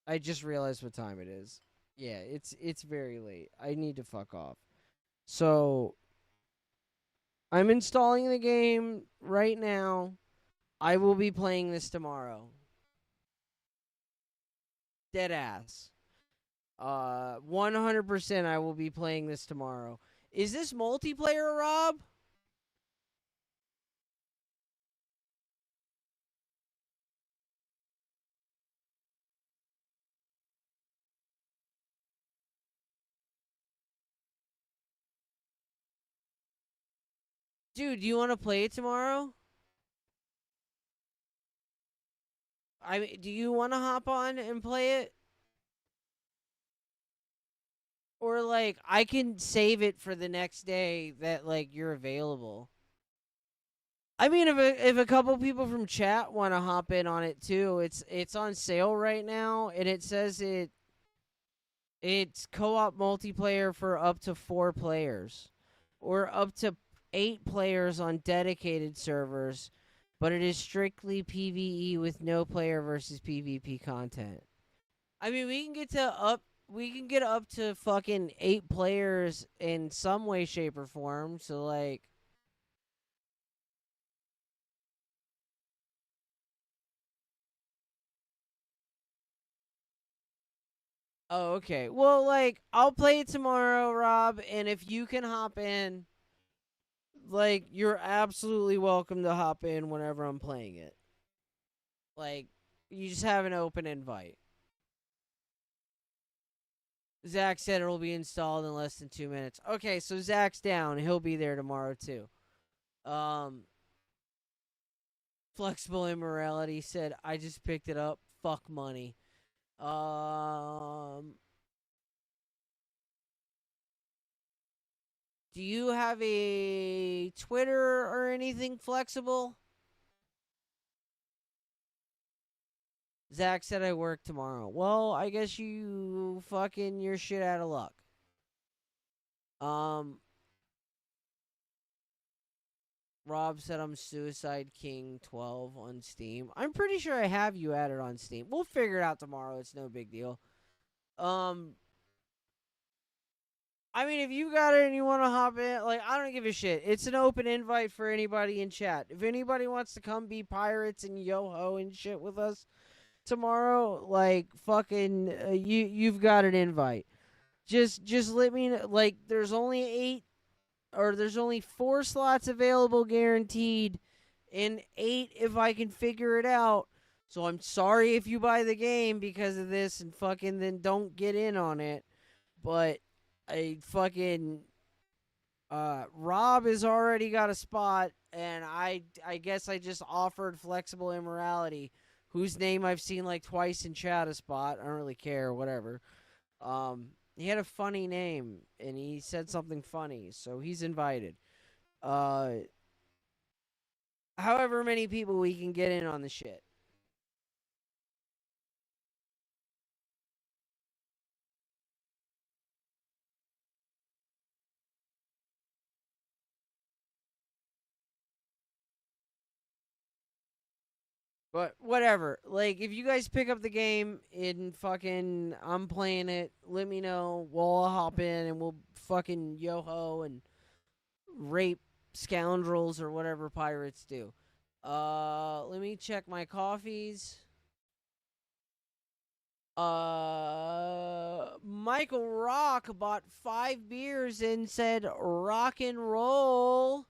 I just realized what time it is. Yeah, it's very late. I need to fuck off. So I'm installing the game right now. I will be playing this tomorrow. Dead ass. 100% I will be playing this tomorrow. Is this multiplayer, Rob? Dude, do you want to play it tomorrow? I mean, do you want to hop on and play it? Or, like, I can save it for the next day that, like, you're available. I mean, if a couple people from chat want to hop in on it, too, it's on sale right now, and it says it's co-op multiplayer for up to 4 players. Or up to 8 players on dedicated servers, but it is strictly PvE with no player versus PvP content. I mean, we can get up to fucking 8 players in some way, shape, or form. So, like, oh, okay. Well, like, I'll play it tomorrow, Rob, and if you can hop in, like, you're absolutely welcome to hop in whenever I'm playing it. Like, you just have an open invite. Zach said it'll be installed in less than 2 minutes. Okay, so Zach's down. He'll be there tomorrow, too. Flexible Immorality said, I just picked it up. Fuck money. Do you have a Twitter or anything, Flexible? Zach said I work tomorrow. Well, I guess you're shit out of luck. Rob said I'm Suicide King 12 on Steam. I'm pretty sure I have you added on Steam. We'll figure it out tomorrow. It's no big deal. I mean, if you got it and you want to hop in, like, I don't give a shit. It's an open invite for anybody in chat. If anybody wants to come be pirates and yo-ho and shit with us tomorrow, like, fucking, you've got an invite. Just let me know. Like, there's only 4 slots available guaranteed, and 8 if I can figure it out. So I'm sorry if you buy the game because of this and fucking then don't get in on it. But Rob has already got a spot, and I guess I just offered Flexible Immorality, whose name I've seen like twice in chat, a spot. I don't really care, whatever. He had a funny name, and he said something funny, so he's invited. However many people we can get in on the shit. But whatever. Like, if you guys pick up the game and fucking I'm playing it, let me know. We'll all hop in and we'll fucking yo-ho and rape scoundrels or whatever pirates do. Let me check my coffees. Michael Rock bought 5 beers and said rock and roll.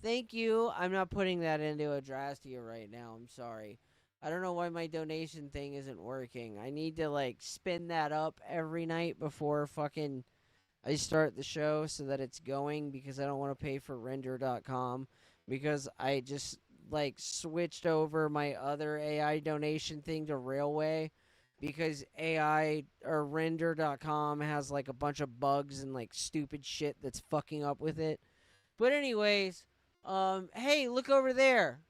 Thank you. I'm not putting that into Adrastia right now. I'm sorry. I don't know why my donation thing isn't working. I need to, like, spin that up every night before fucking I start the show so that it's going, because I don't want to pay for render.com, because I just, like, switched over my other AI donation thing to Railway, because AI or render.com has, like, a bunch of bugs and, like, stupid shit that's fucking up with it. But anyways, hey, look over there.